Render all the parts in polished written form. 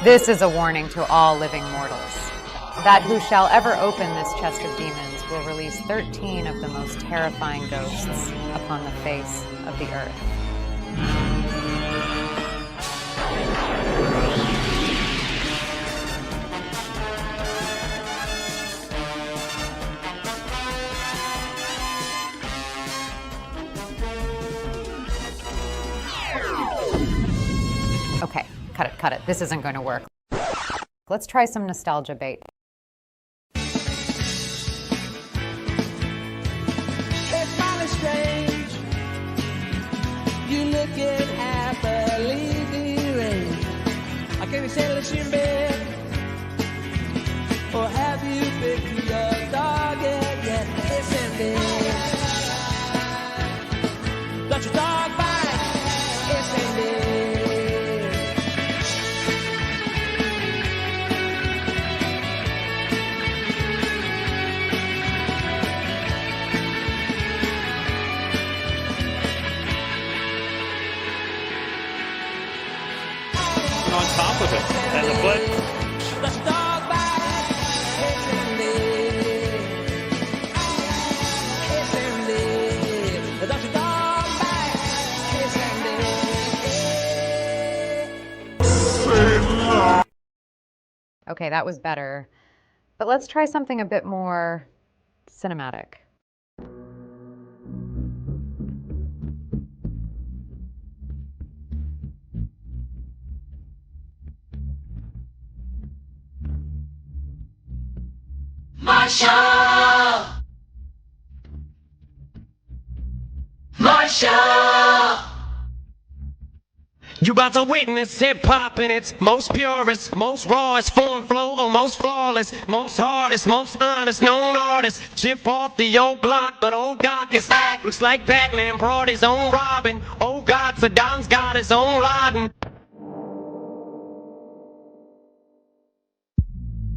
This is a warning to all living mortals, that who shall ever open this chest of demons will release 13 of the most terrifying ghosts upon the face of the earth. Okay, cut it. This isn't going to work. Let's try some nostalgia bait. It's mighty strange. You looking at the leafy range. I can't settle it in bed. Or have you picked your target yet? It's ending. Got your dog bite. It's ending. On top of it, and the foot. Got your dog bite. It's ending. It's ending. Got your dog bite. It's ending. Okay, that was better. But let's try something a bit more cinematic. You about to witness hip hop in its most purest, most rawest form, flow, most flawless, most hardest, most honest known artist. Chip off the old block, but old God is back. Looks like Batman brought his own Robin. Oh God, Saddam's got his own Laden.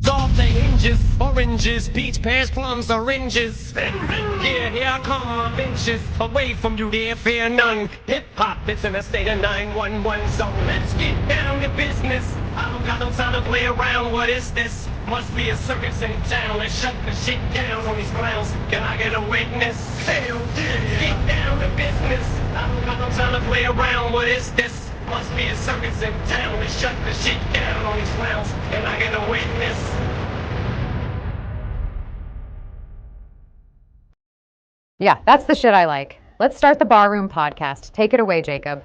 Off the hinges, oranges, peach, pears, plums, oranges. Yeah, here I come on benches, away from you, dear, fear none. Hip-hop, it's in a state of 911, so let's get down to business. I don't got no time to play around, what is this? Must be a circus in town, let's shut the shit down on these clowns. Can I get a witness? Hell yeah, get down to business. I don't got no time to play around, what is this? Must be a circus in town, let's shut the shit down on these clowns. Can I get a witness? Yeah, that's the shit I like. Let's start the Barroom podcast. Take it away, Jacob.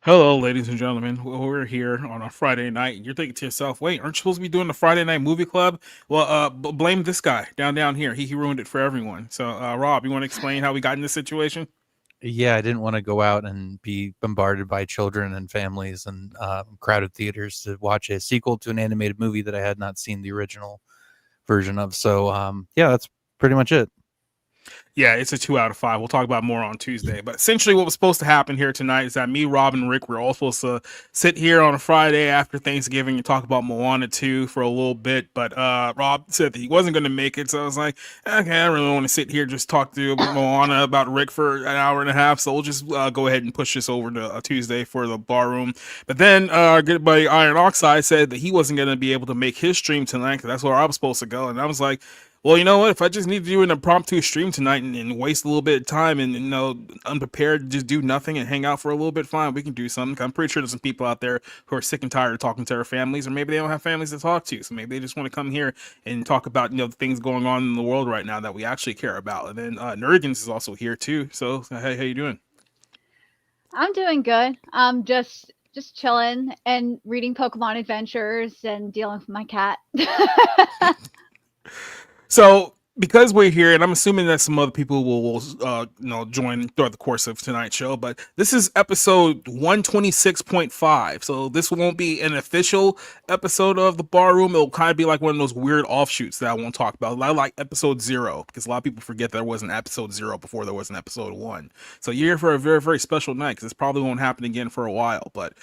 Hello, ladies and gentlemen. We're here on a Friday night. You're thinking to yourself, wait, aren't you supposed to be doing the Friday night movie club? Well, blame this guy down here. He ruined it for everyone. So, Rob, you want to explain how we got in this situation? Yeah, I didn't want to go out and be bombarded by children and families and crowded theaters to watch a sequel to an animated movie that I had not seen the original version of. So, yeah, that's pretty much it. Yeah, it's a 2 out of 5. We'll talk about more on Tuesday. But essentially what was supposed to happen here tonight is that me, Rob, and Rick were all supposed to sit here on a Friday after Thanksgiving and talk about Moana 2 for a little bit. But Rob said that he wasn't going to make it. So I was like, okay, I really want to sit here just talk to Moana about Rick for an hour and a half. So we'll just go ahead and push this over to Tuesday for the Barroom. But then our good buddy Iron Oxide said that he wasn't going to be able to make his stream tonight because that's where I was supposed to go. And I was like, well, you know what? If I just need to do an impromptu stream tonight and waste a little bit of time and, unprepared, just do nothing and hang out for a little bit, fine, we can do something. I'm pretty sure there's some people out there who are sick and tired of talking to their families, or maybe they don't have families to talk to. So maybe they just want to come here and talk about, the things going on in the world right now that we actually care about. And then Nergens is also here too. So hey, how you doing? I'm doing good. Just chilling and reading Pokemon Adventures and dealing with my cat. So because we're here, and I'm assuming that some other people will join throughout the course of tonight's show, but this is episode 126.5. So this won't be an official episode of the Barroom. It'll kind of be like one of those weird offshoots that I won't talk about. I like episode 0 because a lot of people forget there was an episode 0 before there was an episode 1. So you're here for a very, very special night because this probably won't happen again for a while. But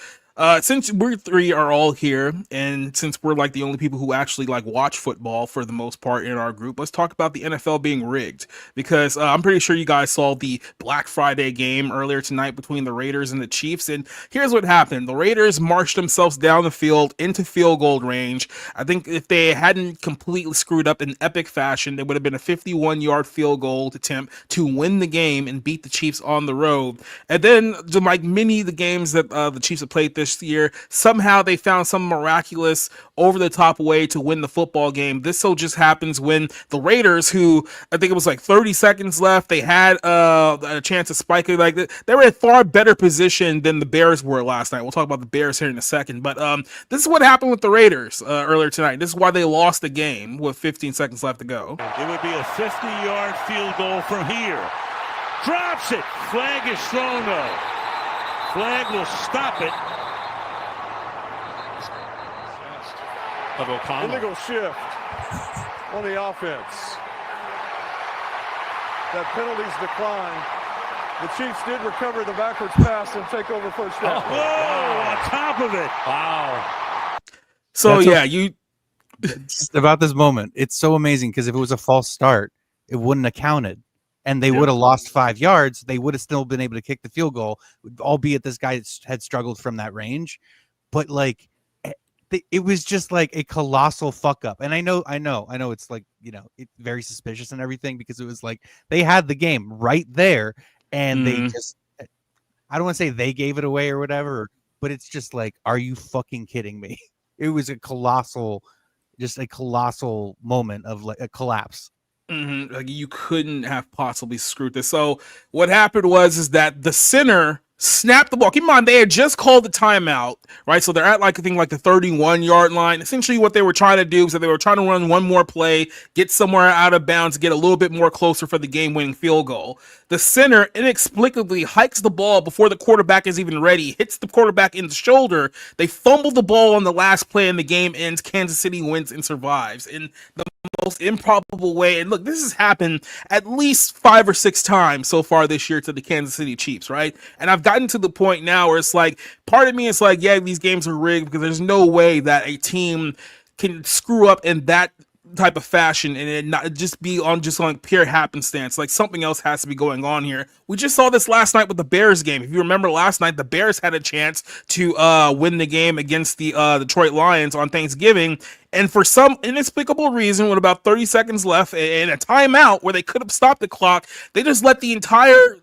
Since we three are all here, and since we're like the only people who actually like watch football for the most part in our group, let's talk about the NFL being rigged. Because I'm pretty sure you guys saw the Black Friday game earlier tonight between the Raiders and the Chiefs. And here's what happened: the Raiders marched themselves down the field into field goal range. I think if they hadn't completely screwed up in epic fashion, there would have been a 51-yard field goal attempt to win the game and beat the Chiefs on the road. And then, like many of the games that the Chiefs have played this year, somehow they found some miraculous over-the-top way to win the football game. This so just happens when the Raiders, who I think it was like 30 seconds left, they had a chance to spike it. Like they were in a far better position than the Bears were last night. We'll talk about the Bears here in a second. But this is what happened with the Raiders earlier tonight. This is why they lost the game with 15 seconds left to go. It would be a 50-yard field goal from here. Drops it. Flag is thrown though. Flag will stop it. Of O'Connell. Illegal shift on the offense. That penalty's declined. The Chiefs did recover the backwards pass and take over first down. Whoa, on top of it. Wow. So Just about this moment, it's so amazing because if it was a false start, it wouldn't have counted. And they would have lost 5 yards. They would have still been able to kick the field goal, albeit this guy had struggled from that range. But like, it was just like a colossal fuck up. And I know it's like, it's very suspicious and everything because it was like they had the game right there and they just, I don't want to say they gave it away or whatever, but it's just like, are you fucking kidding me? It was a colossal moment of like a collapse. Like you couldn't have possibly screwed this. So what happened is that the center snapped the ball. Keep in mind, they had just called the timeout, right? So they're at like, I think like the 31-yard line. Essentially what they were trying to do is that they were trying to run one more play, get somewhere out of bounds, get a little bit more closer for the game-winning field goal. The center inexplicably hikes the ball before the quarterback is even ready, hits the quarterback in the shoulder. They fumble the ball on the last play and the game ends. Kansas City wins and survives in the most improbable way. And look, this has happened at least 5 or 6 times so far this year to the Kansas City Chiefs, right? And I've gotten to the point now where it's like, part of me is like, yeah, these games are rigged because there's no way that a team can screw up in that type of fashion and it not just be on pure happenstance. Like something else has to be going on here. We just saw this last night with the Bears game. If you remember last night, the Bears had a chance to win the game against the Detroit Lions on Thanksgiving. And for some inexplicable reason, with about 30 seconds left and a timeout where they could have stopped the clock, they just let the entire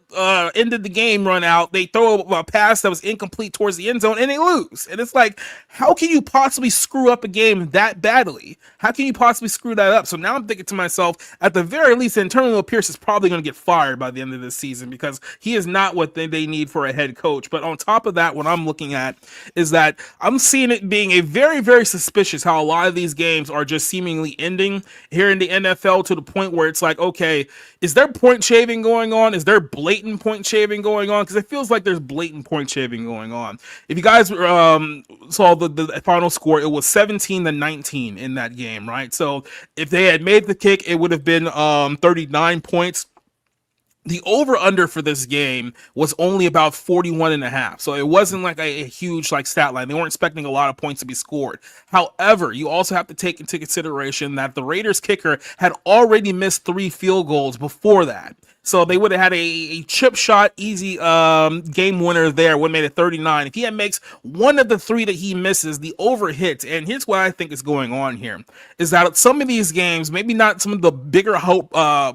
end of the game run out. They throw a pass that was incomplete towards the end zone and they lose. And it's like, how can you possibly screw up a game that badly? How can you possibly screw that up? So now I'm thinking to myself, at the very least, Antonio Pierce is probably going to get fired by the end of this season because he is not what they need for a head coach. But on top of that, what I'm looking at is that I'm seeing it being a very, very suspicious how a lot of these games are just seemingly ending here in the NFL to the point where it's like, okay, is there point shaving going on? Is there blatant point shaving going on? Because it feels like there's blatant point shaving going on. If you guys saw the final score, it was 17-19 in that game, right? So if they had made the kick, it would have been 39 points. The over-under for this game was only about 41.5. So it wasn't like a huge like stat line. They weren't expecting a lot of points to be scored. However, you also have to take into consideration that the Raiders kicker had already missed 3 field goals before that. So they would have had a chip shot, easy game winner there, would have made it 39. If he makes one of the 3 that he misses, the over hits. And here's what I think is going on here, is that some of these games, maybe not some of the bigger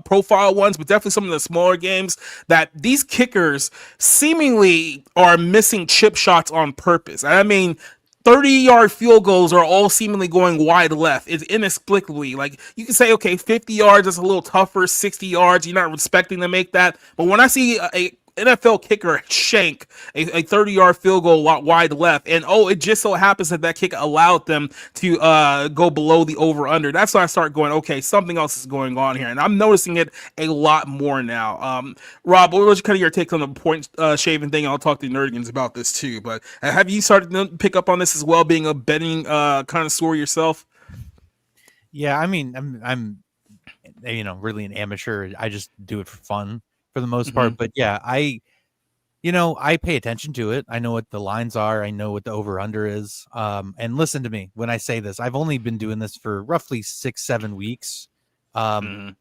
profile ones, but definitely some of the smaller games, that these kickers seemingly are missing chip shots on purpose. And I mean, 30-yard field goals are all seemingly going wide left. It's inexplicably, like, you can say, okay, 50 yards is a little tougher, 60 yards, you're not expecting to make that. But when I see a NFL kicker shank a 30-yard field goal wide left, and it just so happens that kick allowed them to go below the over-under, that's when I start going, okay, something else is going on here. And I'm noticing it a lot more now. Rob, what was kind of your take on the point shaving thing? I'll talk to Nerdigans about this too, but have you started to pick up on this as well, being a betting connoisseur yourself? Yeah, I mean, I'm really an amateur. I just do it for fun for the most part. But yeah, I pay attention to it. I know what the lines are. I know what the over under is. And listen to me when I say this. I've only been doing this for roughly 6-7 weeks.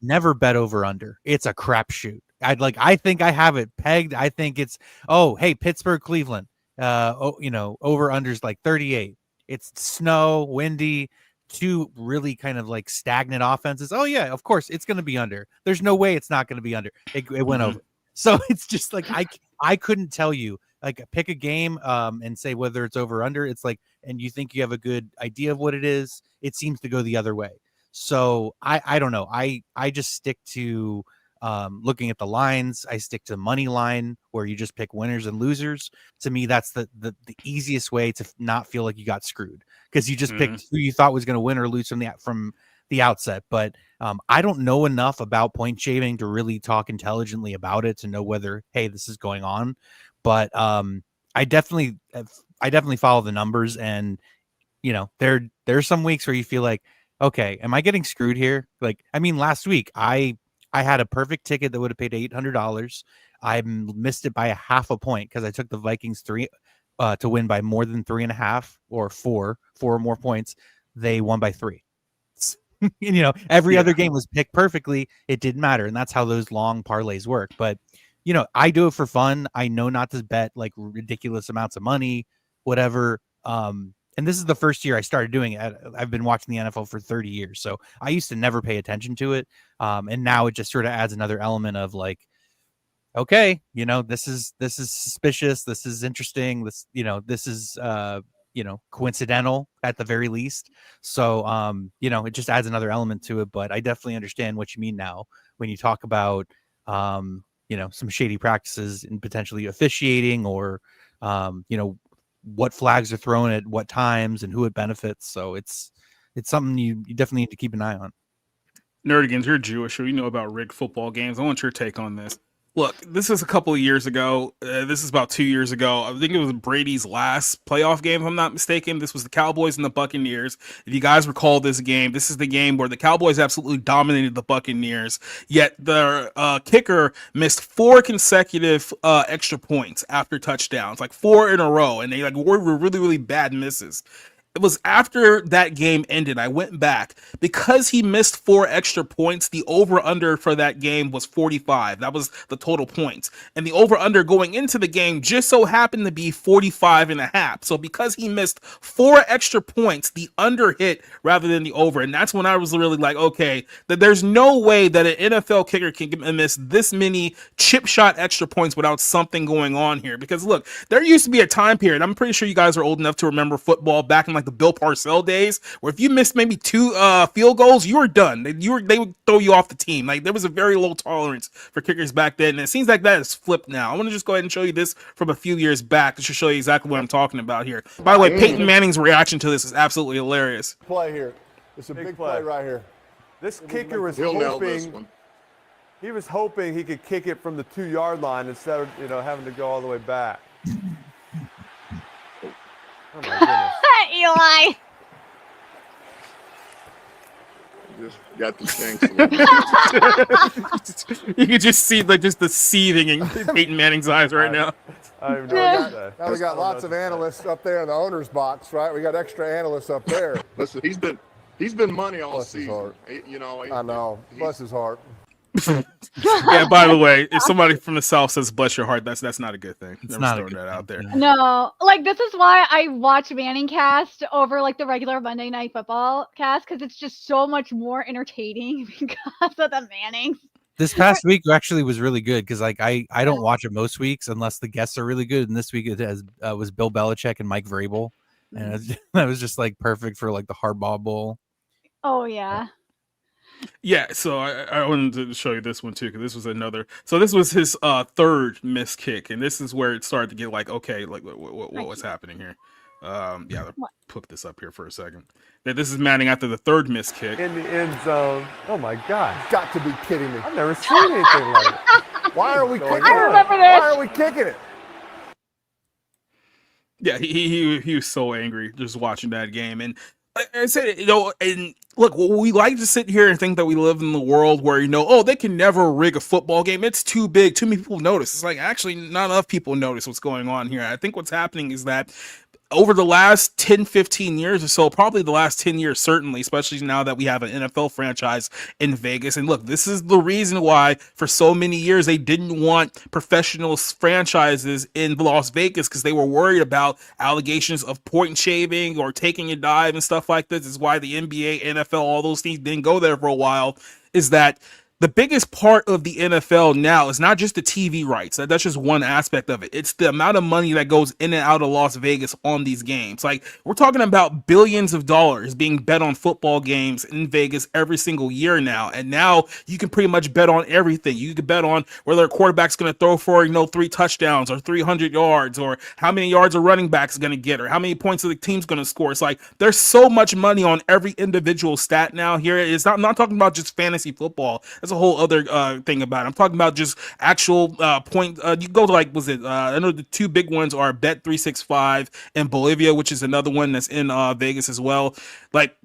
Never bet over under. It's a crapshoot. I think I have it pegged. I think it's hey, Pittsburgh, Cleveland. Over unders like 38. It's snow, windy, two really kind of like stagnant offenses. Oh yeah, of course it's going to be under. There's no way it's not going to be under. It went over. So it's just like I couldn't tell you, like, pick a game and say whether it's over or under. It's like, and you think you have a good idea of what it is. It seems to go the other way. So I don't know. I just stick to looking at the lines. I stick to money line where you just pick winners and losers. To me, that's the easiest way to not feel like you got screwed, because you just picked who you thought was going to win or lose from the outset. But I don't know enough about point shaving to really talk intelligently about it to know whether, hey, this is going on. But I definitely follow the numbers, and there's some weeks where you feel like, okay, am I getting screwed here? Like, I mean, last week I had a perfect ticket that would have paid $800. I missed it by a half a point because I took the Vikings to win by more than 3.5 or four or more points. They won by 3. Every other game was picked perfectly. It didn't matter. And that's how those long parlays work. But, I do it for fun. I know not to bet like ridiculous amounts of money, whatever. And this is the first year I started doing it. I've been watching the NFL for 30 years. So I used to never pay attention to it. And now it just sort of adds another element of like, okay, this is suspicious. This is interesting. This is, coincidental at the very least. So, it just adds another element to it. But I definitely understand what you mean now when you talk about, some shady practices and potentially officiating or, what flags are thrown at what times and who it benefits. So it's something you definitely need to keep an eye on. Nerdigans, you're Jewish, so you know about rigged football games. I want your take on this. Look, this is a couple of years ago. This is about 2 years ago. I think it was Brady's last playoff game, if I'm not mistaken. This was the Cowboys and the Buccaneers. If you guys recall this game, this is the game where the Cowboys absolutely dominated the Buccaneers, yet the kicker missed 4 consecutive extra points after touchdowns, like 4 in a row, and they were really, really bad misses. It was after that game ended, I went back. Because he missed 4 extra points, the over-under for that game was 45. That was the total points. And the over-under going into the game just so happened to be 45.5. So because he missed 4 extra points, the under hit rather than the over. And that's when I was really like, okay, that there's no way that an NFL kicker can miss this many chip shot extra points without something going on here. Because look, there used to be a time period, I'm pretty sure you guys are old enough to remember football back in like the Bill Parcells days, where if you missed maybe 2 field goals, you were done. They would throw you off the team. Like, there was a very low tolerance for kickers back then, and it seems like that has flipped now. I want to just go ahead and show you this from a few years back to show you exactly what I'm talking about here. By the way, Peyton Manning's reaction to this is absolutely hilarious. Play here. It's a big play right here. This kicker was hoping he was hoping he could kick it from the 2-yard line instead of having to go all the way back. Oh my goodness. Eli. Just got the shanks. You can just see just the seething in Peyton Manning's eyes right now. I don't even know what to say. Now we got lots of analysts up there in the owner's box, right? We got extra analysts up there. Listen, he's been money all Bless his season. heart. I know. Bless his heart. Yeah, by the way, if somebody from the South says bless your heart, that's not a good thing. It's Never not throwing that out there. No, like, this is why I watch Manning cast over like the regular Monday Night Football cast, because it's just so much more entertaining because of the Mannings. This past week actually was really good because like I don't watch it most weeks unless the guests are really good, and this week it was Bill Belichick and Mike Vrabel, and that was just like perfect for like the Harbaugh Bowl. Oh yeah. Yeah, so I wanted to show you this one too, because this was another. So this was his 3rd missed kick, and this is where it started to get like, okay, like what's happening here? Yeah, I'll put this up here for a second. This is Manning after the 3rd missed kick In the end zone. Oh my God. Got to be kidding me. I've never seen anything like it. Why are we kicking it? I remember this. Why are we kicking it? Yeah, he was so angry just watching that game, and I said, and look, we like to sit here and think that we live in the world where, they can never rig a football game. It's too big. Too many people notice. It's like, actually, not enough people notice what's going on here. I think what's happening is that over the last 10, 15 years or so, probably the last 10 years, certainly, especially now that we have an NFL franchise in Vegas. And look, this is the reason why for so many years they didn't want professional franchises in Las Vegas, because they were worried about allegations of point shaving or taking a dive and stuff like this. This is why the NBA, NFL, all those things didn't go there for a while, is that the biggest part of the NFL now is not just the TV rights. That's just one aspect of it. It's the amount of money that goes in and out of Las Vegas on these games. Like, we're talking about billions of dollars being bet on football games in Vegas every single year now. And now you can pretty much bet on everything. You can bet on whether a quarterback's going to throw for, 3 touchdowns or 300 yards, or how many yards a running back's going to get, or how many points the team's going to score. It's like, there's so much money on every individual stat now here. I'm not talking about just fantasy football. That's a whole other thing about it. I'm talking about just actual point. You go to I know the two big ones are Bet 365 and Bolivia, which is another one that's in Vegas as well. Like,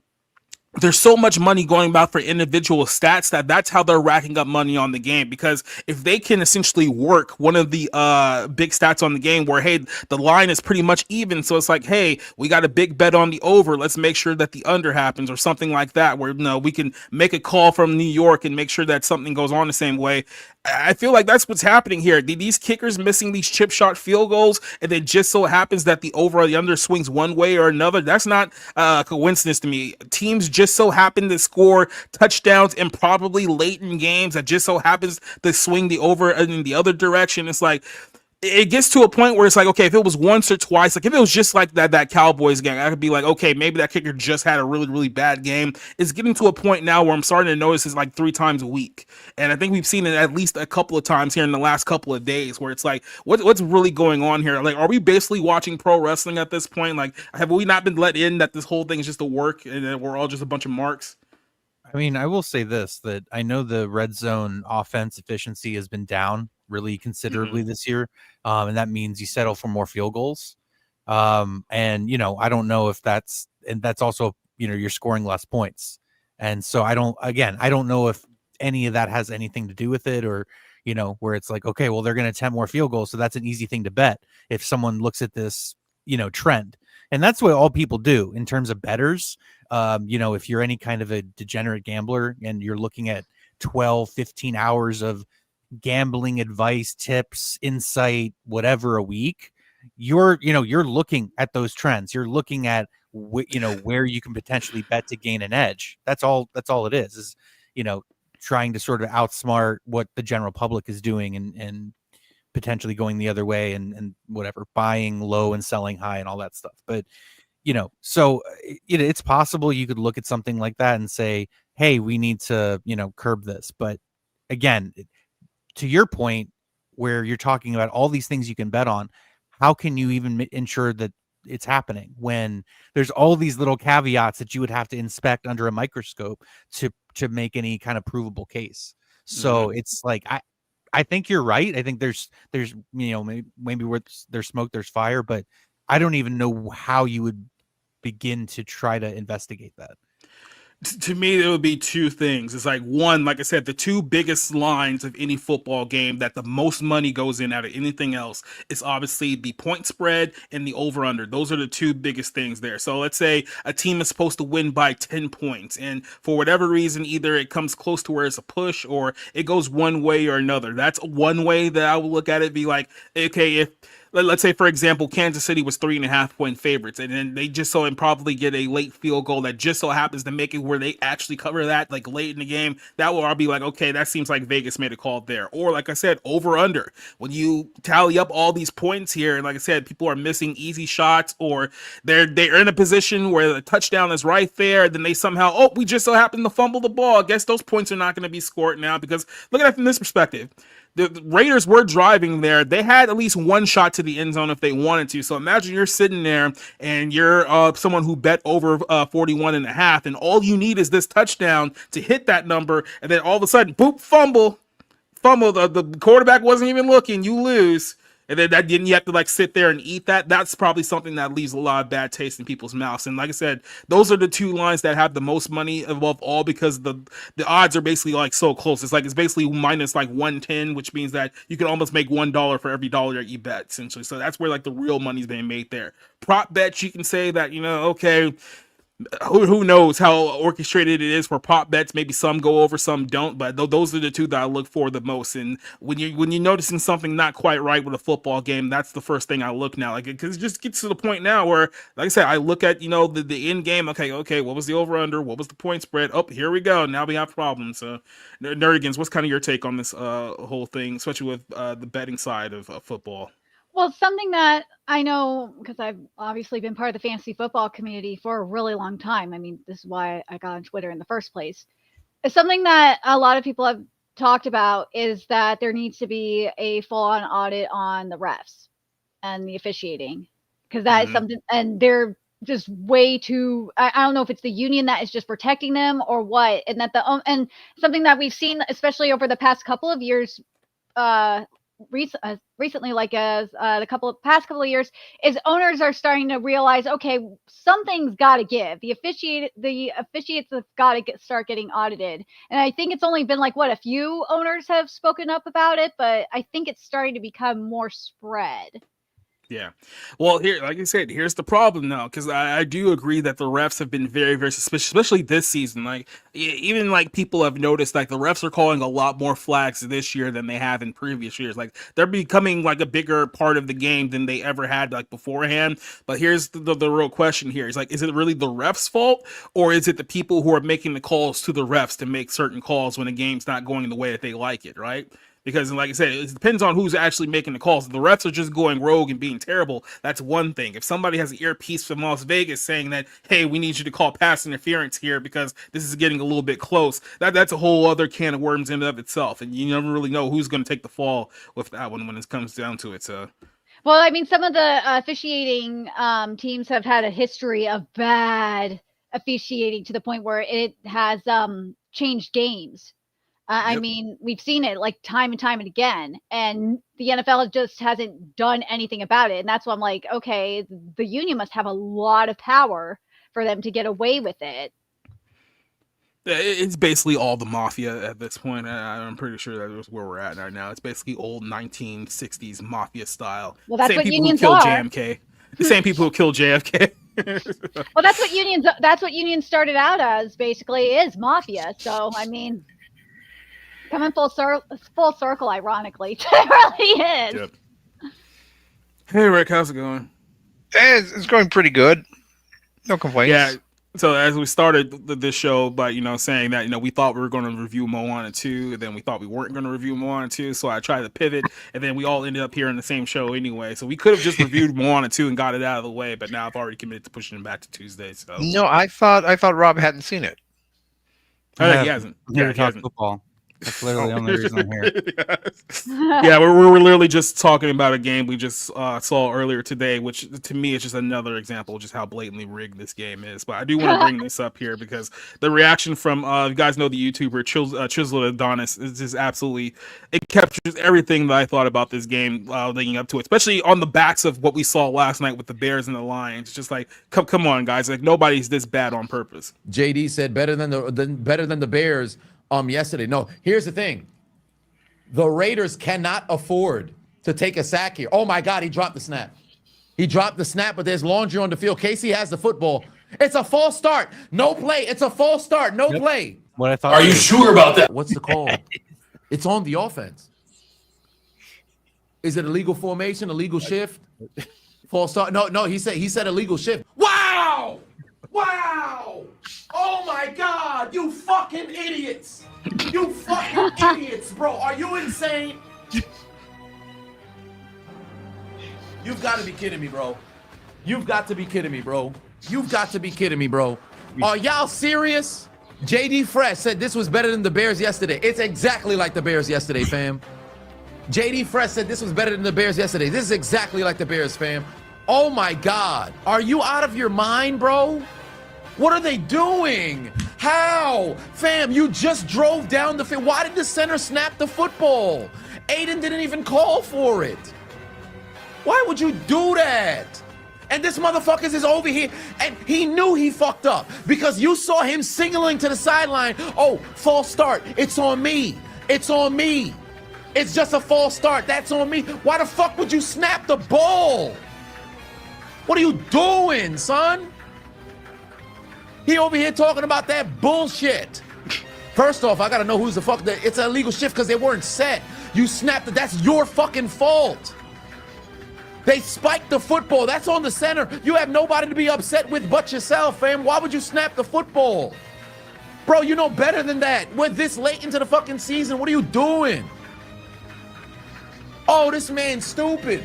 there's so much money going about for individual stats that's how they're racking up money on the game, because if they can essentially work one of the big stats on the game where, hey, the line is pretty much even, so it's like, hey, we got a big bet on the over, let's make sure that the under happens, or something like that, where we can make a call from New York and make sure that something goes on the same way. I feel like that's what's happening here. These kickers missing these chip shot field goals, and then just so happens that the over or the under swings one way or another. That's not a coincidence to me. Teams just so happen to score touchdowns improbably late in games that just so happens to swing the over in the other direction. It's like, it gets to a point where it's like, okay, if it was once or twice, like if it was just like that Cowboys game, I could be like, okay, maybe that kicker just had a really, really bad game. It's getting to a point now where I'm starting to notice it's like 3 times a week. And I think we've seen it at least a couple of times here in the last couple of days, where it's like, what's really going on here? Like, are we basically watching pro wrestling at this point? Like, have we not been let in that this whole thing is just a work and that we're all just a bunch of marks? I mean, I will say this, that I know the red zone offense efficiency has been down really considerably this year. And that means you settle for more field goals. And, I don't know if that's also, you're scoring less points. And so I don't know if any of that has anything to do with it, or, where it's like, okay, well, they're going to attempt more field goals, so that's an easy thing to bet if someone looks at this, trend. And that's what all people do in terms of bettors. If you're any kind of a degenerate gambler and you're looking at 12, 15 hours of gambling advice, tips, insight, whatever a week, you're looking at those trends. You're looking at where you can potentially bet to gain an edge. That's all it is trying to sort of outsmart what the general public is doing, and potentially going the other way, and whatever, buying low and selling high and all that stuff. But so it's possible you could look at something like that and say, hey, we need to curb this. But again, to your point, where you're talking about all these things you can bet on, how can you even ensure that it's happening when there's all these little caveats that you would have to inspect under a microscope to make any kind of provable case? So it's like, I think you're right. I think there's maybe where there's smoke, there's fire, but I don't even know how you would begin to try to investigate that. To me, there would be two things. It's like, one, like I said, the two biggest lines of any football game that the most money goes in out of anything else is obviously the point spread and the over-under. Those are the two biggest things there. So let's say a team is supposed to win by 10 points, and for whatever reason, either it comes close to where it's a push or it goes one way or another. That's one way that I would look at it, be like, okay, if let's say, for example, Kansas City was 3.5 point favorites, and then they just so improbably get a late field goal that just so happens to make it where they actually cover that like late in the game. That will I'll be like, okay, that seems like Vegas made a call there. Or like I said, over under. When you tally up all these points here, and like I said, people are missing easy shots, or they're in a position where the touchdown is right there, then they somehow, we just so happen to fumble the ball. I guess those points are not going to be scored now, because look at it from this perspective. The Raiders were driving there. They had at least one shot to the end zone if they wanted to. So imagine you're sitting there and you're someone who bet over 41.5, and all you need is this touchdown to hit that number. And then all of a sudden, boop, fumble. The quarterback wasn't even looking. You lose. And then you have to like sit there and eat that. That's probably something that leaves a lot of bad taste in people's mouths. And like I said, those are the two lines that have the most money above all, because the odds are basically like so close. It's basically minus like 110, which means that you can almost make $1 for every dollar that you bet, essentially. So that's where like the real money's being made there. Prop bets, you can say that, okay, who knows how orchestrated it is for prop bets. Maybe some go over, some don't, but those are the two that I look for the most. And when you're noticing something not quite right with a football game, that's the first thing I look now, like, because it just gets to the point now where, like I said, I look at the end game. Okay, what was the over under, what was the point spread? Oh, here we go, now we have problems. Nerdigans, what's kind of your take on this whole thing, especially with the betting side of football? Well, something that I know, because I've obviously been part of the fantasy football community for a really long time. I mean, this is why I got on Twitter in the first place. It's something that a lot of people have talked about, is that there needs to be a full-on audit on the refs and the officiating, because that is something, and they're just way too, I don't know if it's the union that is just protecting them or what, and that and something that we've seen, especially over the past couple of years, recently, like as the past couple of years, is owners are starting to realize, okay, something's got to give. The officiates have got to start getting audited. And I think it's only been like a few owners have spoken up about it, but I think it's starting to become more spread. Yeah. Well, here, like I said, here's the problem now, because I do agree that the refs have been very, very suspicious, especially this season. Like, even like people have noticed, like, the refs are calling a lot more flags this year than they have in previous years. Like, they're becoming like a bigger part of the game than they ever had like beforehand. But here's the real question here. Is like, is it really the refs' fault, or is it the people who are making the calls to the refs to make certain calls when a game's not going the way that they like it, right? Because, like I said, it depends on who's actually making the calls. If the refs are just going rogue and being terrible, that's one thing. If somebody has an earpiece from Las Vegas saying that, hey, we need you to call pass interference here because this is getting a little bit close, that's a whole other can of worms in and of itself. And you never really know who's going to take the fall with that one when it comes down to it. So, well, I mean, some of the officiating teams have had a history of bad officiating to the point where it has changed games. I mean, we've seen it like time and time and again, and the NFL just hasn't done anything about it. And that's why I'm like, okay, the union must have a lot of power for them to get away with it. It's basically all the mafia at this point. I'm pretty sure that's where we're at right now. It's basically old 1960s mafia style. Well, that's what unions are. JFK. The same people who killed JFK. Well, that's what unions started out as, basically, is mafia. So, I mean, coming full circle, ironically. It really is. Yep. Hey, Rick, how's it going? It's going pretty good. No complaints. Yeah. So as we started this show by, saying that, we thought we were going to review Moana 2, and then we thought we weren't going to review Moana 2, so I tried to pivot, and then we all ended up here in the same show anyway. So we could have just reviewed Moana 2 and got it out of the way, but now I've already committed to pushing it back to Tuesday. So no, I thought Rob hadn't seen it. He hasn't. Yeah, he hasn't. Football. That's literally the only reason I'm here. Yeah, we're literally just talking about a game we just saw earlier today, which to me is just another example of just how blatantly rigged this game is. But I do want to bring this up here because the reaction from you guys know the YouTuber Chiseled Adonis is just absolutely, it captures everything that I thought about this game leading up to it, especially on the backs of what we saw last night with the Bears and the Lions. It's just like, come on, guys, like nobody's this bad on purpose. JD said better than the Bears. Yesterday. No, here's the thing. The Raiders cannot afford to take a sack here. Oh my God, he dropped the snap. He dropped the snap, but there's laundry on the field. Casey has the football. It's a false start. No play. It's a false start. No play. What I thought. Are you sure about that? What's the call? It's on the offense. Is it a legal formation, a legal shift? False start. No, he said a legal shift. Wow! Wow! Oh my God, you fucking idiots! You fucking idiots, bro. Are you insane? You've got to be kidding me, bro. You've got to be kidding me, bro. You've got to be kidding me, bro. Are y'all serious? JD Fresh said this was better than the Bears yesterday. It's exactly like the Bears yesterday, fam. JD Fresh said this was better than the Bears yesterday. This is exactly like the Bears, fam. Oh my God. Are you out of your mind, bro? What are they doing? How? Fam, you just drove down the field. Why did the center snap the football? Aiden didn't even call for it. Why would you do that? And this motherfucker is over here, and he knew he fucked up because you saw him signaling to the sideline, oh, false start. It's on me. It's on me. It's just a false start. That's on me. Why the fuck would you snap the ball? What are you doing, son? He over here talking about that bullshit. First off, I gotta know who's the fuck that. It's an illegal shift because they weren't set. You snapped it. That's your fucking fault. They spiked the football. That's on the center. You have nobody to be upset with but yourself, fam. Why would you snap the football? Bro, you know better than that. We're this late into the fucking season. What are you doing? Oh, this man's stupid.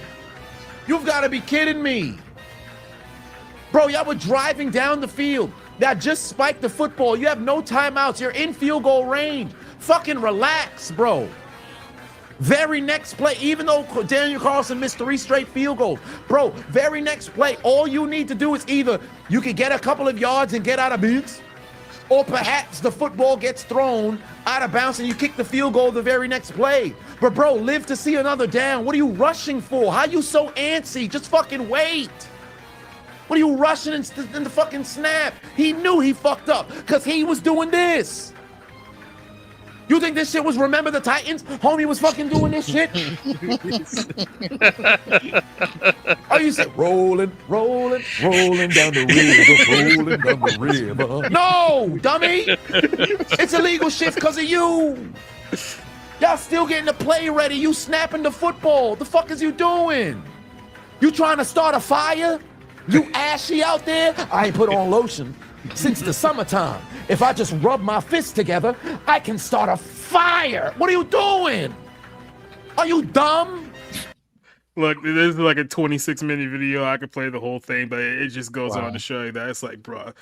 You've got to be kidding me. Bro, y'all were driving down the field. Now just spiked the football. You have no timeouts. You're in field goal range. Fucking relax, bro. Very next play, even though Daniel Carlson missed 3 straight field goals, bro, very next play, all you need to do is either you can get a couple of yards and get out of bounds, or perhaps the football gets thrown out of bounds and you kick the field goal the very next play. But bro, live to see another down. What are you rushing for? How you so antsy? Just fucking wait. What are you rushing in the fucking snap? He knew he fucked up because he was doing this. You think this shit was Remember the Titans? Homie was fucking doing this shit? Oh, you said rolling, rolling, rolling down the river, rolling down the river. No, dummy. It's illegal shit because of you. Y'all still getting the play ready. You snapping the football. The fuck is you doing? You trying to start a fire? You ashy out there? I ain't put on lotion since the summertime. If I just rub my fists together, I can start a fire. What are you doing? Are you dumb? Look, this is like a 26-minute video. I could play the whole thing, but it just goes on to show you that it's like, bro.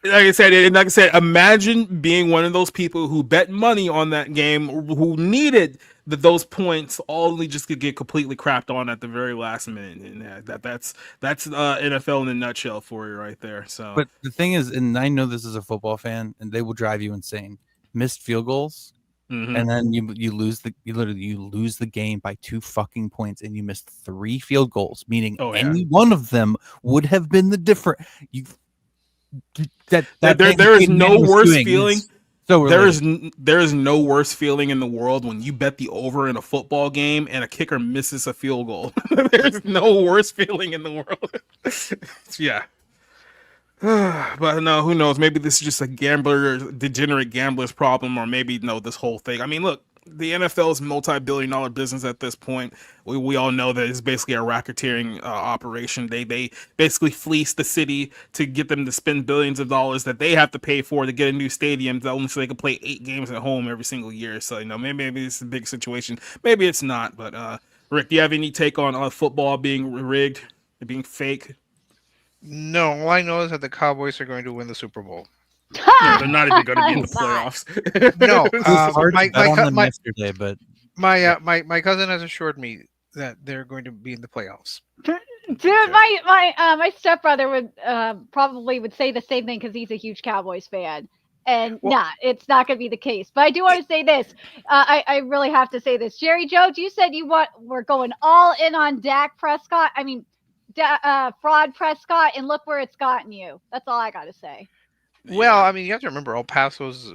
Like I said, imagine being one of those people who bet money on that game, who needed those points, only just to get completely crapped on at the very last minute. And that's NFL in a nutshell for you right there. So, but the thing is, and I know this is a football fan, and they will drive you insane. Missed field goals, and then you lose the game by 2 fucking points, and you missed 3 field goals, meaning any one of them would have been the difference. There is no worse feeling. So there is no worse feeling in the world when you bet the over in a football game and a kicker misses a field goal. There's no worse feeling in the world. Yeah. But no, who knows? Maybe this is just a degenerate gambler's problem, or maybe this whole thing. I mean, look, the NFL is multi-billion-dollar business at this point. We all know that it's basically a racketeering operation. They basically fleece the city to get them to spend billions of dollars that they have to pay for to get a new stadium, only so they can play 8 games at home every single year. So maybe it's a big situation. Maybe it's not. But Rick, do you have any take on football being rigged, being fake? No, all I know is that the Cowboys are going to win the Super Bowl. Yeah, they're not even going to be in the playoffs. No, my cousin has assured me that they're going to be in the playoffs. Dude, my stepbrother would probably would say the same thing because he's a huge Cowboys fan. And it's not going to be the case. But I do want to say this. I really have to say this. Jerry Jones, you said we're going all in on Dak Prescott. I mean, fraud Prescott, and look where it's gotten you. That's all I got to say. Well, I mean, you have to remember El Paso's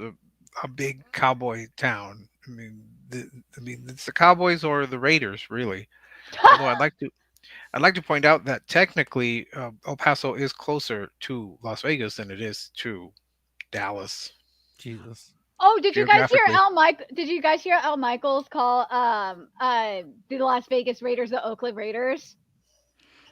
a big cowboy town. I mean, it's the Cowboys or the Raiders, really. Although I'd like to point out that technically El Paso is closer to Las Vegas than it is to Dallas. Jesus. Oh, did you guys hear Al Michaels call the Las Vegas Raiders the Oakland Raiders?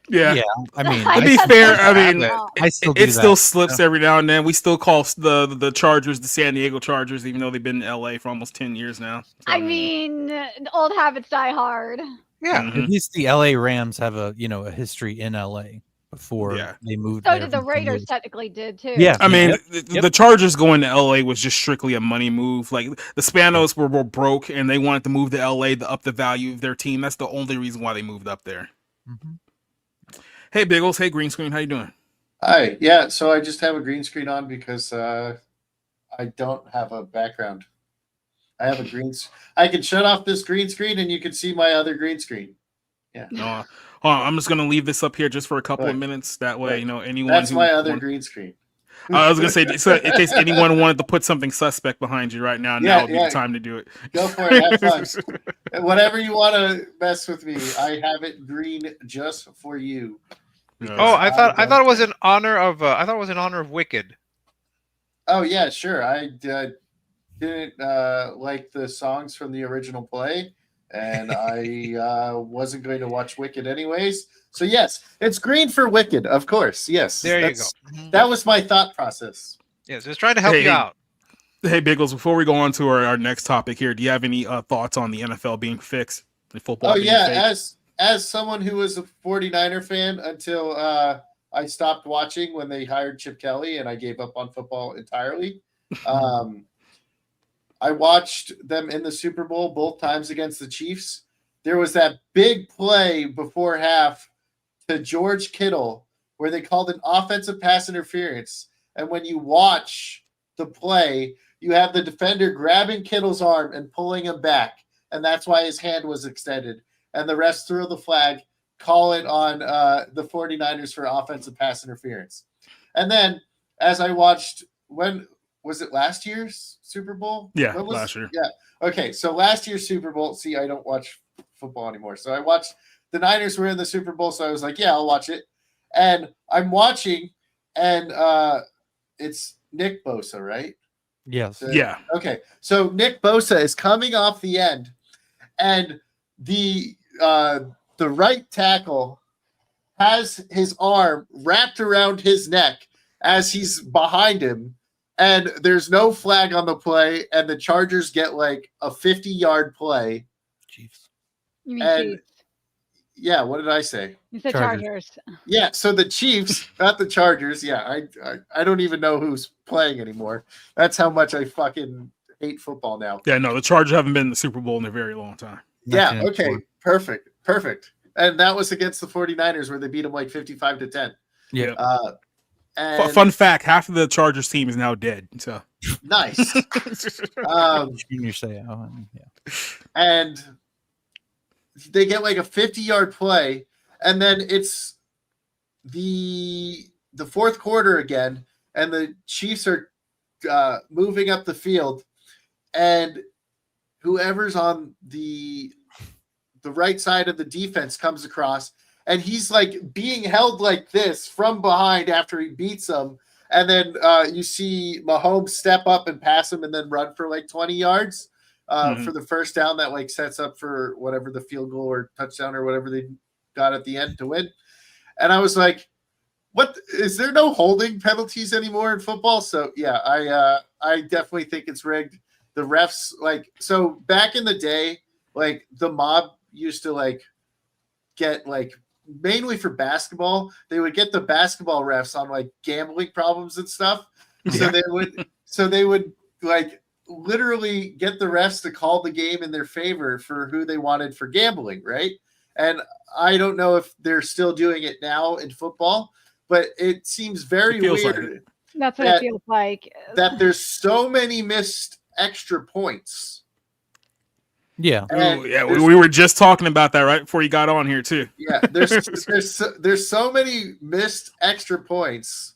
Yeah. I mean, to be fair, I mean, it still slips every now and then. We still call the Chargers the San Diego Chargers, even though they've been in LA for almost 10 years now. So, I mean, old habits die hard. Yeah, at least the LA Rams have a history in LA before they moved. So did the Raiders technically did too. Yeah, I mean, the Chargers going to LA was just strictly a money move. Like the Spanos were broke and they wanted to move to LA to up the value of their team. That's the only reason why they moved up there. Mm-hmm. Hey, Biggles. Hey, Green Screen. How you doing? Hi. Yeah, so I just have a green screen on because I don't have a background. I have a I can shut off this green screen and you can see my other green screen. Yeah. No, I'm just gonna leave this up here just for a couple of minutes. That way, anyone. That's who my other green screen. I was gonna say, so in case anyone wanted to put something suspect behind you right now, now would be the time to do it. Go for it. Have fun. Whatever you want to mess with me, I have it green just for you. Oh, I thought it was in honor of Wicked. Oh yeah, sure. I didn't like the songs from the original play, and I wasn't going to watch Wicked anyways. So yes, it's green for Wicked, of course. Yes, there you go. That was my thought process. Yes, just trying to help you out. Hey, Biggles, before we go on to our next topic here, do you have any thoughts on the NFL being fixed? The football being fake? As someone who was a 49er fan until I stopped watching when they hired Chip Kelly and I gave up on football entirely. I watched them in the Super Bowl both times against the Chiefs. There was that big play before half to George Kittle where they called an offensive pass interference. And when you watch the play, you have the defender grabbing Kittle's arm and pulling him back. And that's why his hand was extended. And the refs threw the flag, call it on the 49ers for offensive pass interference. And then as I watched, when was it last year's Super Bowl? Yeah, last year. Yeah. Okay, so last year's Super Bowl, see, I don't watch football anymore. So I watched the Niners were in the Super Bowl, so I was like, yeah, I'll watch it. And I'm watching, and it's Nick Bosa, right? Yes. Yeah. Okay, so Nick Bosa is coming off the end, and the right tackle has his arm wrapped around his neck as he's behind him, and there's no flag on the play, and the Chargers get like a 50-yard play. Chiefs. You mean Chiefs? Yeah, what did I say? You said Chargers. Yeah, so the Chiefs, not the Chargers. Yeah, I don't even know who's playing anymore. That's how much I fucking hate football now. Yeah, no, the Chargers haven't been in the Super Bowl in a very long time. Yeah, okay, perfect. And that was against the 49ers where they beat them like 55-10. Yeah. And Fun fact, half of the Chargers team is now dead. So nice. Junior say, And they get like a 50-yard play, and then it's the fourth quarter again, and the Chiefs are moving up the field, and whoever's on the right side of the defense comes across, and he's like being held like this from behind after he beats them, and then you see Mahomes step up and pass him and then run for like 20 yards. For the first down that like sets up for whatever the field goal or touchdown or whatever they got at the end to win. And I was like, what, is there no holding penalties anymore in football? So yeah, I definitely think it's rigged. The refs, like, so back in the day, like the mob used to like get like, mainly for basketball, they would get the basketball refs on like gambling problems and stuff. So they would like literally get the refs to call the game in their favor for who they wanted for gambling, right? And I don't know if they're still doing it now in football, but it seems very weird. That's what it feels like. That there's so many missed extra points. Yeah. We were just talking about that right before you got on here too. Yeah, there's so many missed extra points,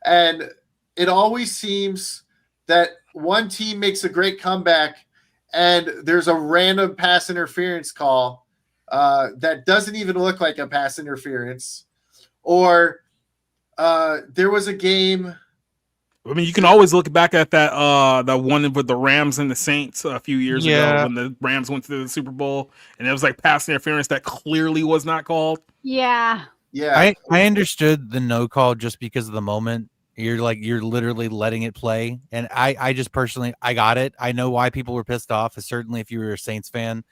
and it always seems that one team makes a great comeback and there's a random pass interference call that doesn't even look like a pass interference. Or there was a game. I mean, you can always look back at that one with the Rams and the Saints a few years ago when the Rams went to the Super Bowl, and it was like pass interference that clearly was not called. Yeah. Yeah. I understood the no call just because of the moment. You're literally letting it play. And I just personally, I got it. I know why people were pissed off, certainly if you were a Saints fan,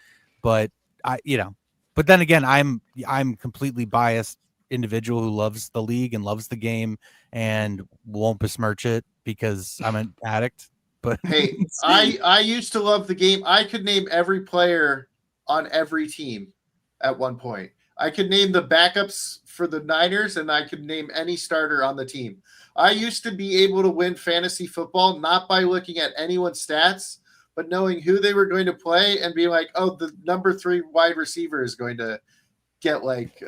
but but then again, I'm completely biased individual who loves the league and loves the game and won't besmirch it because I'm an addict. But hey, I used to love the game. I could name every player on every team at one point. I could name the backups for the Niners, and I could name any starter on the team. I used to be able to win fantasy football, not by looking at anyone's stats, but knowing who they were going to play and being like, oh, the number 3 wide receiver is going to get like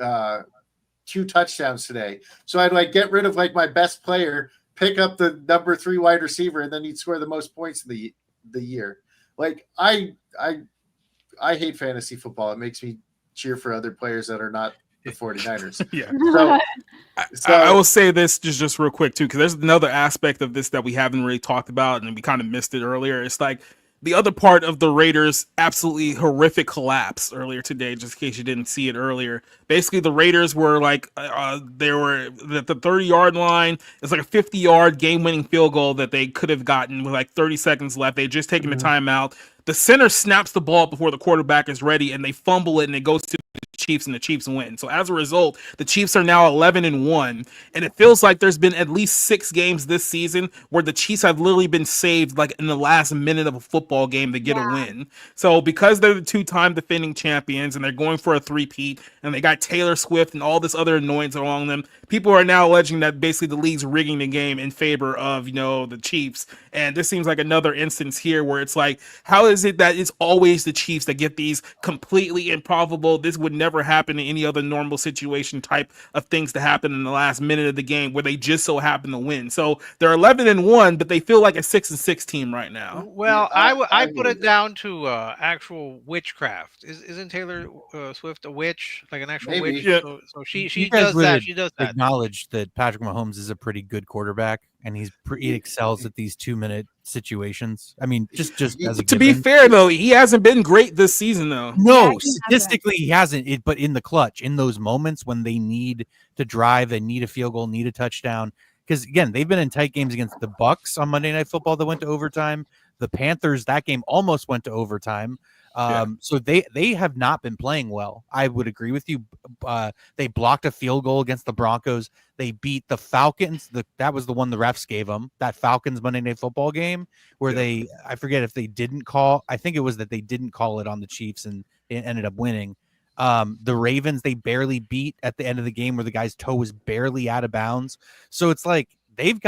2 touchdowns today. So I'd like get rid of like my best player, pick up the number 3 wide receiver, and then he'd score the most points in the year. Like I hate fantasy football. It makes me cheer for other players that are not the 49ers. Yeah. So I will say this just real quick too, because there's another aspect of this that we haven't really talked about, and we kind of missed it earlier. It's like the other part of the Raiders' absolutely horrific collapse earlier today, just in case you didn't see it earlier. Basically, the Raiders were like, they were at the 30-yard line. It's like a 50-yard game-winning field goal that they could have gotten with like 30 seconds left. They just taken the timeout. The center snaps the ball before the quarterback is ready, and they fumble it, and it goes to the Chiefs, and the Chiefs win. So as a result, the Chiefs are now 11-1, and it feels like there's been at least 6 games this season where the Chiefs have literally been saved like in the last minute of a football game to get a win. So because they're the 2-time defending champions and they're going for a three-peat, and they got Taylor Swift and all this other annoyance along them, people are now alleging that basically the league's rigging the game in favor of, the Chiefs. And this seems like another instance here where it's like, how is it that it's always the Chiefs that get these completely improbable, this would never happen in any other normal situation type of things to happen in the last minute of the game where they just so happen to win? So they're 11-1, but they feel like a 6-6 team right now. Well, I put it down to actual witchcraft. Isn't Taylor Swift a witch, like an actual Maybe. witch? Yeah. So she You guys does would that. She does that. Acknowledge that Patrick Mahomes is a pretty good quarterback, and he excels at these 2-minute situations. I mean, just as a To be given. fair, though, he hasn't been great this season, though. No, statistically he hasn't. But in the clutch, in those moments when they need to drive, they need a field goal, need a touchdown. Because again, they've been in tight games against the Bucks on Monday Night Football that went to overtime. The Panthers, that game almost went to overtime. So they have not been playing well. I would agree with you. They blocked a field goal against the Broncos. They beat the Falcons. That was the one the refs gave them. That Falcons Monday Night Football game where I forget if they didn't call. I think it was that they didn't call it on the Chiefs and it ended up winning. The Ravens, they barely beat at the end of the game where the guy's toe was barely out of bounds. So it's like they've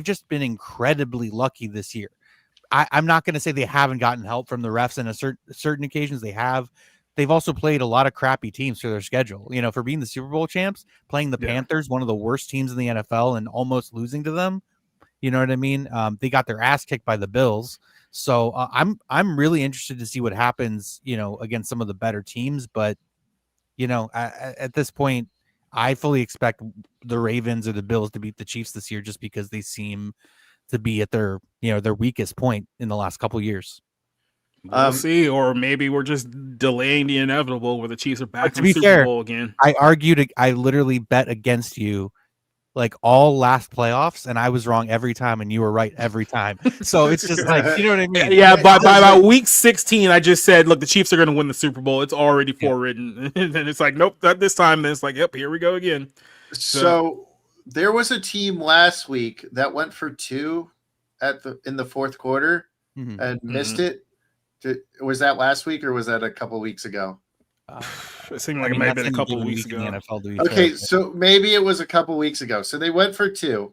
just been incredibly lucky this year. I'm not going to say they haven't gotten help from the refs in certain occasions. They have. They've also played a lot of crappy teams for their schedule. For being the Super Bowl champs, playing the Panthers, one of the worst teams in the NFL, and almost losing to them. You know what I mean? They got their ass kicked by the Bills. So I'm really interested to see what happens, against some of the better teams. But at this point, I fully expect the Ravens or the Bills to beat the Chiefs this year, just because they seem to be at their weakest point in the last couple years. We'll see, or maybe we're just delaying the inevitable where the Chiefs are back in the Super Bowl again. I literally bet against you like all last playoffs, and I was wrong every time, and you were right every time. So it's just like, you know what I mean? Yeah, by about week 16, I just said, look, the Chiefs are going to win the Super Bowl. It's already forewritten. And it's like, nope, not this time. And it's like, yep, here we go again. So there was a team last week that went for 2 in the fourth quarter and missed it. Was that last week or was that a couple weeks ago? It seemed like it might have been a couple of weeks ago. Okay, so maybe it was a couple weeks ago. So they went for 2.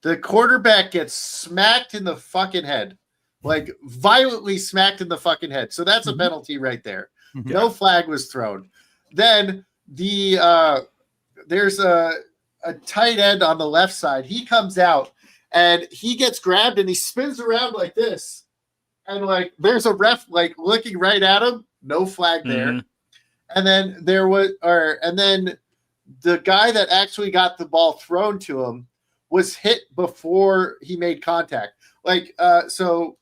The quarterback gets smacked in the fucking head, like violently smacked in the fucking head. So that's a penalty right there. No flag was thrown. Then there's a tight end on the left side. He comes out and he gets grabbed and he spins around like this. And like there's a ref like looking right at him. No flag there. And then the guy that actually got the ball thrown to him was hit before he made contact. Like, so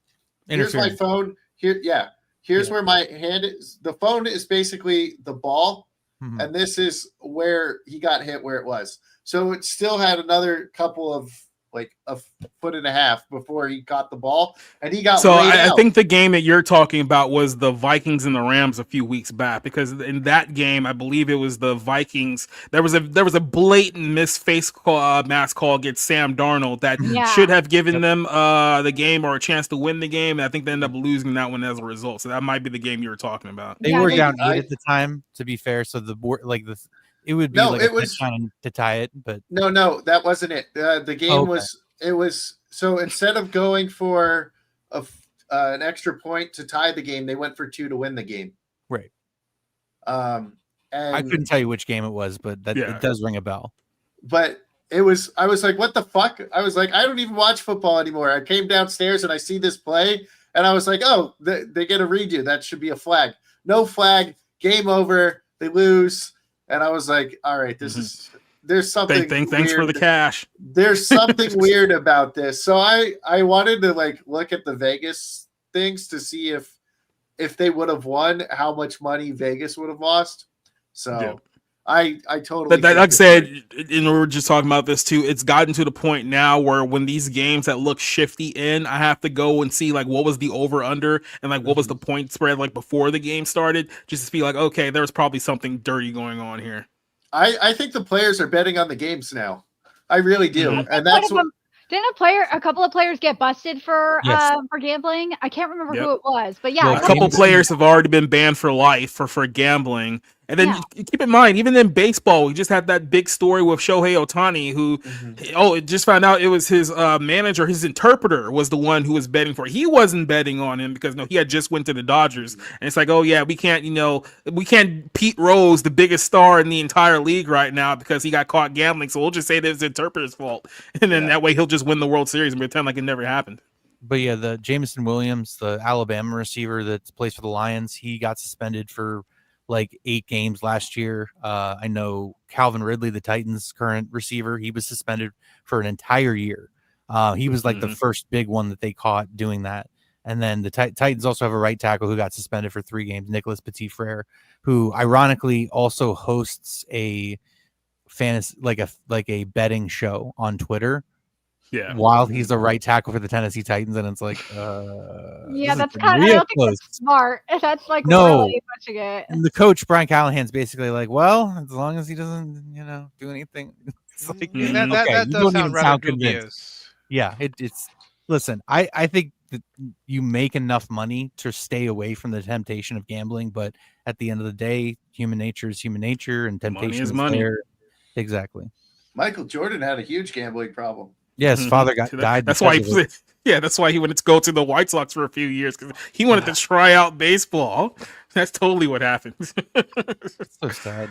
here's my phone here. Yeah. Here's where my hand is. The phone is basically the ball. And this is where he got hit, where it was. So it still had another couple of like a foot and a half before he caught the ball, and he got. So I think the game that you're talking about was the Vikings and the Rams a few weeks back, because in that game, I believe it was the Vikings. There was a blatant missed face mask call against Sam Darnold that should have given them the game or a chance to win the game. And I think they ended up losing that one as a result. So that might be the game you were talking about. They were down 8 at the time, to be fair. So it would be it was to tie it, but no, that wasn't it. The game was so instead of going for an extra point to tie the game, they went for 2 to win the game. Right. And I couldn't tell you which game it was, but that it does ring a bell. But I was like, what the fuck? I was like, I don't even watch football anymore. I came downstairs and I see this play, and I was like, oh, they get a redo. That should be a flag. No flag. Game over. They lose. And I was like, all right, there's something Thanks weird. for the cash. There's something weird about this. So I wanted to like look at the Vegas things to see if they would have won, how much money Vegas would have lost. So I totally. Like I said, and we were just talking about this too. It's gotten to the point now where when these games that look shifty I have to go and see like what was the over under and like what was the point spread like before the game started, just to be like, okay, there was probably something dirty going on here. I think the players are betting on the games now. I really do, and that's what. Didn't a couple of players get busted for gambling? I can't remember who it was, but yeah, a couple players have already been banned for life for gambling. And then you keep in mind, even in baseball, we just had that big story with Shohei Ohtani, who it just found out it was his manager, his interpreter was the one who was betting for it. He wasn't betting on him because he had just went to the Dodgers, and it's like, oh yeah, we can't Pete Rose, the biggest star in the entire league right now, because he got caught gambling. So we'll just say that it's the interpreter's fault, and then that way he'll just win the World Series and pretend like it never happened. But yeah, the Jameson Williams, the Alabama receiver that plays for the Lions, he got suspended for like 8 games last year. I know Calvin Ridley, the Titans' current receiver, he was suspended for an entire year. He was like the first big one that they caught doing that. And then the Titans also have a right tackle who got suspended for 3 games, Nicholas Petit-Frere, who ironically also hosts a fantasy like a betting show on Twitter. Yeah, while he's the right tackle for the Tennessee Titans, and it's like, that's kind of, I don't think that's smart. That's like really pushing it. And the coach Brian Callahan's basically like, well, as long as he doesn't, do anything, it's like that does sound rather dubious. Yeah, it's. Listen, I think that you make enough money to stay away from the temptation of gambling, but at the end of the day, human nature is human nature, and temptation is money. There. Exactly. Michael Jordan had a huge gambling problem. Yeah, his father died. That's why that's why he wanted to go to the White Sox for a few years, because he wanted to try out baseball. That's totally what happened. So sad.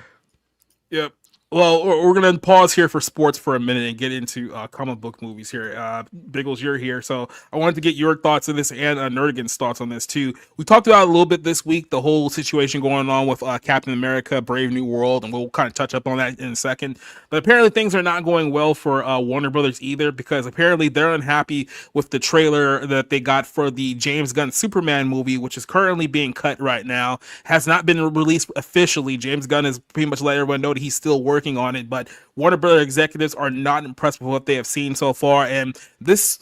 Yep. Well, we're going to pause here for sports for a minute and get into comic book movies here. Biggles, you're here, so I wanted to get your thoughts on this and Nerdigan's thoughts on this too. We talked about a little bit this week, the whole situation going on with Captain America, Brave New World, and we'll kind of touch up on that in a second. But apparently things are not going well for Warner Brothers either, because apparently they're unhappy with the trailer that they got for the James Gunn Superman movie, which is currently being cut right now. Has not been released officially. James Gunn has pretty much let everyone know that he's still working on it, but Warner Brothers executives are not impressed with what they have seen so far, and this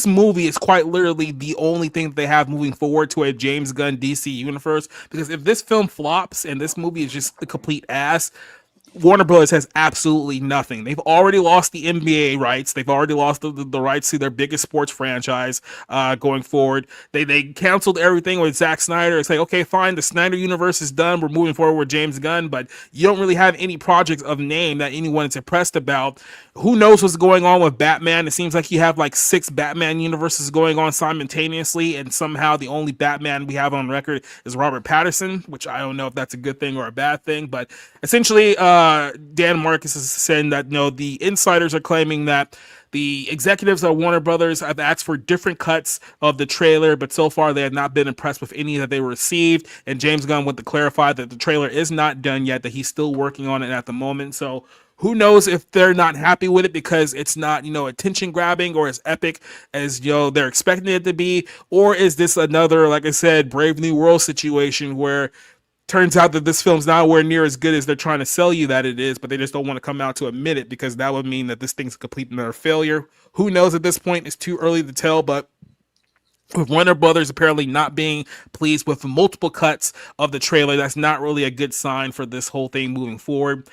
movie is quite literally the only thing that they have moving forward to a James Gunn DC universe, because if this film flops and this movie is just a complete ass, Warner Brothers has absolutely nothing. They've already lost the NBA rights. They've already lost the rights to their biggest sports franchise going forward. They canceled everything with Zack Snyder. It's like, okay, fine, the Snyder universe is done. We're moving forward with James Gunn, but you don't really have any projects of name that anyone is impressed about. Who knows what's going on with Batman? It seems like you have like 6 Batman universes going on simultaneously, and somehow the only Batman we have on record is Robert Pattinson, which I don't know if that's a good thing or a bad thing, but essentially, Dan Marcus is saying that the insiders are claiming that the executives of Warner Brothers have asked for different cuts of the trailer, but so far they have not been impressed with any that they received. And James Gunn went to clarify that the trailer is not done yet, that he's still working on it at the moment. So who knows if they're not happy with it because it's not, attention grabbing or as epic as, they're expecting it to be, or is this another, like I said, Brave New World situation where turns out that this film's nowhere near as good as they're trying to sell you that it is, but they just don't want to come out to admit it, because that would mean that this thing's a complete and utter failure. Who knows at this point? It's too early to tell, but with Warner Brothers apparently not being pleased with multiple cuts of the trailer, that's not really a good sign for this whole thing moving forward.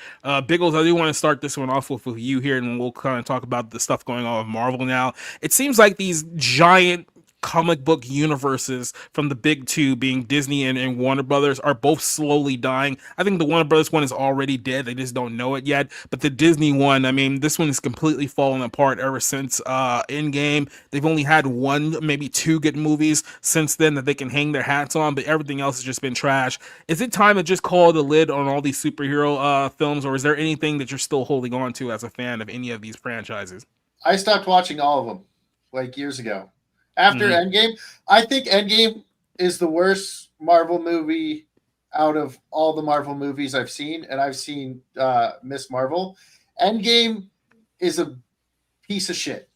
Biggles, I do want to start this one off with you here, and we'll kind of talk about the stuff going on with Marvel now. It seems like these giant comic book universes from the big two, being Disney and Warner Brothers, are both slowly dying. I think the Warner Brothers one is already dead. They just don't know it yet. But the Disney one, I mean, this one is completely fallen apart ever since Endgame. They've only had one, maybe two good movies since then that they can hang their hats on, but everything else has just been trash. Is it time to just call the lid on all these superhero films, or is there anything that you're still holding on to as a fan of any of these franchises? I stopped watching all of them like years ago. After Endgame, I think Endgame is the worst Marvel movie out of all the Marvel movies I've seen, and I've seen Miss Marvel. Endgame is a piece of shit.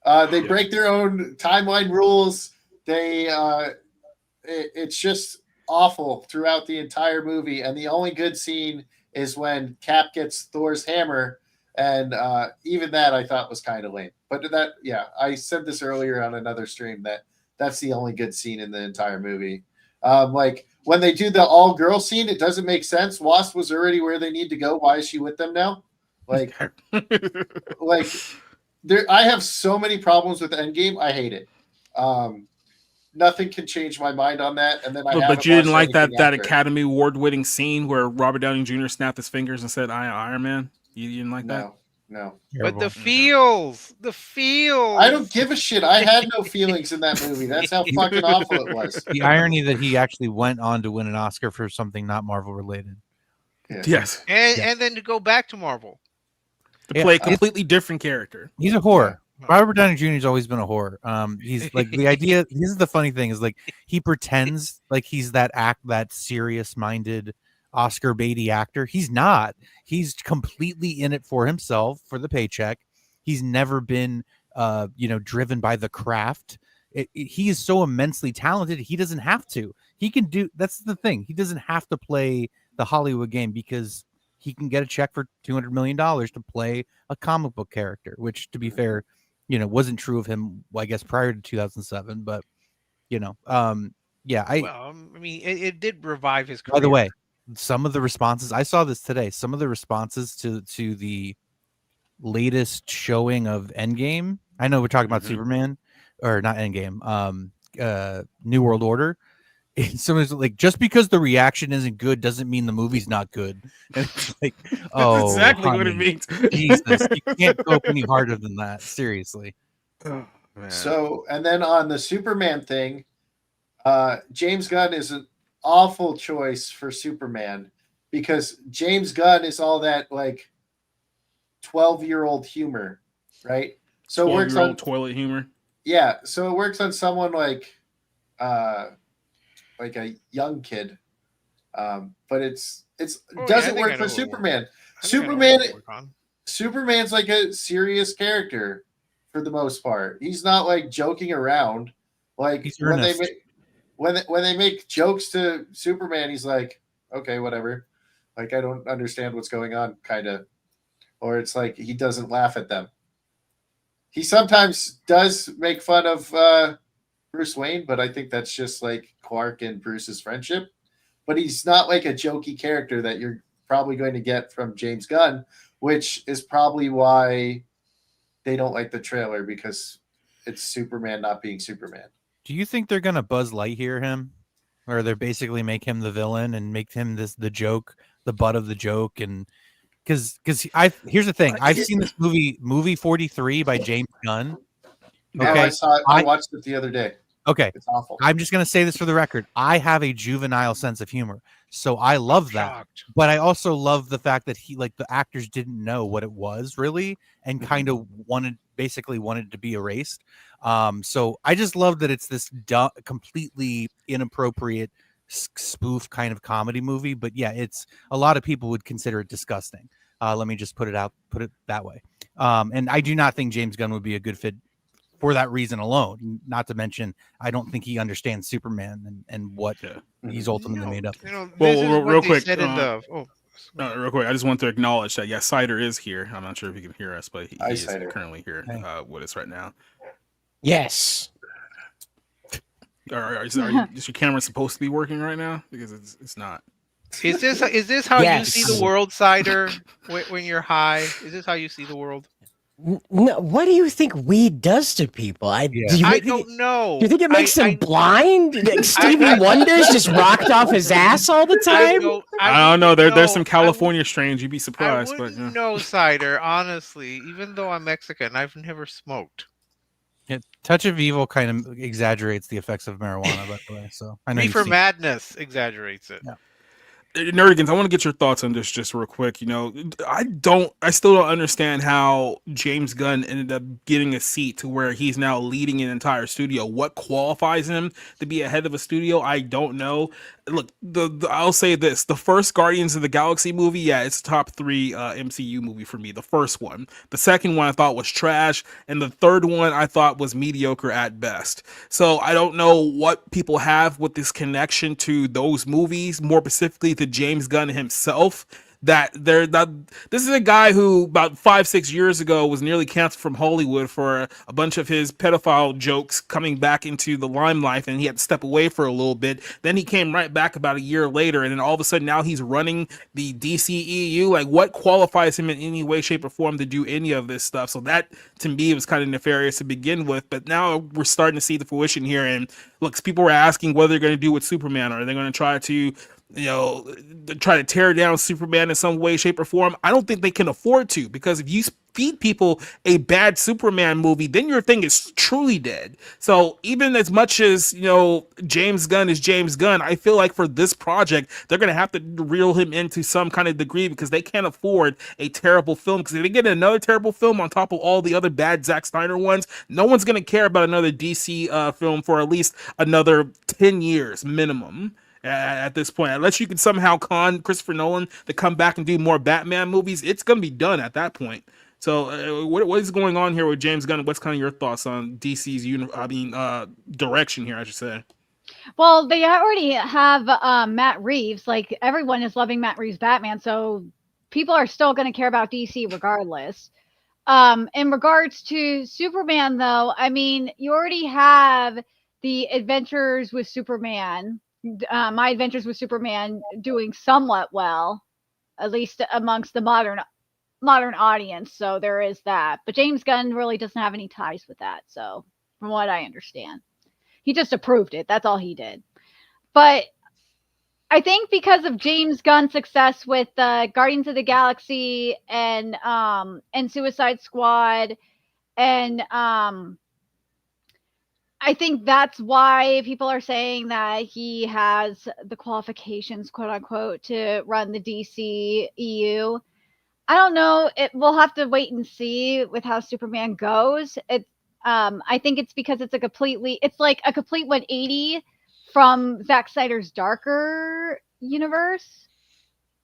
They break their own timeline rules. It's just awful throughout the entire movie, and the only good scene is when Cap gets Thor's hammer. And even that I thought was kind of lame. But I said this earlier on another stream that's the only good scene in the entire movie. Like when they do the all-girl scene, it doesn't make sense. Wasp was already where they need to go. Why is she with them now? Like, I have so many problems with Endgame. I hate it. Nothing can change my mind on that. And then but you didn't like that Academy Award-winning scene where Robert Downey Jr. snapped his fingers and said, "I am Iron Man." You didn't like that? No. But the feels. I don't give a shit. I had no feelings in that movie. That's how fucking awful it was. The irony that he actually went on to win an Oscar for something not Marvel related. Yeah. Yes. And then to go back to Marvel. To play a completely different character. He's a whore. Robert Downey Jr. has always been a whore. He's like the idea. This is the funny thing is like he pretends like he's that serious-minded Oscar baity actor. He's not. He's completely in it for himself, for the paycheck. He's never been driven by the craft. He is so immensely talented, he doesn't have to. He can do, that's the thing. He doesn't have to play the Hollywood game because he can get a check for $200 million to play a comic book character, which, to be fair, wasn't true of him, I guess, prior to 2007. But, it did revive his career. By the way, some of the responses, I saw this today, some of the responses to the latest showing of Endgame. I know we're talking about Superman, or not Endgame, New World Order. Someone's like, just because the reaction isn't good doesn't mean the movie's not good. And it's like, that's exactly what it means. Jesus, you can't go up any harder than that. Seriously. Oh, man. So, and then on the Superman thing, James Gunn is an awful choice for Superman because James Gunn is all that like 12-year-old humor, right? So it works on toilet humor. Yeah, so it works on someone like a young kid, but it doesn't work for Superman. Superman's like a serious character for the most part. He's not like joking around. Like when they make jokes to Superman, he's like, okay, whatever. Like I don't understand what's going on, kind of. Or it's like he doesn't laugh at them. He sometimes does make fun of Bruce Wayne, but I think that's just like Clark and Bruce's friendship. But he's not like a jokey character that you're probably going to get from James Gunn, which is probably why they don't like the trailer, because it's Superman not being Superman. Do you think they're gonna Buzz Lightyear him, or they're basically make him the villain and make him the joke, the butt of the joke? And because here's the thing, I've seen this movie 43 by James Gunn. Okay, I watched it the other day. Okay, it's awful. I'm just gonna say this for the record. I have a juvenile sense of humor, so I love that. But I also love the fact that the actors didn't know what it was really, and kind of wanted to be erased. So I just love that it's this completely inappropriate spoof kind of comedy movie. But yeah, it's a lot of people would consider it disgusting. Let me just put it that way. And I do not think James Gunn would be a good fit for that reason alone. Not to mention, I don't think he understands Superman and what he's ultimately made up. Real quick, real quick, I just want to acknowledge that Cider is here. I'm not sure if he can hear us, but he is currently here with us right now. Yes. Is your camera supposed to be working right now? Because it's not. Is this how you see the world, Cider? When you're high, is this how you see the world? No, what do you think weed does to people? I don't know. Do you think it makes them blind? Like Stevie Wonder's just rocked off his ass all the time? I don't know. There's some California strains. You'd be surprised. I wouldn't know, Cider, honestly. Even though I'm Mexican, I've never smoked. Yeah, Touch of Evil kind of exaggerates the effects of marijuana, by the way. So I know Reefer Madness exaggerates it. Yeah. Nerdigans, I want to get your thoughts on this just real quick. You know, I still don't understand how James Gunn ended up getting a seat to where he's now leading an entire studio. What qualifies him to be a head of a studio? I don't know. Look, I'll say this: the first Guardians of the Galaxy movie, yeah, it's top 3 MCU movie for me. The first one, the second one I thought was trash, and the third one I thought was mediocre at best. So I don't know what people have with this connection to those movies, more specifically to James Gunn himself. This is a guy who about 5-6 years ago was nearly canceled from Hollywood for a bunch of his pedophile jokes coming back into the limelight, and he had to step away for a little bit. Then he came right back about a year later, and then all of a sudden now he's running the DCEU. Like, what qualifies him in any way, shape, or form to do any of this stuff? So that, to me, was kind of nefarious to begin with. But now we're starting to see the fruition here. And look, people were asking what they're going to do with Superman. Are they going to try to try to tear down Superman in some way, shape, or form? I don't think they can afford to, because if you feed people a bad Superman movie, then your thing is truly dead. So even as much as, James Gunn is James Gunn, I feel like for this project, they're going to have to reel him into some kind of degree, because they can't afford a terrible film. Because if they get another terrible film on top of all the other bad Zack Snyder ones, no one's going to care about another DC film for at least another 10 years minimum. At this point, unless you can somehow con Christopher Nolan to come back and do more Batman movies, it's going to be done at that point. So what is going on here with James Gunn? What's kind of your thoughts on DC's direction here, I should say? Well, they already have Matt Reeves. Like, everyone is loving Matt Reeves' Batman, so people are still going to care about DC regardless. In regards to Superman, though, I mean, you already have the Adventures with Superman. My Adventures with Superman doing somewhat well, at least amongst the modern audience. So there is that. But James Gunn really doesn't have any ties with that. So from what I understand, he just approved it. That's all he did. But I think because of James Gunn's success with Guardians of the Galaxy and Suicide Squad, and I think that's why people are saying that he has the qualifications, quote unquote, to run the DC EU. I don't know. We'll have to wait and see with how Superman goes. I think it's because it's like a complete 180 from Zack Snyder's darker universe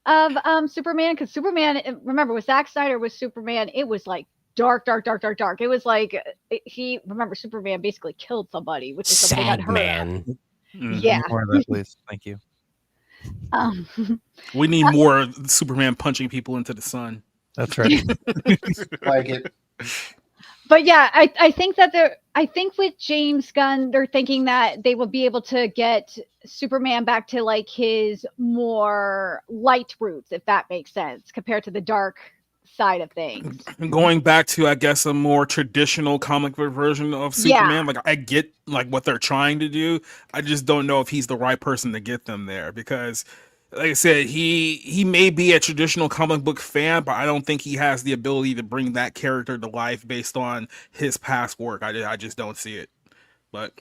of Superman. Because Superman, remember, with Zack Snyder with Superman, it was like dark. It was like remember, Superman basically killed somebody, which is something I'd heard. Man. Yeah. More of that, please. Thank you. We need more Superman punching people into the sun. That's right. Like it. But yeah, I think that I think with James Gunn, they're thinking that they will be able to get Superman back to like his more light roots, if that makes sense, compared to the dark side of things. Going back to, I guess, a more traditional comic book version of Superman. Like, I get like what they're trying to do. I just don't know if he's the right person to get them there, because like I said, he may be a traditional comic book fan, but I don't think he has the ability to bring that character to life based on his past work. I just don't see it. But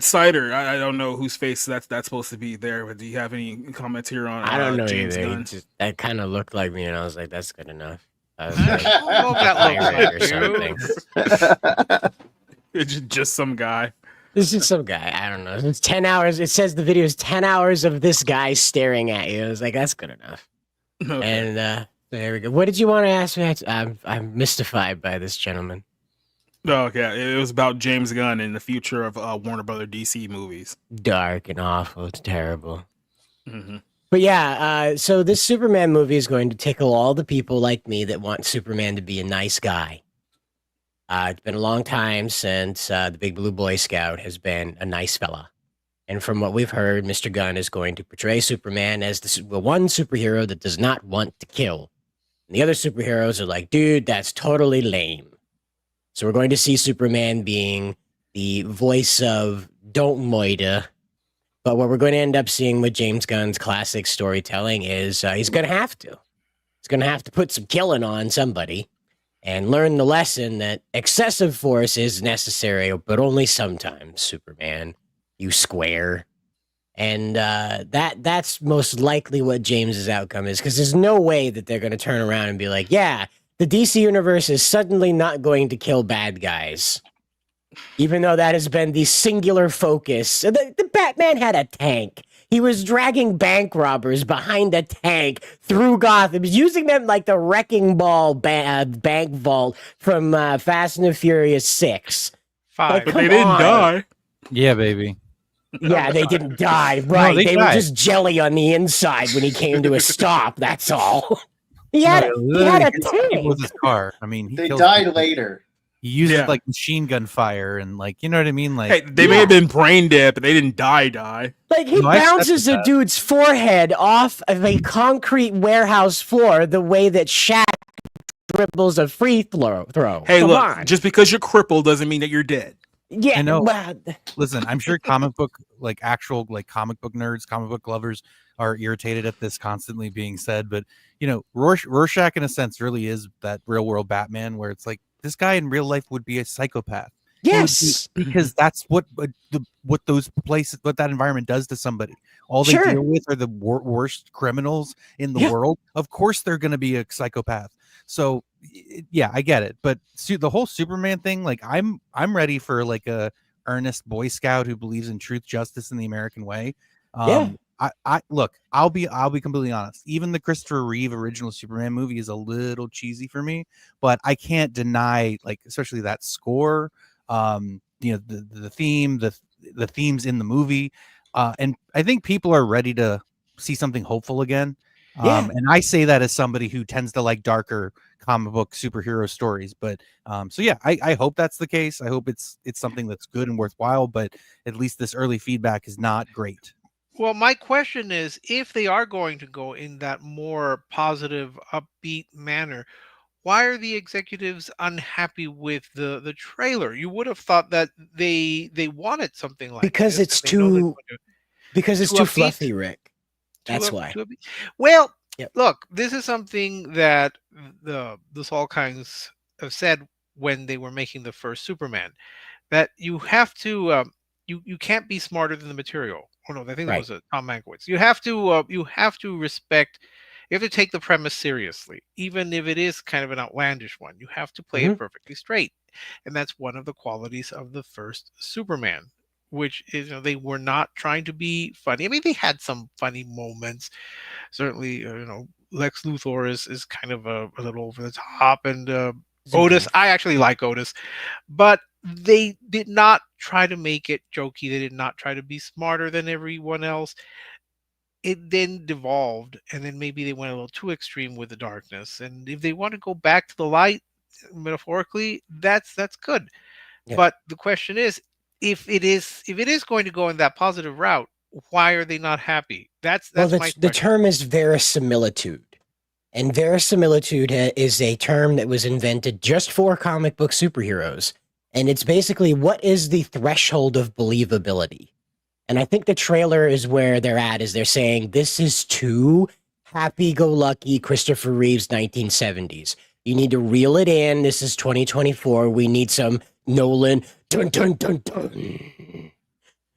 Cider, I don't know whose face that's supposed to be there, but do you have any comments here on I don't know James either. Gunn? That kind of looked like me, and I was like, that's good enough. I was I don't know like, that looks like It's just some guy. This is some guy. I don't know. It's 10 hours. It says the video is 10 hours of this guy staring at you. I was like, that's good enough. Okay. And there we go. What did you want to ask me? I'm mystified by this gentleman. Oh, okay. It was about James Gunn and the future of Warner Brother DC movies. Dark and awful. It's terrible. Mm-hmm. But yeah, so this Superman movie is going to tickle all the people like me that want Superman to be a nice guy. It's been a long time since the Big Blue Boy Scout has been a nice fella. And from what we've heard, Mr. Gunn is going to portray Superman as the one superhero that does not want to kill. And the other superheroes are like, dude, that's totally lame. So we're going to see Superman being the voice of Don't Moida. But what we're going to end up seeing with James Gunn's classic storytelling is he's going to have to. He's going to have to put some killing on somebody and learn the lesson that excessive force is necessary, but only sometimes, Superman, you square. And that's most likely what James's outcome is, because there's no way that they're going to turn around and be like, yeah, the DC universe is suddenly not going to kill bad guys. Even though that has been the singular focus. The Batman had a tank. He was dragging bank robbers behind a tank through Gotham, using them like the wrecking ball bank vault from Fast and the Furious 6. 5. Like, But they didn't die. Yeah, baby. Yeah, they didn't die. Right. No, they died. were just jelly on the inside when he came to a stop. That's all. He had a tank with his car. I mean, They died later. He uses like machine gun fire and like, you know what I mean? Like, Hey, they may have been brain dead, but they didn't die. Like, he bounces a dude's forehead off of a concrete warehouse floor the way that Shaq dribbles a free throw. Hey, Come look, on. just because you're crippled doesn't mean that you're dead. Yeah, I know. well, Listen, I'm sure comic book, like actual like comic book nerds, comic book lovers are irritated at this constantly being said, but you know, Rorschach in a sense really is that real world Batman where it's like this guy in real life would be a psychopath. Yes, because that's what those places, what that environment does to somebody. All they deal with are the worst criminals in the world. Of course, they're going to be a psychopath. So, yeah, I get it. But the whole Superman thing, like, I'm ready for like a earnest Boy Scout who believes in truth, justice, and the American way. I look, I'll be completely honest. Even the Christopher Reeve original Superman movie is a little cheesy for me, but I can't deny, like, especially that score. You know, the theme, the themes in the movie, and I think people are ready to see something hopeful again. And I say that as somebody who tends to like darker comic book superhero stories. But so yeah, I hope that's the case. I hope it's something that's good and worthwhile. But at least this early feedback is not great. Well, my question is, if they are going to go in that more positive, upbeat manner, why are the executives unhappy with the trailer? You would have thought that they wanted something like because this, it's too upbeat? fluffy, Rick. That's why. Well, look, this is something that the Saul Kinds have said when they were making the first Superman, that you have to you can't be smarter than the material. Oh no, I think that was Tom Mankiewicz. You have to respect. You have to take the premise seriously, even if it is kind of an outlandish one. You have to play it perfectly straight, and that's one of the qualities of the first Superman, which is, you know, they were not trying to be funny. I mean, they had some funny moments. Certainly, you know, Lex Luthor is kind of a little over the top, and Otis. I actually like Otis, but they did not try to make it jokey. They did not try to be smarter than everyone else. It then devolved, and then maybe they went a little too extreme with the darkness. And if they want to go back to the light, metaphorically, that's good. Yeah. But the question is, if it is going to go in that positive route, why are they not happy? That's my question. The term is verisimilitude. And verisimilitude is a term that was invented just for comic book superheroes. And it's basically, what is the threshold of believability? And I think the trailer is where they're at, is they're saying this is too happy-go-lucky Christopher Reeve's 1970s. You need to reel it in. This is 2024. We need some Nolan, dun, dun, dun, dun.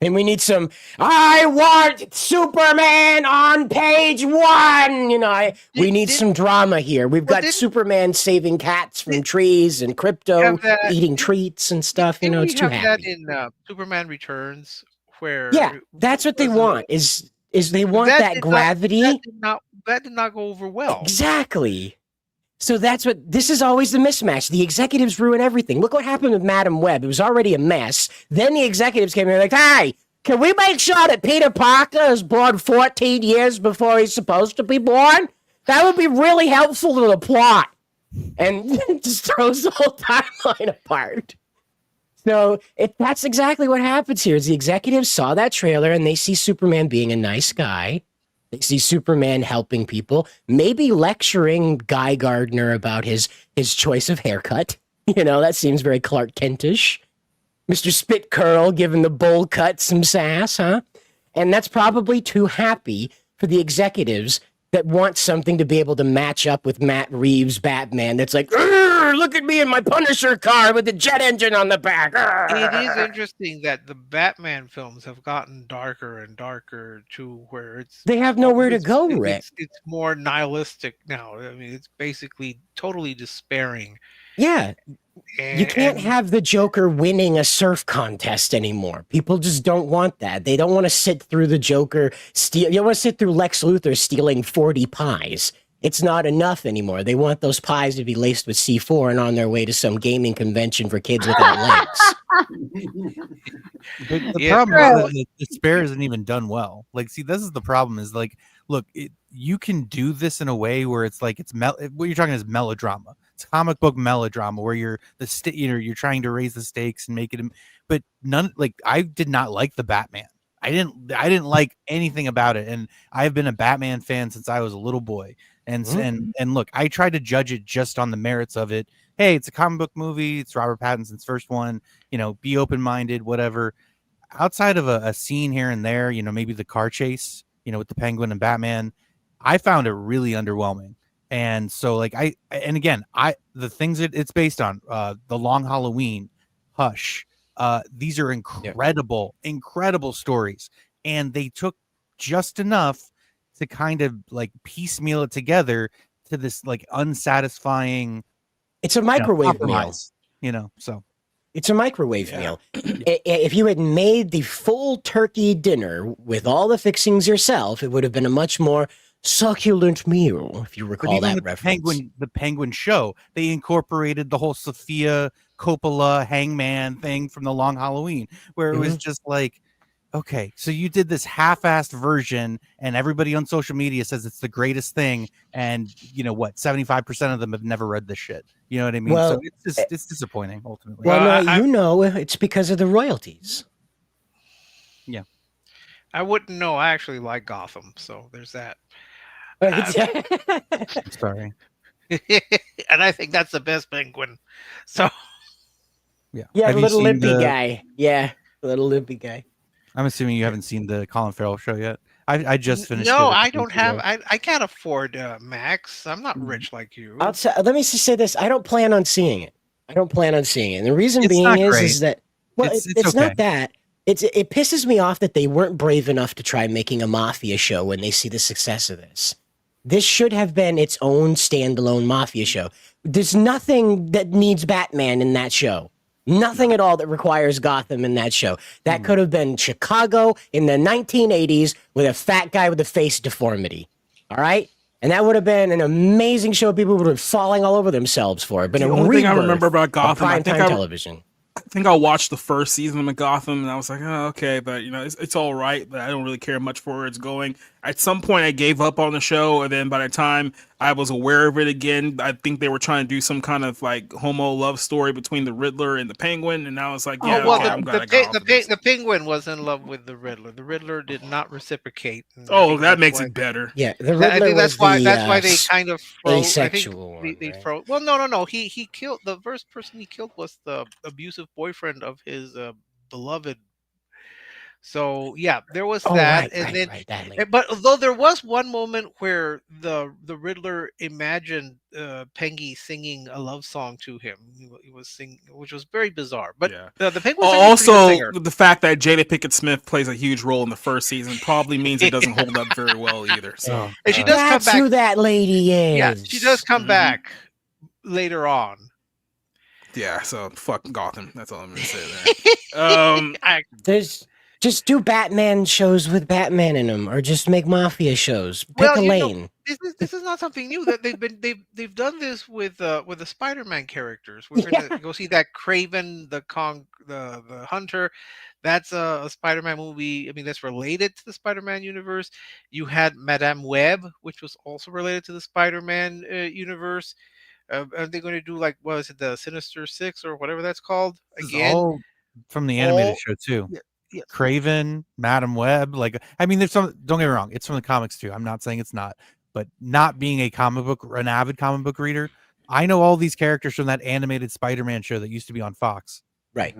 And we need some, I want Superman on page 1. You know, we need some drama here. We've got Superman saving cats from trees and Crypto eating treats and stuff. You know, it's too happy. That in Superman Returns, where that's what they want. Is they want that gravity. That did not go over well. Exactly. So this is always the mismatch. The executives ruin everything. Look what happened with Madam Web. It was already a mess. Then the executives came in like, hey, can we make sure that Peter Parker is born 14 years before he's supposed to be born? That would be really helpful to the plot. And just throws the whole timeline apart. So that's exactly what happens here. Is the executives saw that trailer and they see Superman being a nice guy. They see Superman helping people, maybe lecturing Guy Gardner about his choice of haircut. That seems very Clark Kentish. Mr. Spit Curl giving the bowl cut some sass, huh? And that's probably too happy for the executives that want something to be able to match up with Matt Reeves' Batman. That's like, look at me in my Punisher car with the jet engine on the back. It is interesting that the Batman films have gotten darker and darker to where it's they have nowhere to go, Rick. It's more nihilistic now. I mean, it's basically totally despairing. Yeah. You can't have the Joker winning a surf contest anymore. People just don't want that. They don't want to sit through the Joker you don't want to sit through Lex Luthor stealing 40 pies. It's not enough anymore. They want those pies to be laced with C4 and on their way to some gaming convention for kids without legs. The problem is that the Despair isn't even done well. Like, see, this is the problem is like, look, you can do this in a way where it's like, what you're talking is melodrama. It's comic book melodrama where you're you're trying to raise the stakes and make it, but I did not like the Batman. I didn't like anything about it, and I've been a Batman fan since I was a little boy. And look, I tried to judge it just on the merits of it. Hey, it's a comic book movie. It's Robert Pattinson's first one. Be open-minded, whatever. Outside of a scene here and there, maybe the car chase, with the Penguin and Batman, I found it really underwhelming. And so, the things that it's based on, The Long Halloween, Hush, these are incredible stories, and they took just enough to kind of like piecemeal it together to this like unsatisfying. It's a microwave meal, So it's a microwave meal. If you had made the full turkey dinner with all the fixings yourself, it would have been a much more succulent meal, if you recall that reference. The Penguin show, they incorporated the whole Sophia Coppola hangman thing from The Long Halloween, where it was just like, okay, so you did this half-assed version, and everybody on social media says it's the greatest thing, and 75% of them have never read this shit. You know what I mean? Well, so it's disappointing ultimately. Well, it's because of the royalties. Yeah, I wouldn't know. I actually like Gotham, so there's that. Sorry. And I think that's the best Penguin. So yeah, the little limpy guy. Yeah, the little limpy guy. I'm assuming you haven't seen the Colin Farrell show yet. I just finished. No, I don't have. I can't afford Max. I'm not rich like you. Let me just say this: I don't plan on seeing it. And the reason being is that it's okay. not that. It pisses me off that they weren't brave enough to try making a mafia show when they see the success of this. This should have been its own standalone mafia show. There's nothing that needs Batman in that show. Nothing at all that requires Gotham in that show. That could have been Chicago in the 1980s with a fat guy with a face deformity. All right? And that would have been an amazing show. People would have been falling all over themselves for it. But the only thing I remember about Gotham, I think television. I think I watched the first season of Gotham, and I was like, oh, okay, but it's all right, but I don't really care much for where it's going. At some point, I gave up on the show, and then by the time I was aware of it again, I think they were trying to do some kind of like homo love story between the Riddler and the Penguin, and I was like, yeah, the Penguin was in love with the Riddler. The Riddler did not reciprocate. Oh, that makes it better. Yeah, the Riddler. I think that's why they kind of froze. Asexual. They froze. Well, no. He killed the first person he killed was the abusive boyfriend of his beloved. So yeah, there was that, but although there was one moment where the Riddler imagined Pengy singing a love song to him. He was singing, which was very bizarre. But the Penguin also the fact that Jada Pinkett Smith plays a huge role in the first season probably means it doesn't hold up very well either. So and she does come back. Who that lady is? Yeah, she does come back later on. Yeah, so fuck Gotham. That's all I'm gonna say there. Just do Batman shows with Batman in them, or just make mafia shows. Pick a lane. This is not something new. That they've done this with the Spider-Man characters. We're gonna go see that Kraven the Hunter. That's a Spider-Man movie. I mean, that's related to the Spider-Man universe. You had Madame Web, which was also related to the Spider-Man universe. Are they going to do like the Sinister Six or whatever that's called again? All from the animated show too. Craven, Madam Web. Like, I mean, there's some. Don't get me wrong, it's from the comics too. I'm not saying it's not, but not being an avid comic book reader, I know all these characters from that animated Spider-Man show that used to be on Fox. Right.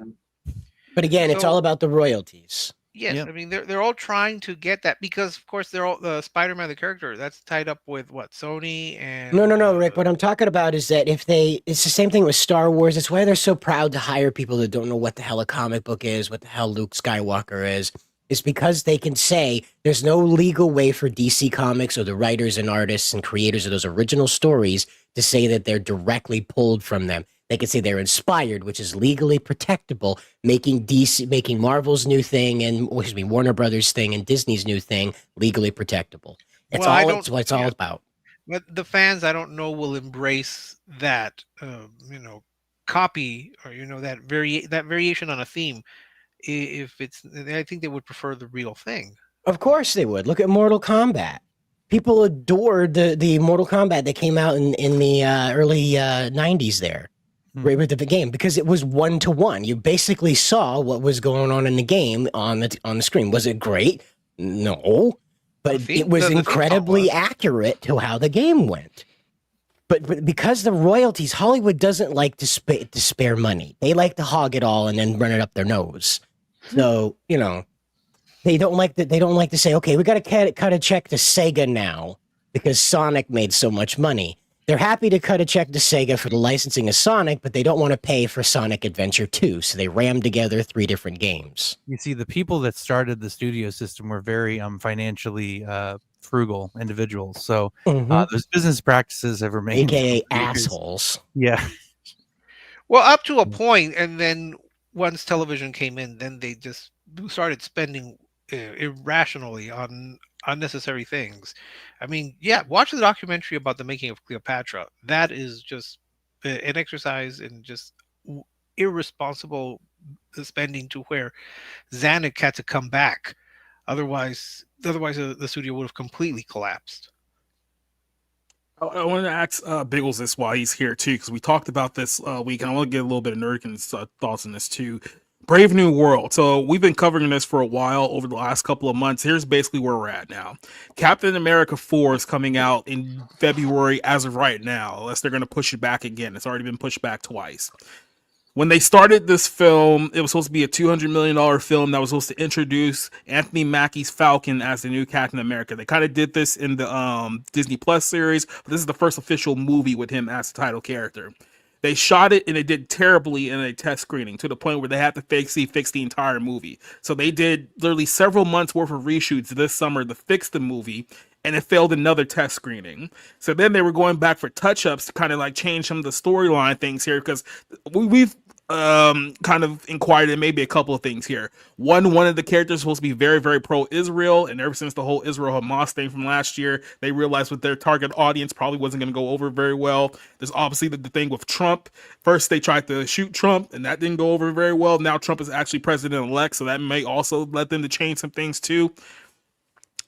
But again, it's all about the royalties. Yes, I mean they're all trying to get that because of course they're all the Spider-Man the character that's tied up with what Sony and No, Rick. What I'm talking about is that it's the same thing with Star Wars. It's why they're so proud to hire people that don't know what the hell a comic book is, what the hell Luke Skywalker is. It's because they can say there's no legal way for DC Comics or the writers and artists and creators of those original stories to say that they're directly pulled from them. They can say they're inspired, which is legally protectable, making Marvel's new thing and Warner Brothers thing and Disney's new thing legally protectable. It's what it's all about. But the fans, I don't know, will embrace that, copy or that variation on a theme. If I think they would prefer the real thing. Of course they would. Look at Mortal Kombat. People adored the Mortal Kombat that came out in the early 90s there. Right with the game, because it was 1-to-1. You basically saw what was going on in the game on the screen. Was it great? No, but it was incredibly accurate to how the game went. But because the royalties, Hollywood doesn't like to spare money. They like to hog it all and then run it up their nose. So they don't like to say, okay, we got to cut a check to Sega now because Sonic made so much money. They're happy to cut a check to Sega for the licensing of Sonic, but they don't want to pay for Sonic Adventure 2, so they rammed together 3 different games. You see, the people that started the studio system were very financially frugal individuals, so those business practices have remained. AKA assholes. Yeah. Well, up to a point, and then once television came in, then they just started spending irrationally on unnecessary things. I mean, watch the documentary about the making of Cleopatra. That is just an exercise in just irresponsible spending to where Zanuck had to come back. Otherwise the studio would have completely collapsed. I want to ask Biggles this while he's here too, because we talked about this week, and I want to get a little bit of Nerdkin's thoughts on this too. Brave New World. So we've been covering this for a while over the last couple of months. Here's basically where we're at now. Captain America 4 is coming out in February as of right now, unless they're going to push it back again. It's already been pushed back twice. When they started this film, it was supposed to be a $200 million film that was supposed to introduce Anthony Mackie's Falcon as the new Captain America. They kind of did this in the Disney Plus series, but this is the first official movie with him as the title character. They shot it and it did terribly in a test screening to the point where they had to fix the entire movie. So they did literally several months worth of reshoots this summer to fix the movie, and it failed another test screening. So then they were going back for touch-ups to kind of like change some of the storyline things here, because we've kind of inquired in maybe a couple of things here. One of the characters is supposed to be very, very pro-Israel, and ever since the whole Israel-Hamas thing from last year, they realized with their target audience probably wasn't going to go over very well. There's obviously the thing with Trump. First, they tried to shoot Trump, and that didn't go over very well. Now Trump is actually president-elect, so that may also let them to change some things too.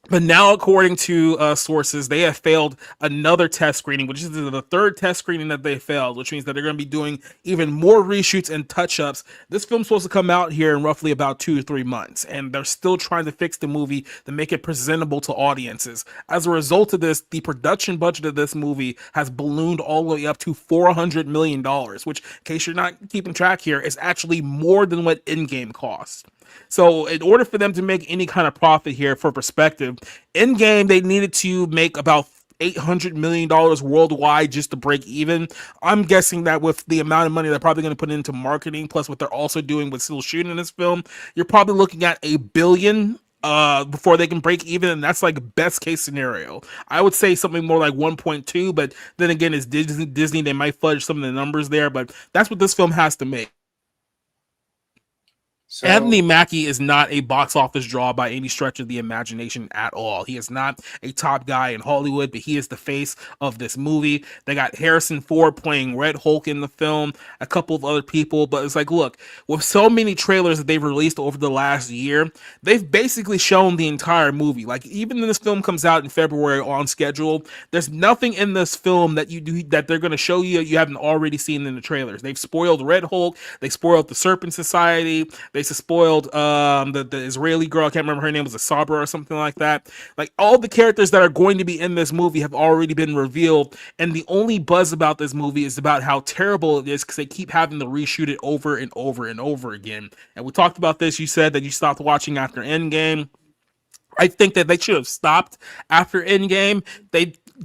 But now, according to sources, they have failed another test screening, which is the third test screening that they failed, which means that they're going to be doing even more reshoots and touch-ups. This film's supposed to come out here in roughly about 2 to 3 months, and they're still trying to fix the movie to make it presentable to audiences. As a result of this, the production budget of this movie has ballooned all the way up to $400 million, which, in case you're not keeping track here, is actually more than what Endgame cost. So in order for them to make any kind of profit here, for perspective, Endgame, they needed to make about $800 million worldwide just to break even. I'm guessing that with the amount of money they're probably going to put into marketing, plus what they're also doing with still shooting this film, you're probably looking at $1 billion before they can break even, and that's like best case scenario. I would say something more like 1.2, but then again, it's Disney, they might fudge some of the numbers there, but that's what this film has to make. So, Anthony Mackie is not a box office draw by any stretch of the imagination at all. He is not a top guy in Hollywood, but he is the face of this movie. They got Harrison Ford playing Red Hulk in the film, a couple of other people, but it's like, look, with so many trailers that they've released over the last year, they've basically shown the entire movie. Like, even when this film comes out in February on schedule, there's nothing in this film that they're going to show you haven't already seen in the trailers. They've spoiled Red Hulk, they spoiled the Serpent Society, They spoiled the Israeli girl. I can't remember her name, was a Sabra or something like that. Like, all the characters that are going to be in this movie have already been revealed, and the only buzz about this movie is about how terrible it is because they keep having to reshoot it over and over and over again. And we talked about this. You said that you stopped watching after Endgame. I think that they should have stopped after Endgame.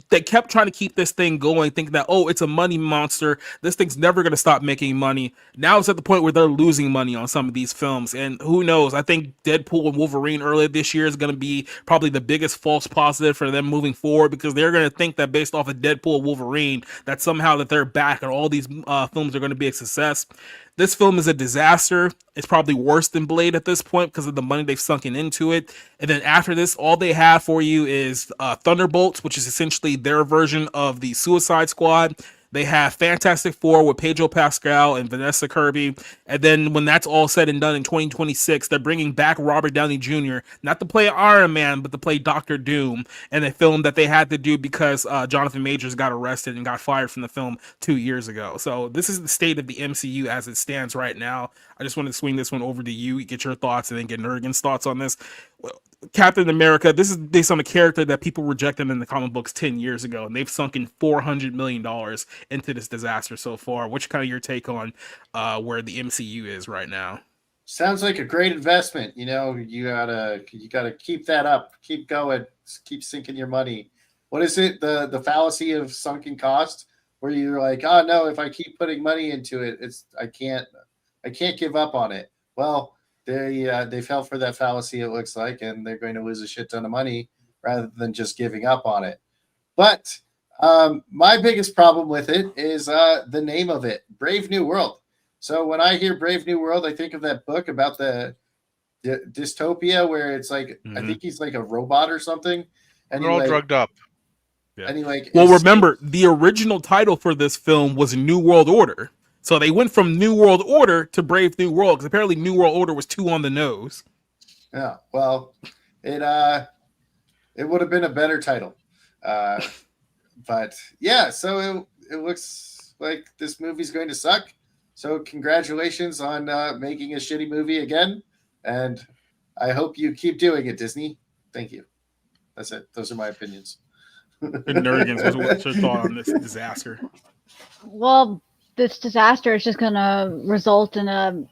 They kept trying to keep this thing going, thinking that, oh, it's a money monster. This thing's never going to stop making money. Now it's at the point where they're losing money on some of these films. And who knows? I think Deadpool and Wolverine earlier this year is going to be probably the biggest false positive for them moving forward, because they're going to think that based off of Deadpool and Wolverine, that somehow that they're back and all these films are going to be a success. This film is a disaster. It's probably worse than Blade at this point because of the money they've sunken into it. And then after this, all they have for you is Thunderbolts, which is essentially their version of the Suicide Squad. They have Fantastic Four with Pedro Pascal and Vanessa Kirby. And then when that's all said and done in 2026, they're bringing back Robert Downey Jr., not to play Iron Man, but to play Doctor Doom, in a film that they had to do because Jonathan Majors got arrested and got fired from the film 2 years ago. So this is the state of the MCU as it stands right now. I just wanted to swing this one over to you, get your thoughts, and then get Nergen's thoughts on this. Captain America, this is based on a character that people rejected in the comic books 10 years ago, and they've sunk in $400 million into this disaster so far. What's kind of your take on where the MCU is right now? Sounds like a great investment. You know, you gotta keep that up, keep going, keep sinking your money. What is it? The fallacy of sunken cost, where you're like, oh no, if I keep putting money into it, I can't give up on it. Well, they fell for that fallacy, it looks like, and they're going to lose a shit ton of money rather than just giving up on it. But my biggest problem with it is the name of it, Brave New World. So when I hear Brave New World, I think of that book about the dystopia where it's like, I think he's like a robot or something. And they're all drugged up. Yeah. And he well, remember, the original title for this film was New World Order. So they went from New World Order to Brave New World, because apparently New World Order was too on the nose. Yeah, well, it would have been a better title. But yeah, so it looks like this movie's going to suck. So congratulations on making a shitty movie again. And I hope you keep doing it, Disney. Thank you. That's it. Those are my opinions. Nergens, what's your thought on this disaster? Well, this disaster is just going to result in a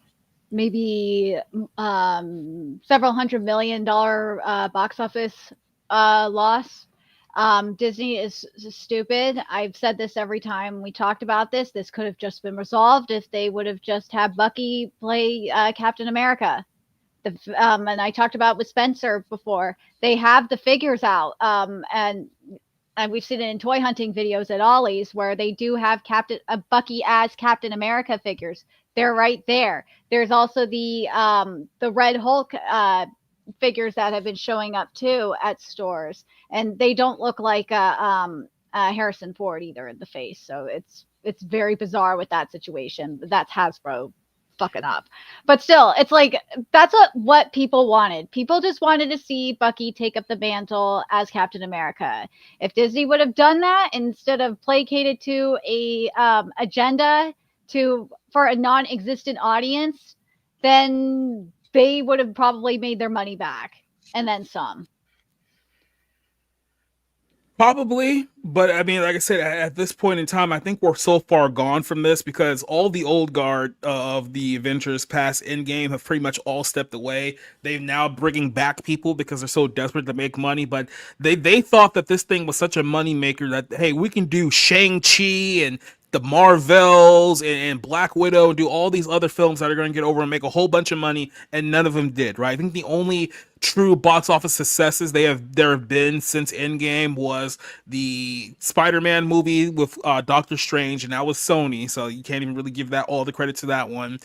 maybe several $100 million box office loss. Disney is stupid. I've said this every time we talked about this. This could have just been resolved if they would have just had Bucky play Captain America. And I talked about with Spencer before. They have the figures out, and we've seen it in toy hunting videos at Ollie's where they do have Bucky as Captain America figures. They're right there. There's also the Red Hulk figures that have been showing up too at stores, and they don't look like Harrison Ford either in the face. So it's very bizarre with that situation. That's Hasbro fucking up. But still, it's like that's what people wanted. People just wanted to see Bucky take up the mantle as Captain America. If Disney would have done that instead of placated to a agenda for a non-existent audience, then they would have probably made their money back and then some. Probably, but I mean, like I said, at this point in time, I think we're so far gone from this because all the old guard of the Avengers past Endgame have pretty much all stepped away. They're now bringing back people because they're so desperate to make money, but they thought that this thing was such a money maker that, hey, we can do Shang-Chi and the Marvels and Black Widow and do all these other films that are going to get over and make a whole bunch of money, and none of them did, right? I think the only true box office successes there have been since Endgame was the Spider-Man movie with Doctor Strange, and that was Sony, so you can't even really give that all the credit to that one.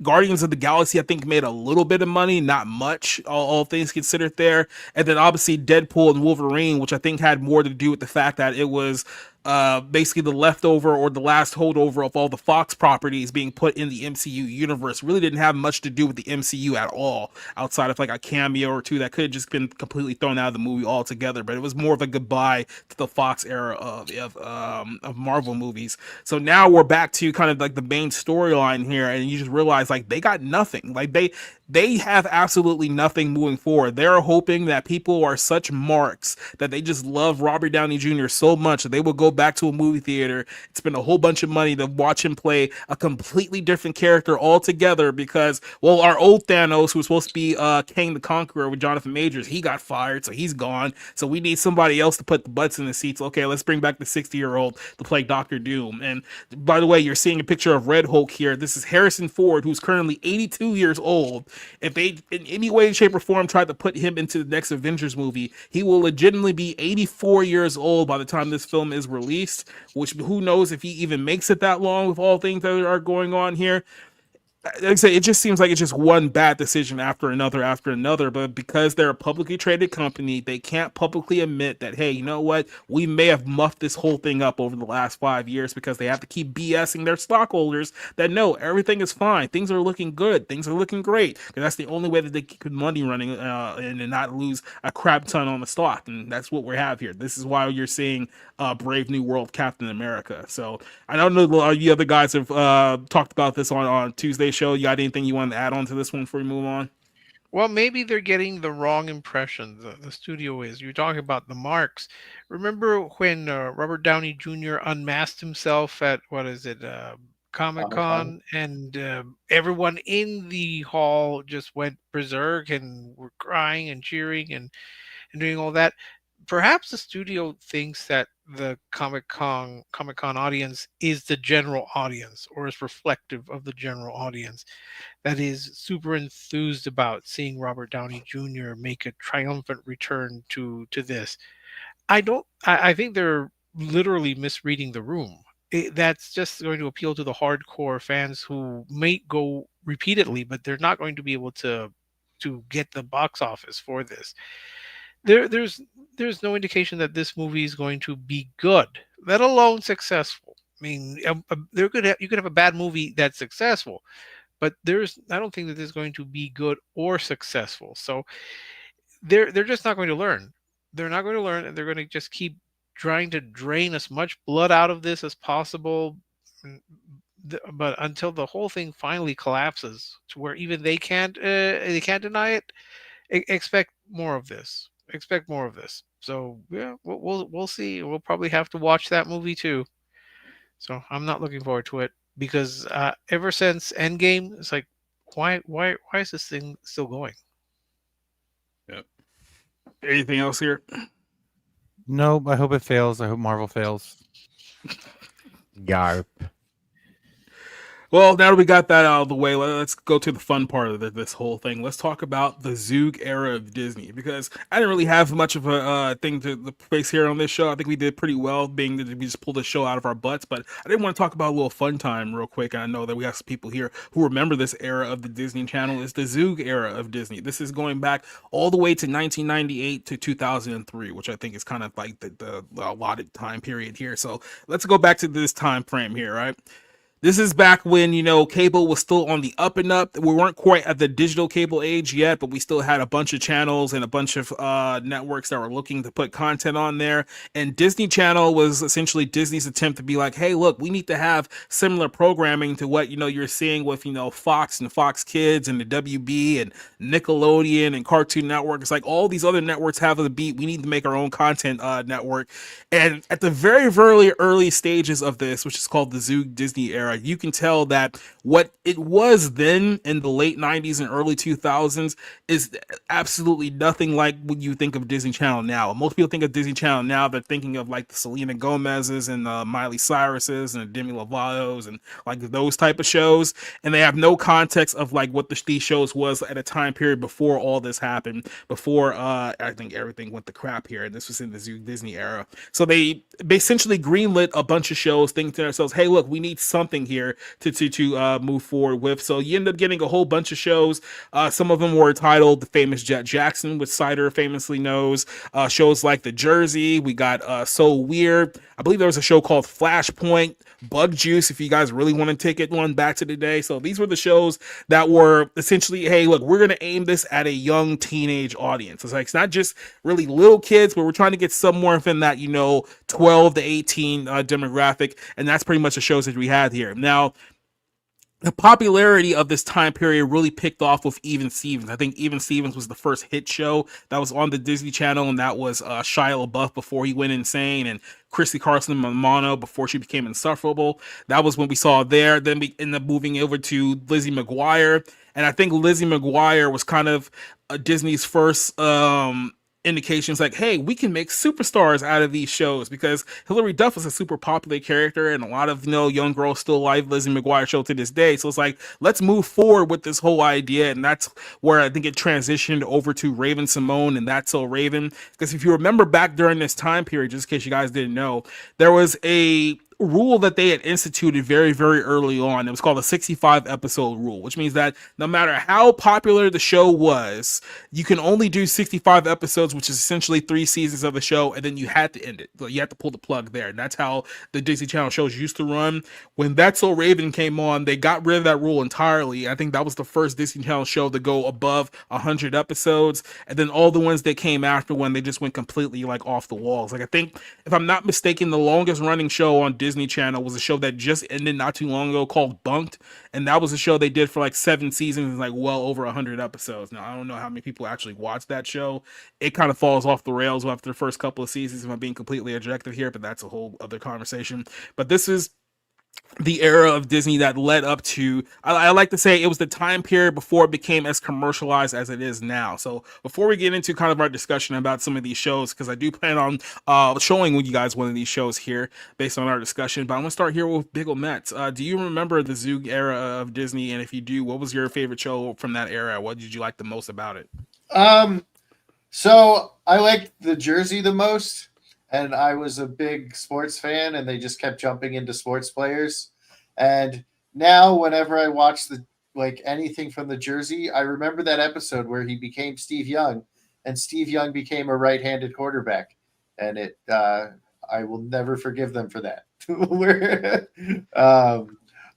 Guardians of the Galaxy, I think, made a little bit of money, not much, all things considered there. And then obviously Deadpool and Wolverine, which I think had more to do with the fact that it was basically the leftover or the last holdover of all the Fox properties being put in the MCU universe. Really didn't have much to do with the MCU at all, outside of like like a cameo or two that could have just been completely thrown out of the movie altogether. But it was more of a goodbye to the Fox era of Marvel movies. So now we're back to kind of like the main storyline here, and you just realize like they got nothing. Like they have absolutely nothing moving forward. They're hoping that people are such marks that they just love Robert Downey Jr. so much that they will go back to a movie theater, spend a whole bunch of money to watch him play a completely different character altogether because, well, our old Thanos, who was supposed to be Kang the Conqueror with Jonathan Majors, he got fired, so he's gone. So we need somebody else to put the butts in the seats. Okay, let's bring back the 60-year-old to play Doctor Doom. And by the way, you're seeing a picture of Red Hulk here. This is Harrison Ford, who's currently 82 years old. If they in any way, shape, or form tried to put him into the next Avengers movie, he will legitimately be 84 years old by the time this film is released, which who knows if he even makes it that long with all things that are going on here. Like I say, it just seems like it's just one bad decision after another. But because they're a publicly traded company, they can't publicly admit that, hey, you know what? We may have muffed this whole thing up over the last 5 years because they have to keep BSing their stockholders that no, everything is fine. Things are looking good. Things are looking great. Because that's the only way that they keep money running and not lose a crap ton on the stock. And that's what we have here. This is why you're seeing Brave New World Captain America. So I don't know you other guys have talked about this on Tuesday show. You got anything you want to add on to this one before we move on? Well, maybe they're getting the wrong impression. The studio is. You're talking about the marks. Remember when Robert Downey Jr. unmasked himself at what is it, Comic Con, and everyone in the hall just went berserk and were crying and cheering and doing all that. Perhaps the studio thinks that the Comic-Con audience is the general audience, or is reflective of the general audience that is super enthused about seeing Robert Downey Jr. make a triumphant return to this. I think they're literally misreading the room. That's just going to appeal to the hardcore fans who may go repeatedly, but they're not going to be able to get the box office for this. There's no indication that this movie is going to be good, let alone successful. I mean, you could have a bad movie that's successful, but I don't think that this is going to be good or successful. So they're just not going to learn. They're not going to learn, and they're going to just keep trying to drain as much blood out of this as possible. But until the whole thing finally collapses to where even they can't deny it, expect more of this. Expect more of this. So yeah, we'll see. We'll probably have to watch that movie too. So I'm not looking forward to it because ever since Endgame, it's like, why is this thing still going? Yep. Anything else here? No, I hope it fails. I hope Marvel fails. Yarp. Well, now that we got that out of the way, let's go to the fun part of this whole thing. Let's talk about the Zoog era of Disney, because I didn't really have much of a thing to place here on this show. I think we did pretty well, being that we just pulled the show out of our butts, but I did want to talk about a little fun time real quick. I know that we have some people here who remember this era of the Disney Channel. It's the Zoog era of Disney. This is going back all the way to 1998 to 2003, which I think is kind of like the allotted time period here. So let's go back to this time frame here, right? This is back when, cable was still on the up and up. We weren't quite at the digital cable age yet, but we still had a bunch of channels and a bunch of networks that were looking to put content on there. And Disney Channel was essentially Disney's attempt to be like, hey, look, we need to have similar programming to what, you're seeing with, Fox and Fox Kids and the WB and Nickelodeon and Cartoon Network. It's like all these other networks have a beat. We need to make our own content network. And at the very, very early stages of this, which is called the Zoog Disney era, you can tell that what it was then in the late 90s and early 2000s is absolutely nothing like when you think of Disney Channel now. Most people think of Disney Channel now, they're thinking of like the Selena Gomez's and Miley Cyrus's and Demi Lovato's and like those type of shows, and they have no context of like what these shows was at a time period before all this happened, before I think everything went to crap here, and this was in the Zoog Disney era. So they essentially greenlit a bunch of shows thinking to themselves, hey, look, we need something nothing here to move forward with. So you end up getting a whole bunch of shows. Some of them were titled The Famous Jet Jackson, which Cider famously knows. Shows like The Jersey. We got So Weird. I believe there was a show called Flashpoint, Bug Juice, if you guys really want to take it one back to the day. So these were the shows that were essentially, hey, look, we're going to aim this at a young teenage audience. It's like, it's not just really little kids, but we're trying to get somewhere within that, 12 to 18 demographic. And that's pretty much the shows that we had here. Now, the popularity of this time period really picked off with Even Stevens. I think Even Stevens was the first hit show that was on the Disney Channel, and that was Shia LaBeouf before he went insane, and Christy Carlson Mono before she became insufferable. That was when we saw there. Then we ended up moving over to Lizzie McGuire, and I think Lizzie McGuire was kind of Disney's first indications like, hey, we can make superstars out of these shows, because Hilary Duff was a super popular character and a lot of young girls still like Lizzie McGuire show to this day. So it's like, let's move forward with this whole idea, and that's where I think it transitioned over to Raven Simone and That's So Raven. Because if you remember back during this time period, just in case you guys didn't know, there was a rule that they had instituted very, very early on. It was called a 65 episode rule, which means that no matter how popular the show was, you can only do 65 episodes, which is essentially 3 seasons of the show, and then you had to end it. You had to pull the plug there. And that's how the Disney Channel shows used to run. When That's So Raven came on, they got rid of that rule entirely. I think that was the first Disney Channel show to go above 100 episodes. And then all the ones that came after, when they just went completely off the walls. I think, if I'm not mistaken, the longest running show on Disney Channel was a show that just ended not too long ago called Bunked, and that was a show they did for 7 seasons and well over 100 episodes. Now I don't know how many people actually watched that show. It kind of falls off the rails after the first couple of seasons, if I'm being completely objective here, but that's a whole other conversation. But this is the era of Disney that led up to, I like to say, it was the time period before it became as commercialized as it is now. So before we get into kind of our discussion about some of these shows, because I do plan on showing you guys one of these shows here based on our discussion, but I'm gonna start here with Big Mets. Do you remember the Zoog era of Disney? And if you do, what was your favorite show from that era? What did you like the most about it? So I liked the Jersey the most. And I was a big sports fan, and they just kept jumping into sports players. And now, whenever I watch anything from the Jersey, I remember that episode where he became Steve Young, and Steve Young became a right-handed quarterback. And I will never forgive them for that.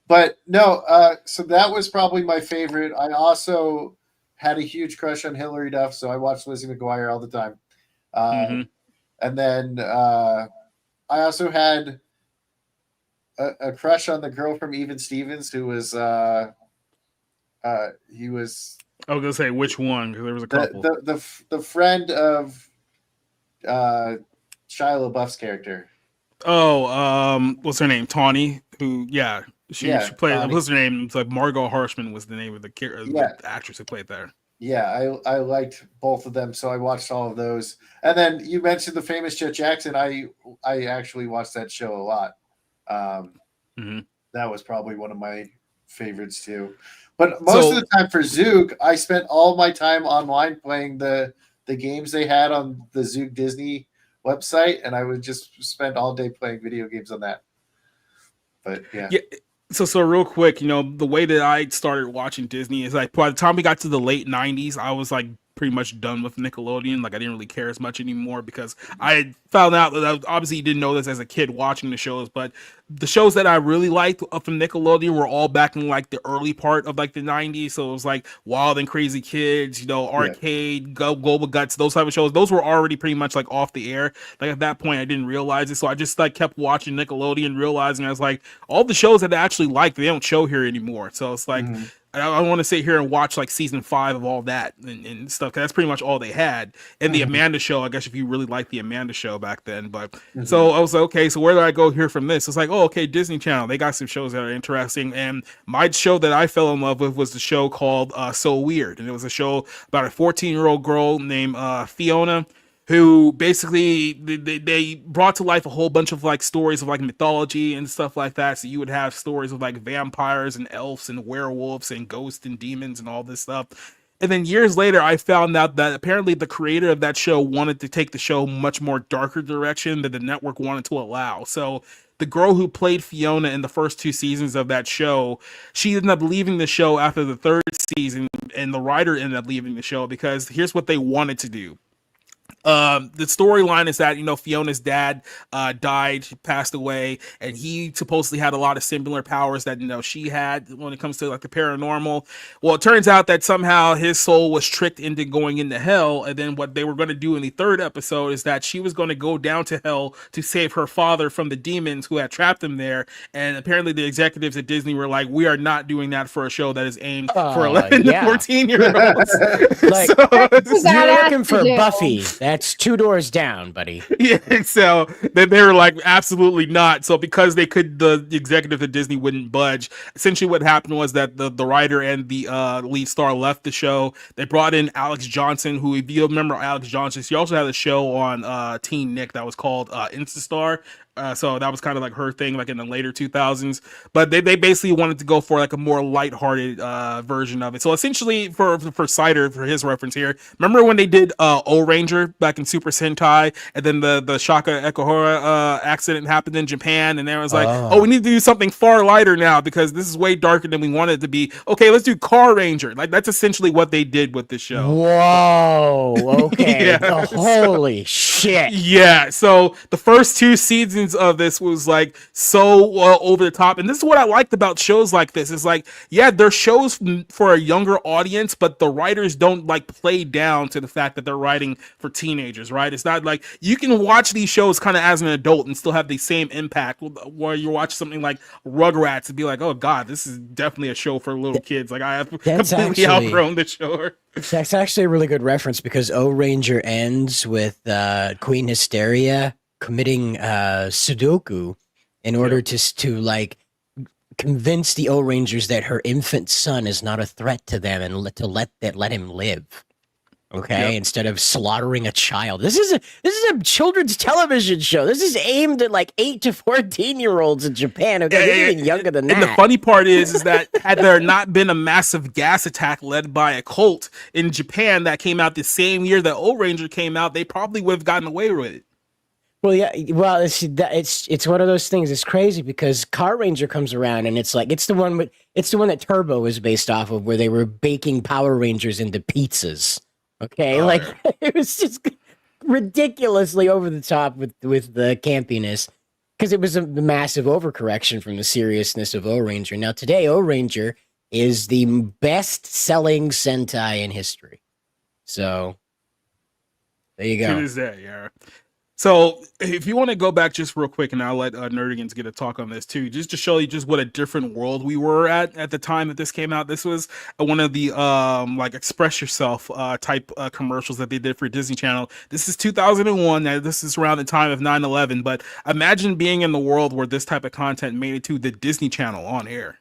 But no, so that was probably my favorite. I also had a huge crush on Hilary Duff, so I watched Lizzie McGuire all the time. And then I also had a crush on the girl from Even Stevens, who was he was. I was gonna say which one, because there was a couple. The friend of Shia LaBeouf's character. Oh, what's her name? Tawny. Who? Yeah, she played. Tawny. What's her name? It's like Margot Harshman was the name of the actress who played there. Yeah, I liked both of them, so I watched all of those. And then you mentioned The Famous Jet Jackson. I actually watched that show a lot. That was probably one of my favorites too. But most of the time for Zoog, I spent all my time online playing the games they had on the Zoog Disney website, and I would just spend all day playing video games on that. But yeah. So real quick, the way that I started watching Disney is by the time we got to the late 90s, I was pretty much done with Nickelodeon. I didn't really care as much anymore, because I had found out that I obviously didn't know this as a kid watching the shows, but the shows that I really liked from Nickelodeon were all back in the early part of the 90s. So it was Wild and Crazy Kids, Arcade, Global Guts, those type of shows. Those were already pretty much off the air. At that point, I didn't realize it. So I just kept watching Nickelodeon, realizing I was all the shows that I actually liked, they don't show here anymore. So it's I want to sit here and watch season 5 of all that and stuff, 'cause that's pretty much all they had. And the Amanda Show, I guess, if you really liked the Amanda Show back then. But so I was like, okay, so where do I go here from this? It's oh, okay, Disney Channel, they got some shows that are interesting. And my show that I fell in love with was the show called So Weird. And it was a show about a 14-year-old girl named Fiona, who basically they brought to life a whole bunch of stories of mythology and stuff like that. So you would have stories of vampires and elves and werewolves and ghosts and demons and all this stuff. And then years later, I found out that apparently the creator of that show wanted to take the show much more darker direction than the network wanted to allow. So the girl who played Fiona in the first 2 seasons of that show, she ended up leaving the show after the 3rd season, and the writer ended up leaving the show because here's what they wanted to do. The storyline is that, Fiona's dad died, passed away, and he supposedly had a lot of similar powers that she had when it comes to like the paranormal. Well, it turns out that somehow his soul was tricked into going into hell, and then what they were going to do in the 3rd episode is that she was going to go down to hell to save her father from the demons who had trapped him there. And apparently the executives at Disney were like, we are not doing that for a show that is aimed for 11 to 14-year-olds. Like, So you're looking for Buffy. That's 2 doors down, buddy. Yeah, so they were like, absolutely not. So because the executive at Disney wouldn't budge, essentially what happened was that the writer and the lead star left the show. They brought in Alex Johnson, who, if you remember Alex Johnson, she also had a show on Teen Nick that was called Instastar. So that was kind of like her thing, like in the later 2000s. But they basically wanted to go for like a more lighthearted version of it. So essentially, for Cider, for his reference here, remember when they did O-Ranger back in Super Sentai, and then the Shaka Ekohara accident happened in Japan, and they was like, oh, we need to do something far lighter now because this is way darker than we wanted it to be. Okay, let's do Car Ranger. Like, that's essentially what they did with the show. Whoa, okay. Yeah, Holy shit. Yeah, so the first 2 seasons of this was like so over the top, and this is what I liked about shows like this. Is like, yeah, they're shows for a younger audience, but the writers don't like play down to the fact that they're writing for teenagers, right? It's not like you can watch these shows kind of as an adult and still have the same impact where you watch something like Rugrats and be like, oh god, this is definitely a show for little kids. Like, I have completely outgrown the show. That's actually a really good reference because O-Ranger ends with Queen Hysteria committing Sudoku in order to like convince the O-Rangers that her infant son is not a threat to them and let him live. Okay, instead of slaughtering a child. This is a children's television show. This is aimed at like 8 to 14-year-olds in Japan. Okay, they're even younger than that. And the funny part is that had there not been a massive gas attack led by a cult in Japan that came out the same year that O-Ranger came out, they probably would have gotten away with it. Well, yeah. Well, it's one of those things. It's crazy because Car Ranger comes around and it's like it's the one that Turbo is based off of, where they were baking Power Rangers into pizzas. Okay, it was just ridiculously over the top with the campiness because it was a massive overcorrection from the seriousness of O-Ranger. Now today, O-Ranger is the best-selling Sentai in history. So there you go. To this day, yeah. So if you want to go back just real quick, and I'll let Nerdigans get a talk on this too, just to show you just what a different world we were at the time that this came out. This was one of the like Express Yourself type commercials that they did for Disney Channel. This is 2001. Now this is around the time of 9/11, but imagine being in the world where this type of content made it to the Disney Channel on air.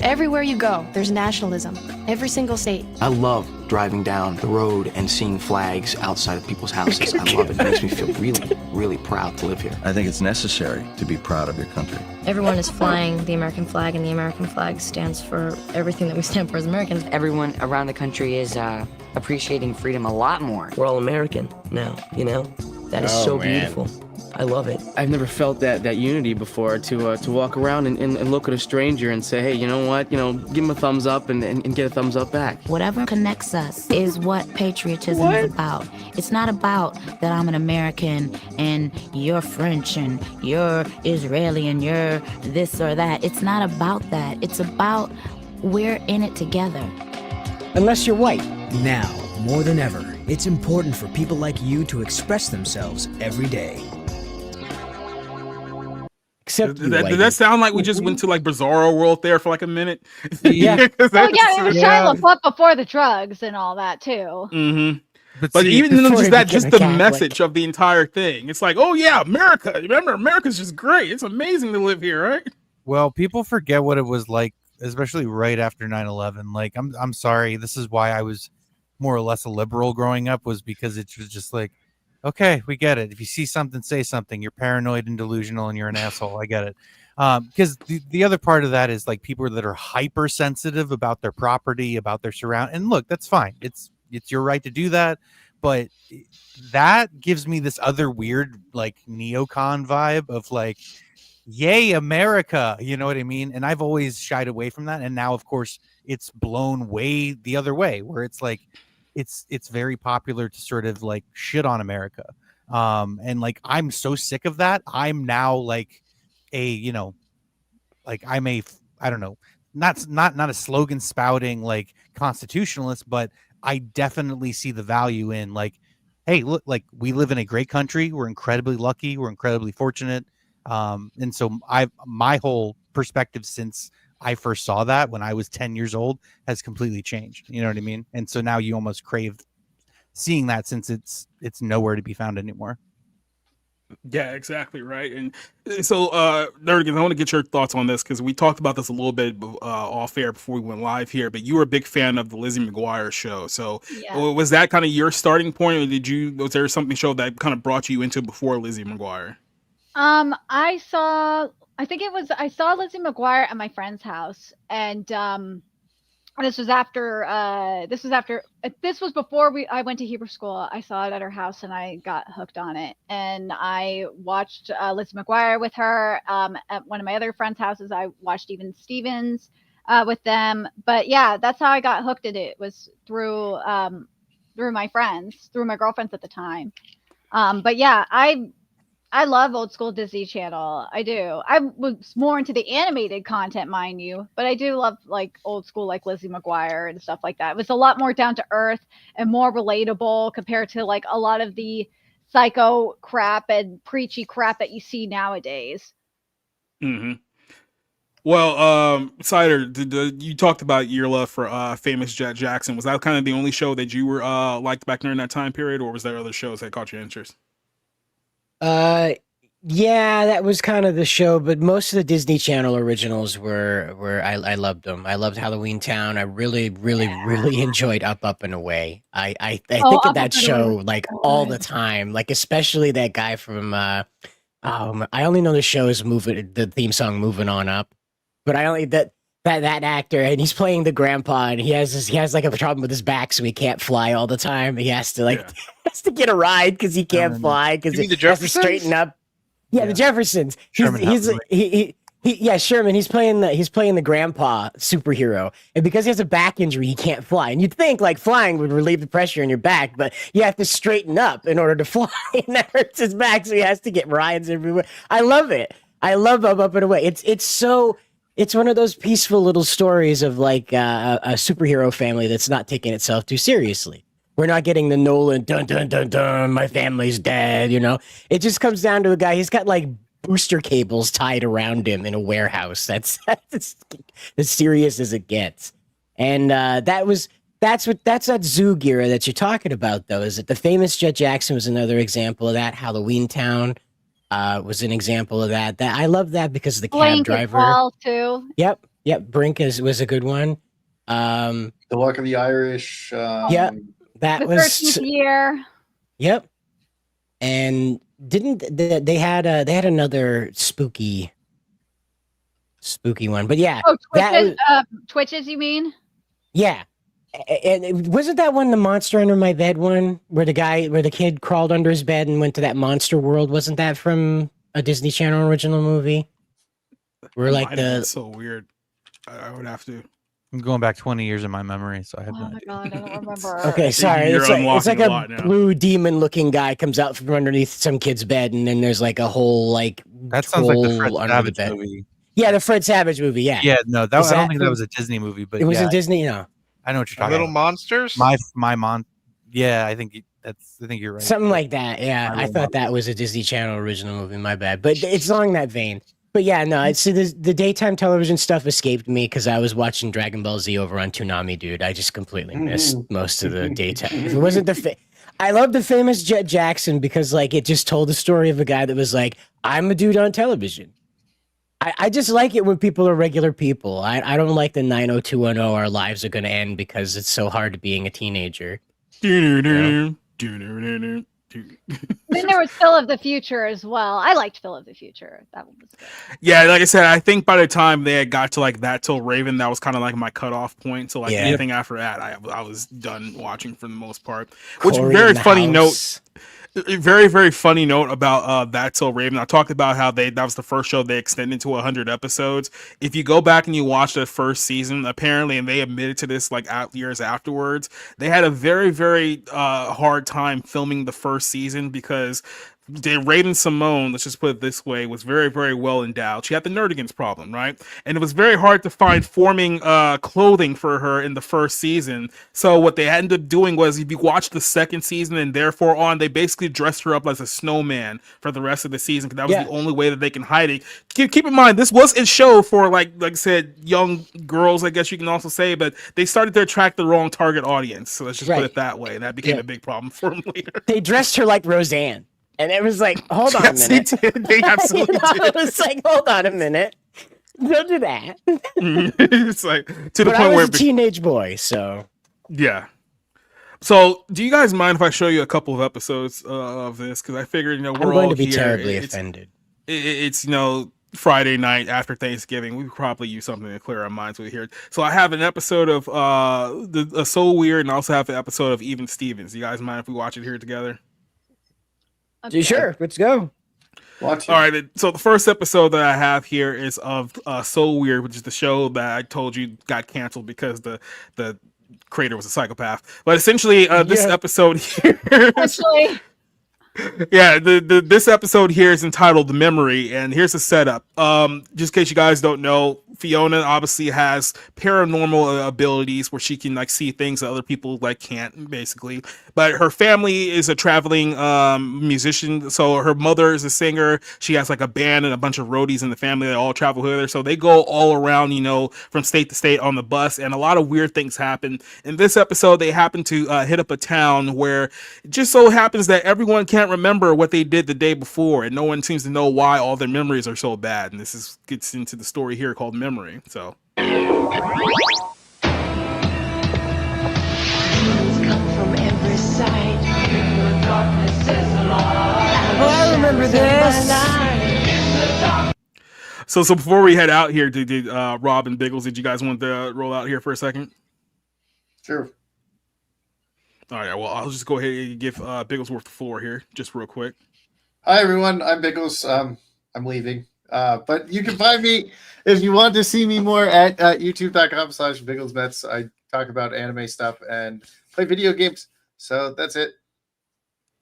Everywhere you go, there's nationalism. Every single state. I love driving down the road and seeing flags outside of people's houses. I love it. It makes me feel really, really proud to live here. I think it's necessary to be proud of your country. Everyone is flying the American flag, and the American flag stands for everything that we stand for as Americans. Everyone around the country is appreciating freedom a lot more. We're all American now, you know? That is so beautiful. I love it. I've never felt that unity before, to walk around and look at a stranger and say, hey, you know what? You know, give him a thumbs up and get a thumbs up back. Whatever connects us is what patriotism is about. It's not about that I'm an American and you're French and you're Israeli and you're this or that. It's not about that. It's about we're in it together. Unless you're white. Now, more than ever, it's important for people like you to express themselves every day. Except did that sound like we just went to like Bizarro World there for like a minute? Yeah. It was Shia LaBeouf before the drugs and all that too. Mm-hmm. But even just that, just the message of the entire thing. It's like, oh yeah, America. Remember, America's just great. It's amazing to live here, right? Well, people forget what it was like, especially right after 9/11. Like, I'm sorry. This is why I was more or less a liberal growing up, was because it was just like, okay, we get it. If you see something, say something. You're paranoid and delusional and you're an asshole. I get it. Because the other part of that is like people that are hypersensitive about their property, about their surround. And look, that's fine. It's your right to do that. but that gives me this other weird like neocon vibe of like, yay America, you know what I mean? And I've always shied away from that, and now of course it's blown way the other way, where it's like it's very popular to sort of like shit on America. And like I'm so sick of that. I'm now like a, you know, like I'm a, I don't know, not a slogan spouting like constitutionalist, but I definitely see the value in like, hey, look, like we live in a great country. We're incredibly lucky. We're incredibly fortunate. And so my whole perspective since I first saw that when I was 10 years old has completely changed. You know what I mean? And so now you almost crave seeing that, since it's nowhere to be found anymore. Yeah, exactly right. And so, Nerdigan, I want to get your thoughts on this because we talked about this a little bit off air before we went live here. But you were a big fan of the Lizzie McGuire show. So, was that kind of your starting point, or was there something show that kind of brought you into before Lizzie McGuire? I saw Lizzie McGuire at my friend's house, and this was before I went to Hebrew school. I saw it at her house and I got hooked on it. And I watched Lizzie McGuire with her. At one of my other friends' houses, I watched even Stevens with them. But yeah, that's how I got hooked at it, was through my friends, through my girlfriends at the time. But yeah, I love old school Disney Channel. I do. I was more into the animated content, mind you, but I do love like old school, like Lizzie McGuire and stuff like that. It was a lot more down to earth and more relatable compared to like a lot of the psycho crap and preachy crap that you see nowadays. Mm-hmm. Well, Cider, you talked about your love for Famous Jet Jackson. Was that kind of the only show that you were liked back during that time period, or was there other shows that caught your interest? Yeah, that was kind of the show, but most of the Disney Channel originals were I loved them. I loved Halloween Town. I really enjoyed Up and Away. I think of that show like all the time, like especially that guy from I only know the show is the theme song Moving On Up, but I only that actor, and he's playing the grandpa, and he has like a problem with his back, so he can't fly all the time. He has to has to get a ride because he can't fly because he has to straighten up. Yeah, the Jeffersons. Sherman. He's playing the grandpa superhero, and because he has a back injury, he can't fly. And you'd think like flying would relieve the pressure in your back, but you have to straighten up in order to fly, and that hurts his back, so he has to get rides everywhere. I love it. I love Up and Away. It's one of those peaceful little stories of like a superhero family that's not taking itself too seriously. We're not getting the Nolan dun dun dun dun. My family's dead. You know, it just comes down to a guy. He's got like booster cables tied around him in a warehouse. That's as serious as it gets. And that's that Zoog era that you're talking about, though. Is that the Famous Jet Jackson was another example of that. Halloween Town was an example of that. That I love that because of the cab driver. All too. Yep. Brink was a good one. The Luck of the Irish. Yep. That the was 13th year. Yep. And didn't they had another spooky one, but yeah. Oh, Twitches, you mean? Yeah. And wasn't that one the Monster Under My Bed one where the kid crawled under his bed and went to that monster world? Wasn't that from a Disney Channel original movie? We're like That's so weird. I would have to. I'm going back 20 years in my memory, so I have Oh my god, I don't remember. Okay, sorry. It's like a blue demon-looking guy comes out from underneath some kid's bed, and then there's like a whole like that sounds like the Fred Savage movie. Yeah, the Fred Savage movie. Yeah. Yeah, no, I don't think that was a Disney movie, but it was in Disney. No, I know what you're talking Little about. Monsters. My mom. Yeah, I think you're right. Something like that. Yeah, I thought that was a Disney Channel original movie. My bad, but it's along that vein. But yeah, no, it's the daytime television stuff escaped me because I was watching Dragon Ball Z over on Toonami, dude. I just completely missed most of the daytime. It wasn't I love the Famous Jet Jackson because like it just told the story of a guy that was like, I'm a dude on television. I just like it when people are regular people. I don't like the 90210 our lives are going to end because it's so hard to being a teenager. Then there was Phil of the Future as well. I liked Phil of the Future. That one was good. Yeah, like I said, I think by the time they had got to like That Till Raven, that was kind of like my cutoff point. So like anything after that, I was done watching for the most part. Which Corey very in the funny House. note. Very, very funny note about That Till Raven. I talked about how that was the first show they extended to 100 episodes. If you go back and you watch the first season, apparently, and they admitted to this like years afterwards, they had a very, very hard time filming the first season because Raven Simone, let's just put it this way, was very, very well endowed. She had the Nerdigans problem, right? And it was very hard to find forming clothing for her in the first season. So what they ended up doing was, if you watch the second season and therefore on, they basically dressed her up as a snowman for the rest of the season because that was the only way that they can hide it. Keep in mind, this was a show for like I said, young girls, I guess you can also say, but they started to attract the wrong target audience. So let's just put it that way. And that became a big problem for them later. They dressed her like Roseanne. And it was like, hold on a minute. They did. They absolutely did. It was like, hold on a minute. Don't do that. It's like to the but point I was where a teenage boy, so yeah. So, do you guys mind if I show you a couple of episodes of this? Because I figured, we're I'm going all to be here. terribly offended. It's Friday night after Thanksgiving. We could probably use something to clear our minds with here. So I have an episode of the So Weird, and I also have an episode of Even Stevens. You guys mind if we watch it here together? Okay. Sure, let's go. All right, so the first episode that I have here is of So Weird, which is the show that I told you got canceled because the creator was a psychopath. But essentially, this episode here, Actually, this episode here is entitled "The Memory," and here's the setup. Just in case you guys don't know, Fiona obviously has paranormal abilities where she can like see things that other people like can't, basically. But her family is a traveling musician. So her mother is a singer. She has like a band and a bunch of roadies in the family that all travel with her. So they go all around, from state to state on the bus, and a lot of weird things happen. In this episode, they happen to hit up a town where it just so happens that everyone can't remember what they did the day before, and no one seems to know why all their memories are so bad. And this gets into the story here called Memory. So I remember this. So before we head out here, did Rob and Biggles, did you guys want to roll out here for a second? Sure. All right, well, I'll just go ahead and give Bigglesworth the floor here, just real quick. Hi, everyone. I'm Biggles. I'm leaving. But you can find me, if you want to see me more, at youtube.com/BigglesBets. I talk about anime stuff and play video games. So that's it.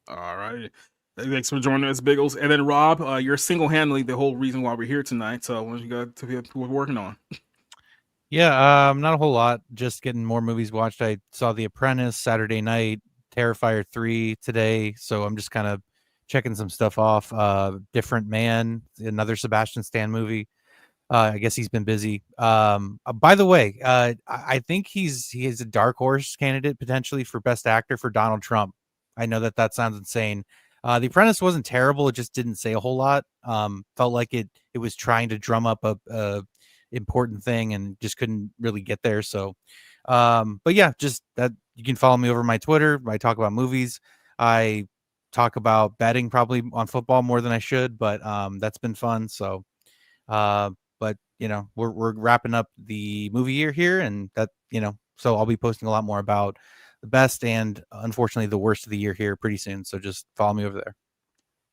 All right. Thanks for joining us, Biggles. And then, Rob, you're single-handedly the whole reason why we're here tonight. So what you got to be working on? Yeah, not a whole lot. Just getting more movies watched. I saw The Apprentice Saturday night, Terrifier 3 today. So I'm just kind of checking some stuff off. Different Man, another Sebastian Stan movie. I guess he's been busy. By the way, I think he is a dark horse candidate potentially for Best Actor for Donald Trump. I know that sounds insane. The Apprentice wasn't terrible. It just didn't say a whole lot. Felt like it was trying to drum up a important thing and just couldn't really get there. So, but yeah, just that you can follow me over my Twitter. I talk about movies. I talk about betting probably on football more than I should, but that's been fun. So, but we're wrapping up the movie year here, and that so I'll be posting a lot more about the best and unfortunately the worst of the year here pretty soon. So just follow me over there.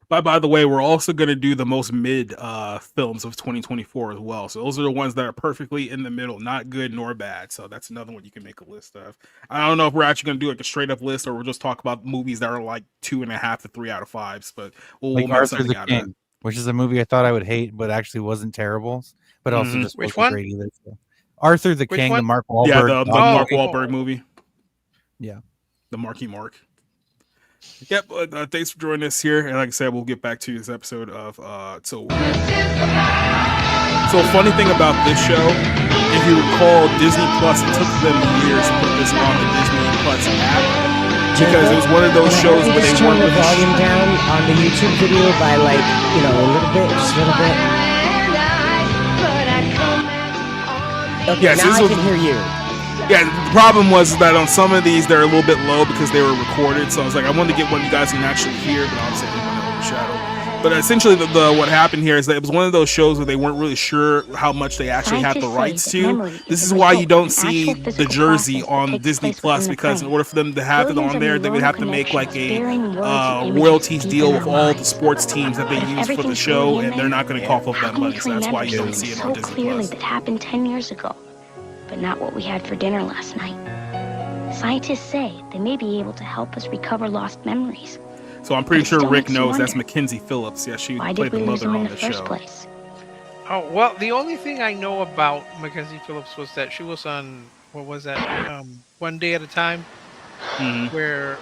By the way, we're also going to do the most mid films of 2024 as well. So those are the ones that are perfectly in the middle, not good nor bad. So that's another one you can make a list of. I don't know if we're actually going to do like a straight up list or we'll just talk about movies that are like 2.5 to 3 out of 5s. But we'll make Arthur something the out King, of it. which is a movie I thought I would hate, but actually wasn't terrible. But also just Which wasn't one? great either. So. Arthur the King, one? the Mark Wahlberg. Yeah, the Mark Wahlberg movie. Yeah. The Marky Mark. Yep. Thanks for joining us here. And like I said, we'll get back to this episode of So funny thing about this show, if you recall, Disney Plus, it took them years to put this on the Disney Plus app because it was one of those shows where they turn weren't the volume down on the YouTube video by a little bit, just a little bit. Okay, Yes, now this I was- can hear you. Yeah, the problem was that on some of these they're a little bit low because they were recorded. So I was like, I wanted to get one you guys can actually hear, but obviously I didn't want to overshadow. But essentially, the what happened here is that it was one of those shows where they weren't really sure how much they actually had the rights to. This is why you don't see the jersey on Disney Plus, because in order for them to have it on there, they would have to make like a royalties deal with all the sports teams that they use for the show, and they're not going to cough up that money. So that's why you don't see it on Disney Plus. That happened 10 years ago, but not what we had for dinner last night. Scientists say they may be able to help us recover lost memories. So I'm pretty sure Rick knows that's Mackenzie Phillips. Yeah, she played the mother on the show. Oh, well, the only thing I know about Mackenzie Phillips was that she was on, what was that, One Day at a Time, where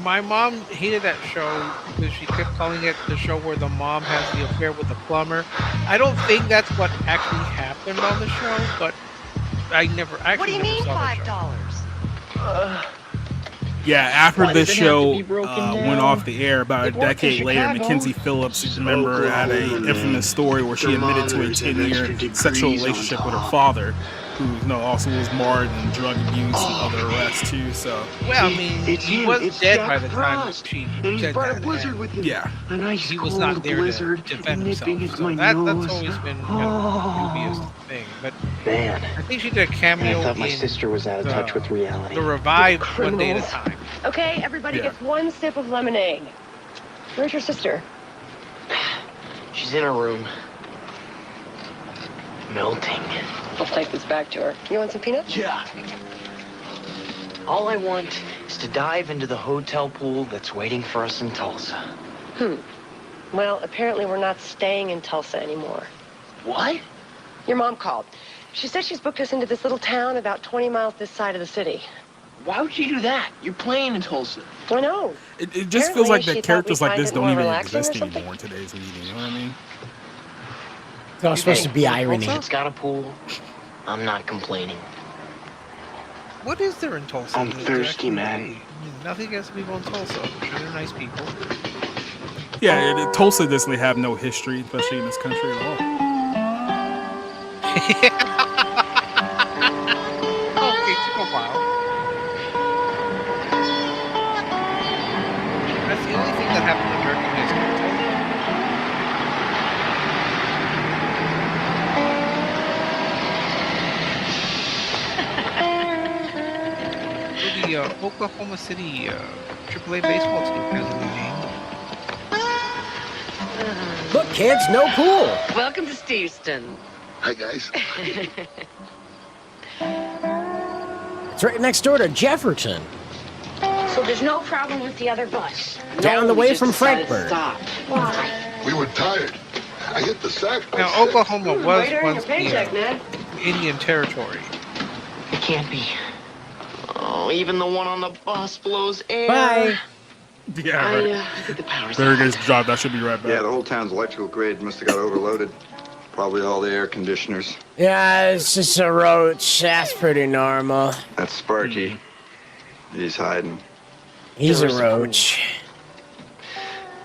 my mom hated that show because she kept calling it the show where the mom has the affair with the plumber. I don't think that's what actually happened on the show, but I never actually. What do you mean $5? Yeah, after this show went off the air, about a decade later, Mackenzie Phillips, remember, had a infamous story where she admitted to a 10-year sexual relationship with her father, who also was marred in drug abuse and other arrests too. So well, I mean, he was dead by the time she said that. Yeah, he was not there to defend himself. So that's always been kind of the dubious thing. But I think she did a cameo. I thought my sister was out of touch with reality. The revived One Day at a Time. Okay, everybody gets one sip of lemonade. Where's your sister? She's in her room. Melting. I'll take this back to her. You want some peanuts? Yeah. All I want is to dive into the hotel pool that's waiting for us in Tulsa. Well, apparently we're not staying in Tulsa anymore. What? Your mom called. She said she's booked us into this little town about 20 miles this side of the city. Why would you do that? You're playing in Tulsa. I know. It just feels like that characters like this don't even exist anymore in today's media. You know what I mean? It's all supposed to be irony. It's got a pool. I'm not complaining. What is there in Tulsa? I'm thirsty, man. Nothing against people in Tulsa. I'm sure they're nice people. Yeah, Tulsa doesn't have no history, especially in this country at all. Okay, took a while. That's the only thing that happened in American history. The Oklahoma City AAA baseball team has a new name. Look, kids, no pool. Welcome to Steveston. Hi, guys. It's right next door to Jefferson. So there's no problem with the other bus? Down the way from Frankfurt. Why? We were tired. I hit the sack. Now, Oklahoma was Waiter, once your paycheck, man. Indian territory. It can't be. Oh, even the one on the bus blows air. Bye. Yeah, right. I think the power's There it out. is, job. That should be right back. Yeah, the whole town's electrical grid must have got overloaded. Probably all the air conditioners. Yeah, it's just a roach. That's pretty normal. That's Sparky. He's hiding. He's a roach.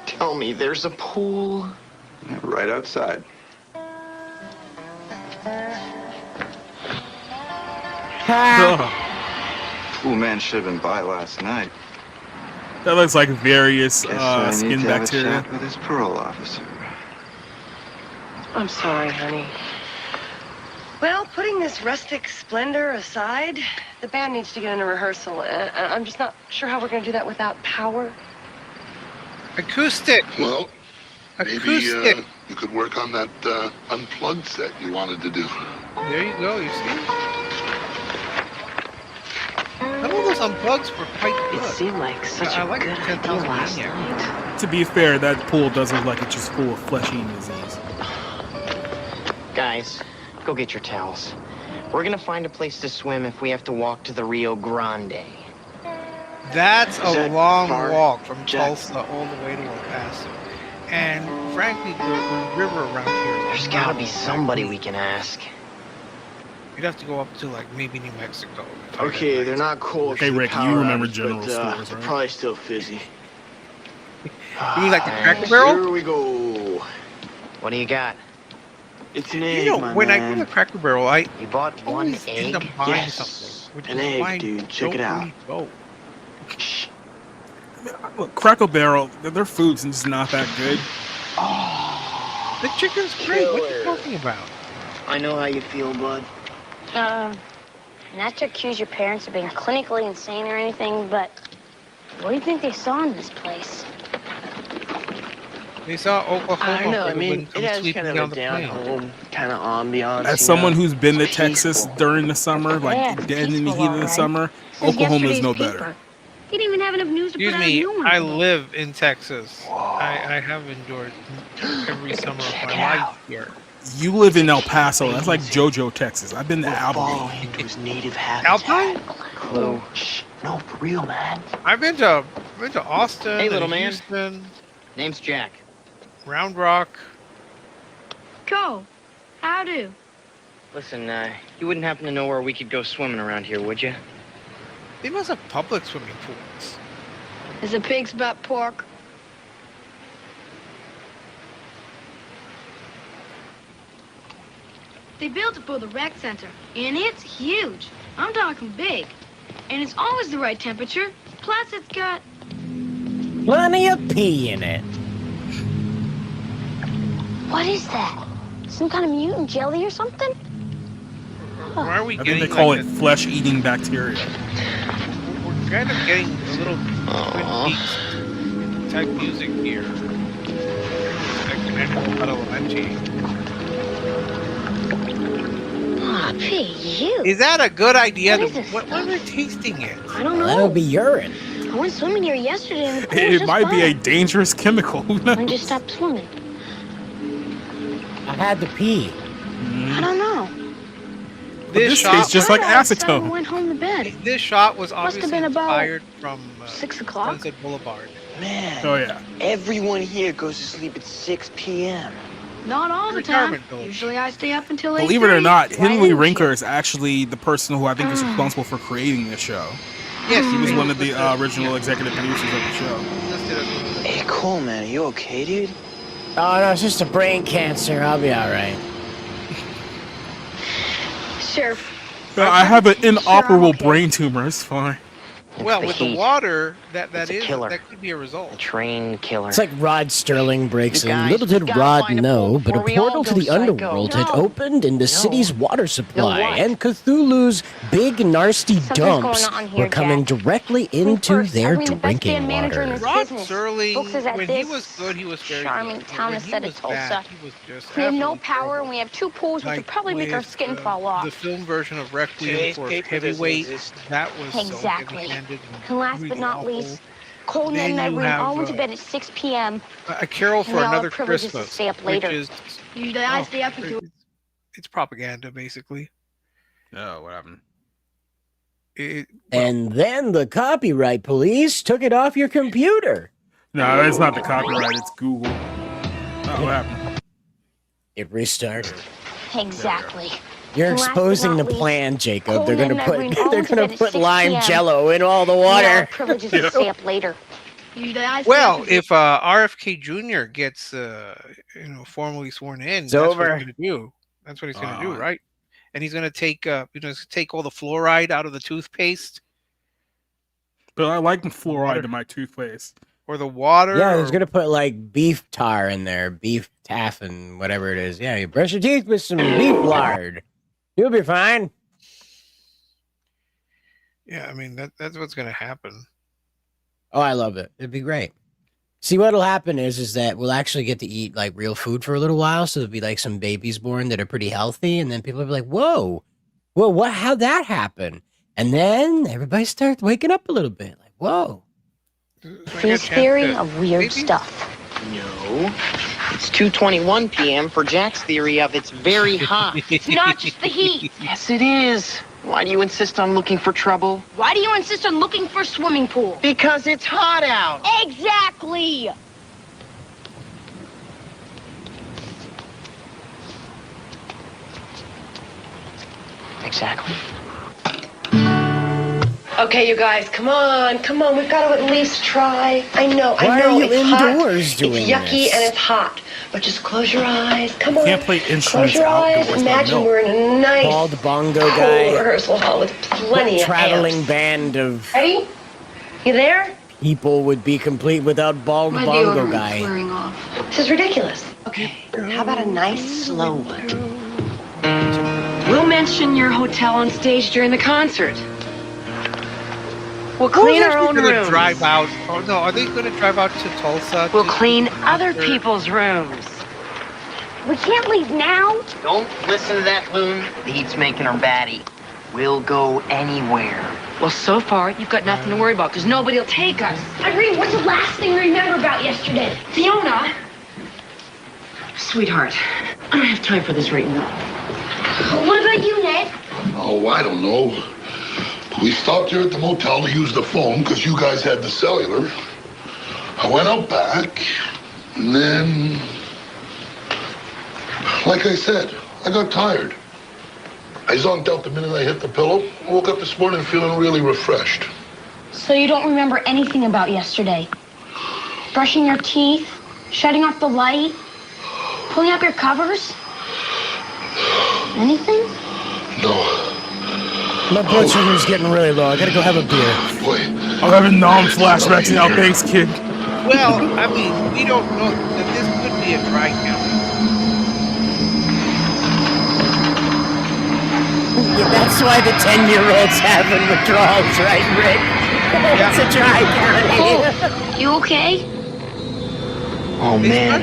Tell me there's a pool. Yeah, right outside. Pool man should have been by last night. That looks like various Guess I need skin to have a bacteria. chat with his parole officer. I'm sorry, honey. Well, putting this rustic splendor aside, the band needs to get in a rehearsal. I'm just not sure how we're going to do that without power. Acoustic. Well, maybe Acoustic. you could work on that unplugged set you wanted to do. There you go. You see. Some of those unplugs were quite good. It seemed like such I a like good the idea 10,000 last Maniac. night. To be fair, that pool does look like it's just full of flesh-eating disease. Guys, go get your towels. We're gonna find a place to swim if we have to walk to the Rio Grande. That's Is a that long far, walk from Jack? Tulsa all the way to El Paso. And frankly, the river around here is There's gotta be somebody we can ask. You'd have to go up to, like, maybe New Mexico. Okay, they're not cold. Hey, Rick, you remember General Stores, They're right? probably still fizzy. You mean like the Cracker Barrel? Here we go. What do you got? It's an You egg, know, my when I man. go to Cracker Barrel, I You bought one always end up egg? buying Yes. something, which An is egg, why I dude. Check it don't out. really go. Look, Cracker Barrel, their food's just not that good. The chicken's great. What are you talking about? I know how you feel, bud. Not to accuse your parents of being clinically insane or anything, but what do you think they saw in this place? They saw Oklahoma. I don't know. I for the mean, wind it comes has sweeping kind of down a the plain. down-home kind of ambiance. As you someone know? who's been to It's Texas peaceful. during the summer, like Yeah, it's dead in the peaceful, heat of the all right. summer, Says Oklahoma is yesterday's no paper. better. He didn't even have enough news to Excuse put out a me, new one I today. live in Texas. I have enjoyed every summer of my life here. You live in El Paso. That's like JoJo, Texas. I've been to Follow Albuquerque. him to his native habitat. Alpine? Clue. Shh. No, for real, man. I've been to Austin, Hey, and little man. Houston, Name's Jack. Round Rock. Go. How do? Listen, you wouldn't happen to know where we could go swimming around here, would you? They must have public swimming pools. Is a pig's butt pork? They built it for the rec center, and it's huge. I'm talking big. And it's always the right temperature. Plus, it's got... Plenty of pee in it. What is that? Some kind of mutant jelly or something? Why are we I getting think they call like it flesh-eating bacteria. We're kind of getting a little Twin Peaks type music here. Like an animal badalamenti. Ah, you. Is that a good idea? What is this What are they tasting it? I don't know. That would be urine. I went swimming here yesterday and the pool was It just might be a fine. dangerous chemical. Who knows? I just stopped swimming. I had to pee. I don't know. This tastes just like I acetone. went home to bed. This shot was Must have obviously been about inspired from 6 o'clock. Sunset Boulevard. Man. Oh yeah. Everyone here goes to sleep at 6 p.m. Not all the time. Retirement village. Usually I stay up until 8. Believe it or not, Why Henry didn't Rinker you? is actually the person who I think was responsible for creating this show. Yes, He was one of the original executive producers of the show. Hey, cool, man. Are you okay, dude? Oh, no, it's just a brain cancer. I'll be all right. Sure. I have an inoperable okay. brain tumor. It's fine. Well, the with the heat. water, that It's a is killer. that could be a result. Train killer. It's like Rod Sterling breaks You in. guys, Little did we gotta Rod find a know, pool but a before we all portal to go the psycho. underworld had No. opened in the city's water supply, what? and Cthulhu's big, nasty Something's dumps going on here, were coming Jack. directly into First, their I mean, the best drinking band manager in water. this Rod business. Serling, Books is at when he this was good, he was very charming good. town When he instead of was Tulsa. bad, he was just We have no absolutely power, terrible. and we have 2 pools, which Like would probably make our with, skin fall off. The film version of Requiem Today's for paper doesn't Heavyweight, exist. that was Exactly. so heavy-handed And last really but not awful. least, Cole, Ned, Then and you Irene have, all went to bed at 6 p.m. A Carol And for we all have Another privileges to Christmas, stay up which later. is Usually I stay up until... it's propaganda basically. Oh, what happened? And then the copyright police took it off your computer. No, it's not the copyright. It's Google. Oh, what happened? It restarted. Exactly. You're And last but exposing the not least, plan, Jacob. Cole, They're Ned, gonna and put Irene all they're went to gonna bed at put 6 lime p.m. jello in all the We all have water. privileges to stay up later. Usually I stay Well, up until... if RFK Jr. gets formally sworn in, that's over. what he's going to do. That's what he's going to do, right? And he's going to take take all the fluoride out of the toothpaste. But I like fluoride in my toothpaste. Or the water. Yeah, he's gonna put like beef tar in there, beef taffin, whatever it is. Yeah, you brush your teeth with some beef lard. You'll be fine. Yeah, I mean that's what's going to happen. Oh, I love it. It'd be great. See, what'll happen is that we'll actually get to eat like real food for a little while. So there'll be like some babies born that are pretty healthy, and then people will be like, "Whoa, well, what? How'd that happen?" And then everybody starts waking up a little bit, like, "Whoa." His theory of weird stuff. No. It's 2:21 p.m. for Jack's theory of it's very hot. It's not just the heat. Yes, it is. Why do you insist on looking for trouble? Why do you insist on looking for a swimming pool? Because it's hot out. Exactly. Exactly. Okay, you guys, come on. We've got to at least try. I know, Why I know. are you it's hot. indoors doing It's yucky this? and it's hot. but just close your eyes. Come on. Can't play Close instruments your eyes. outdoors. Imagine we're in a nice Bald bongo cool guy. rehearsal hall with plenty of traveling amps. band of Ready? You there? people would be complete without bald My bongo deodorant's guy. wearing off. This is ridiculous. Okay, how about a nice slow one? We'll mention your hotel on stage during the concert. We'll clean our own gonna rooms. drive out. Oh no, are they going to drive out to Tulsa? We'll to clean do the other concert? people's rooms. We can't leave now. Don't listen to that loon. The heat's making her batty. We'll go anywhere. Well, so far, you've got nothing to worry about, because nobody will take us. Irene, what's the last thing you remember about yesterday? Fiona! Sweetheart, I don't have time for this right now. What about you, Ned? Oh, I don't know. We stopped here at the motel to use the phone because you guys had the cellular. I went out back, and then, like I said, I got tired. I zonked out the minute I hit the pillow. I woke up this morning feeling really refreshed. So you don't remember anything about yesterday? Brushing your teeth? Shutting off the light? Pulling up your covers? Anything? No. My blood sugar's getting really low. I gotta go have a beer. Wait. I'm having non-flashbacks now. Thanks, kid. Well, I mean, we don't know that this could be a dry county. Yeah, that's why the 10-year-olds having withdrawals, right, Rick? It's a dry county. Oh, you okay? Oh man,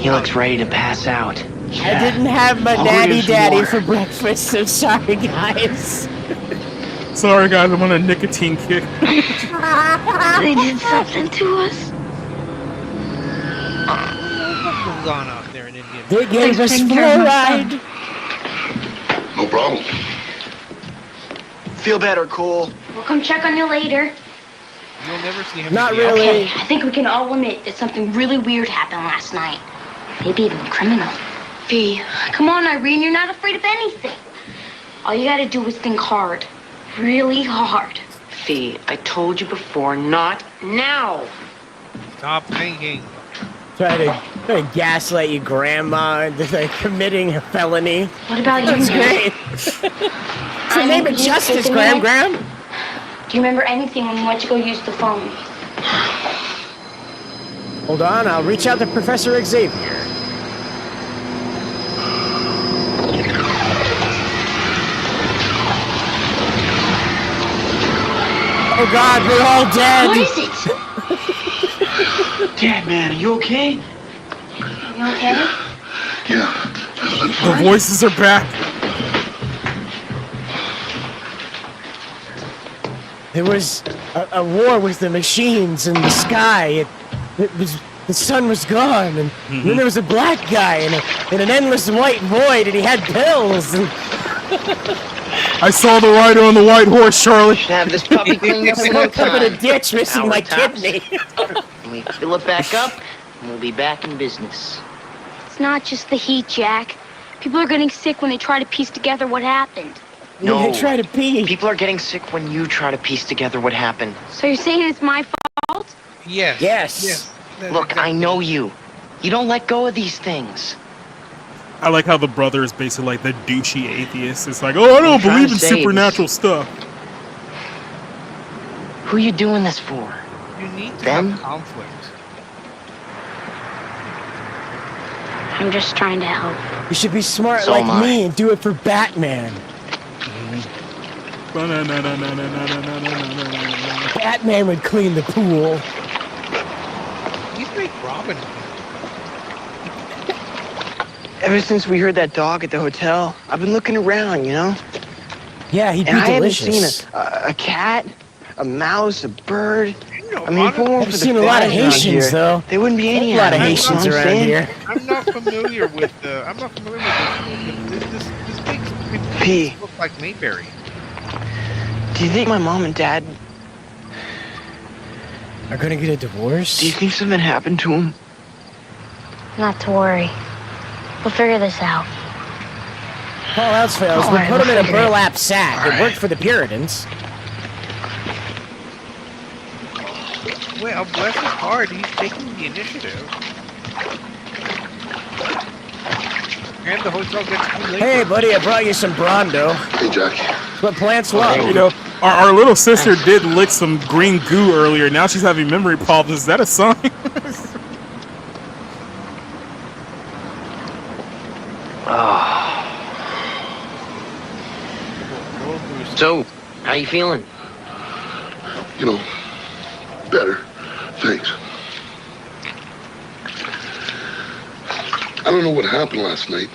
he looks ready to pass out. I didn't have my I'll go natty get some daddy water. for breakfast, so sorry, guys. Sorry, guys. I'm on a nicotine kick. They did something to us. What's going on there in India? They gave us fluoride. No problem. Feel better, Cole. We'll come check on you later. You'll never see him Not again. really. Okay, I think we can all admit that something really weird happened last night. Maybe even criminal. Fee, come on, Irene. You're not afraid of anything. All you gotta do is think hard. Really hard. Fee, I told you before, not now. Stop thinking. Try to gaslight your grandma into like, committing a felony. What about you, That's Ned? great. It's the name of justice, Graham. Do you remember anything when we went to go use the phone? Hold on, I'll reach out to Professor Xavier. Oh God, we're all dead. What is it? Dad, man, are you okay? You okay? Yeah. The voices are back. I saw the rider on the white horse, Charlie. Should have this puppy cleaned up in no woke up in a time. ditch missing Hour my tops. kidney. We fill it back up, and we'll be back in business. It's not just the heat, Jack. People are getting sick when they try to piece together what happened. No. They try to pee. People are getting sick when you try to piece together what happened. So you're saying it's my fault? Yes. Yes. Look, I know you. You don't let go of these things. I like how the brother is basically like the douchey atheist. It's like, oh, I don't believe in supernatural stuff. Who are you doing this for? You need to Them? have conflict. I'm just trying to help. You should be smart So like am I. me and do it for Batman. Batman would clean the pool. He's make Robin. Ever since we heard that dog at the hotel, I've been looking around, you know? Yeah, he'd be And I haven't delicious. seen a cat, a mouse, a bird. know, I mean, if it weren't I've for the seen a lot of flies around Haitians, here, though. there wouldn't be any A lot of animals, Haitians you know what I'm around saying? here. I'm not familiar with the. I'm not familiar with this big. P. Looks like Mayberry. Do you think my mom and dad are gonna get a divorce? Do you think something happened to them? Not to worry. We'll figure this out. All else fails, Don't we worry, put him we'll in a figure it out. burlap sack. It worked for the Puritans. Well, bless his heart, he's taking the initiative. And the hotel gets free labor. Hey, buddy, I brought you some Brondo. Hey, Jackie. It's what plants love. You know, our little sister did lick some green goo earlier. Now she's having memory problems. Is that a sign? So, how you feeling? You know, better. Thanks. I don't know what happened last night.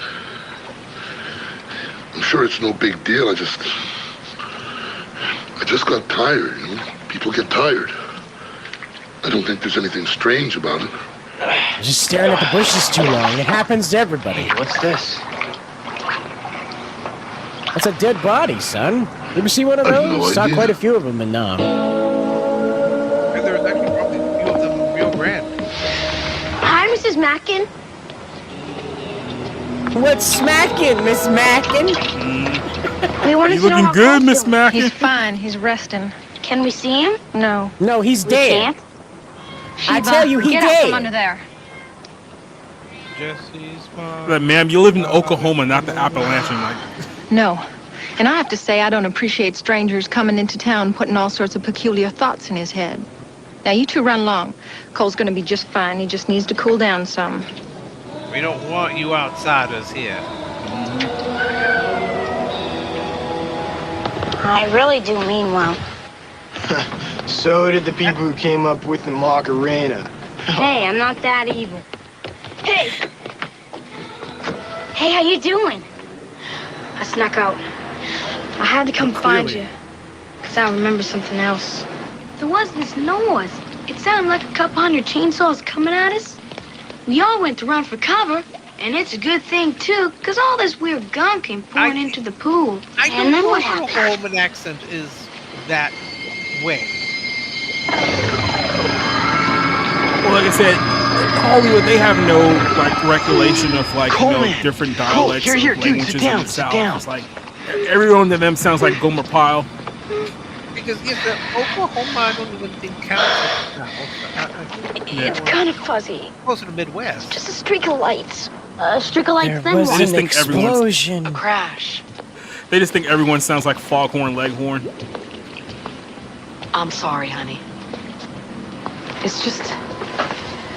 I'm sure it's no big deal. I just got tired, you know? People get tired. I don't think there's anything strange about it. Just staring at the bushes too long. It happens to everybody. What's this? That's a dead body, son. You ever see one of I have those? no Saw idea. quite a few of them in Nam. And there's actually probably a few of them in Rio Grande. Hi, Mrs. Mackin. What's smacking, Miss Mackin? We wanted You to know looking how good, Paul's Miss doing. Mackin? He's fine. He's resting. Can we see him? No. No, he's We dead. can't. I tell you, he Get out from dead. under there. Jesse's mom. But ma'am, you live in Oklahoma, not the Appalachian. Like, No. And I have to say, I don't appreciate strangers coming into town putting all sorts of peculiar thoughts in his head. Now, you two run along. Cole's going to be just fine. He just needs to cool down some. We don't want you outsiders here. I really do mean well. So did the people who came up with the Macarena. Hey, I'm not that evil. Hey! Hey, how you doing? I snuck out. I had to come find you, because I remember something else. There was this noise. It sounded like a couple hundred chainsaws coming at us. We all went to run for cover, and it's a good thing, too, because all this weird gum came pouring into the pool. And then what happened? The Oklahoma accent is that way. well, like I said, Hollywood, they have no like recollection of like different dialects here, of dude, languages sit in down, the sit South. down. It's like everyone to them sounds like Gomer Pyle. Because the Oklahoma, I don't even think counts now. It's kind of fuzzy. Closer to Midwest. Just a streak of lights. A streak of lights, then was what? They just an think everyone's- explosion. A crash. They just think everyone sounds like Foghorn Leghorn. I'm sorry, honey. It's just,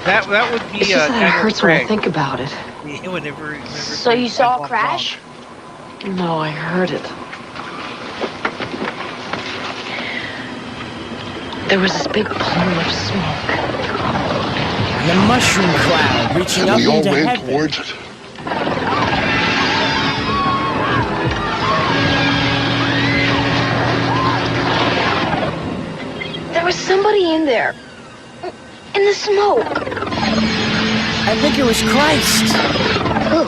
That would be it's just that it Daniel hurts when I Craig. think about it. Whenever So you saw a crash? No, I heard it. There was this big plume of smoke. And the mushroom cloud reaching up We all into ran heaven. towards it. There was somebody in there. In the smoke. I think it was Christ. Who?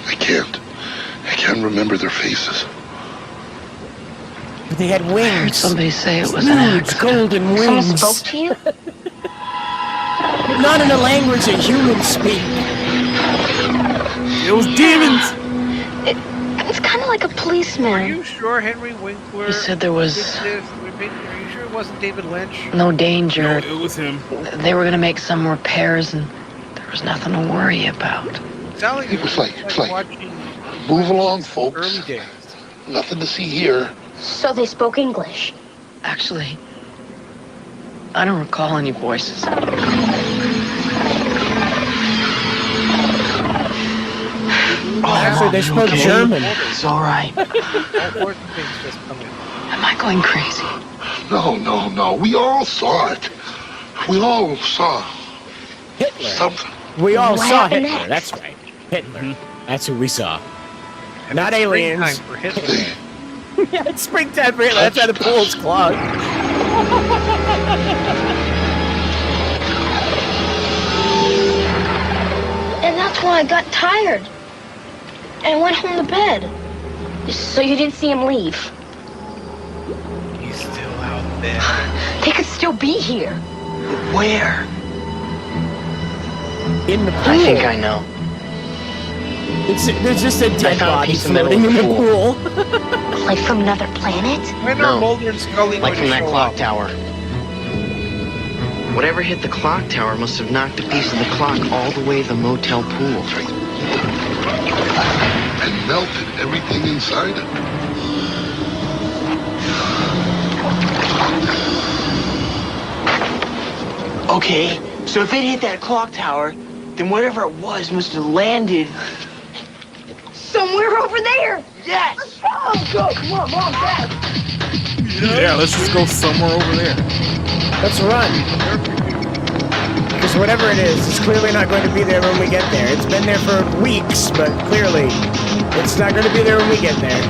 I can't remember their faces. But they had I heard wings. somebody say it was an Huge golden Someone wings. spoke to you? But not in a language that humans speak. It was demons. It's kind of like a policeman. Are you sure Henry Winkler? He said there was Are you sure it wasn't David Lynch? no danger. No, it was him. They were gonna make some repairs, and there was nothing to worry about. Sounded It was like watching move along, folks. early days. Nothing to see here. So they spoke English. Actually, I don't recall any voices. Actually, they spoke German. It's all right. All sorts of things just come in. Am I going crazy? No. We all saw it. We all saw Hitler. something. We all What saw happened Hitler. next? That's right. Hitler. That's who we saw. And Not it's aliens. springtime for Hitler. Yeah, it's springtime for Hitler. That's why the pool's clogged. And that's when I got tired. And went home to bed. So you didn't see him leave. He's still out there. They could still be here. Where? In the pool. I think I know. There's just a dead found a body piece of metal floating in in the the pool. Like from another planet? When No. are Mulder and Scully Like going from to that show clock up? tower. Whatever hit the clock tower must have knocked a piece of the clock all the way to the motel pool. and melted everything inside it. Okay, so if it hit that clock tower, then whatever it was must have landed Somewhere over there. Yes. Let's go. Come on, Mom, Dad. Yeah, let's just go somewhere over there. Let's run. Because whatever it is, it's clearly not going to be there when we get there. It's been there for weeks, but clearly it's not going to be there when we get there.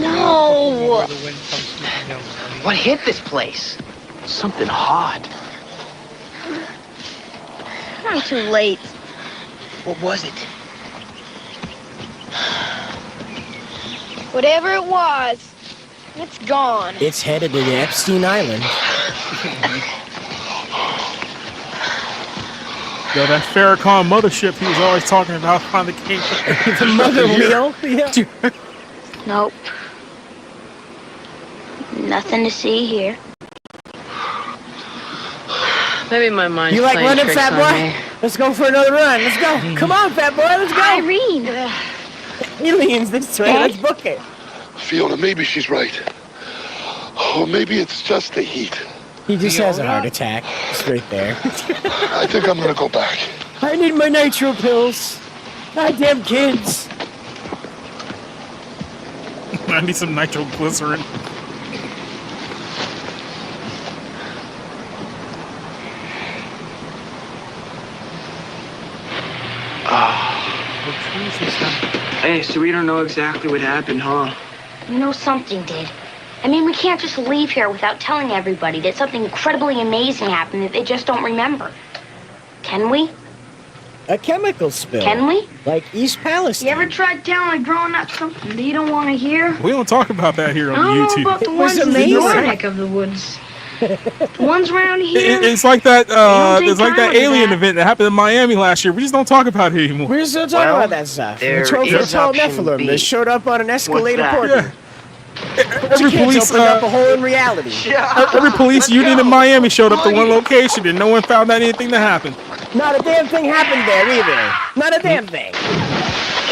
No! What hit this place? Something hot. I'm too late. What was it? Whatever it was, it's gone. It's headed to Epstein Island. Yo, that Farrakhan mothership he was always talking about finally came. The mother wheel? Yeah. Nope. Nothing to see here. Maybe my mind's You like playing running, tricks fat on boy? me. Let's go for another run. Let's go. Come on, fat boy. Let's go. Irene. Aliens this way. Let's book it. Fiona, maybe she's right. Or maybe it's just the heat. He just has a heart attack. It's right there. I think I'm gonna go back. I need my nitro pills. Goddamn kids. I need some nitroglycerin. Hey, so we don't know exactly what happened, huh? You know something did. I mean, we can't just leave here without telling everybody that something incredibly amazing happened that they just don't remember. Can we? A chemical spill. Can we? Like East Palestine. You ever tried telling a grown up something that you don't want to hear? We don't talk about that here on I don't know YouTube. about the It was ones in the amazing. neck of the woods. The ones around here. It's like that. don't It's take like that time for alien that. event that happened in Miami last year. We just don't talk about it anymore. We're still talking about that stuff. there The 12-foot is tall option Nephilim B. that showed up on an escalator that? portal. Every police, opened up a hole in reality. every police unit in Miami showed up to one location, and no one found out anything that happened. Not a damn thing happened there either. Not a damn thing.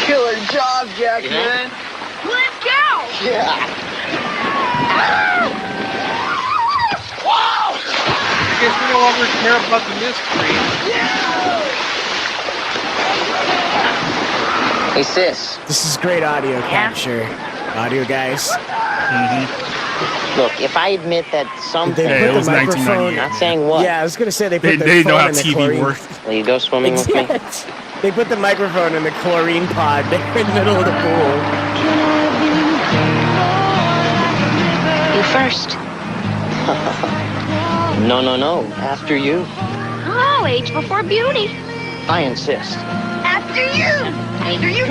Killer job, Jackman. Let's go! Yeah. Wow! I guess we no longer care about the mystery. Hey, sis. This is great audio capture. Audio guys. Look, if I admit that something... They Hey, put it was the microphone. 1998. Not saying what. Yeah, I was gonna say they put the They know phone how in the TV chlorine. works. Will you go swimming with me? They put the microphone in the chlorine pod there in the middle of the pool. You first. No. After you. Oh, age before beauty. I insist. After you. After you.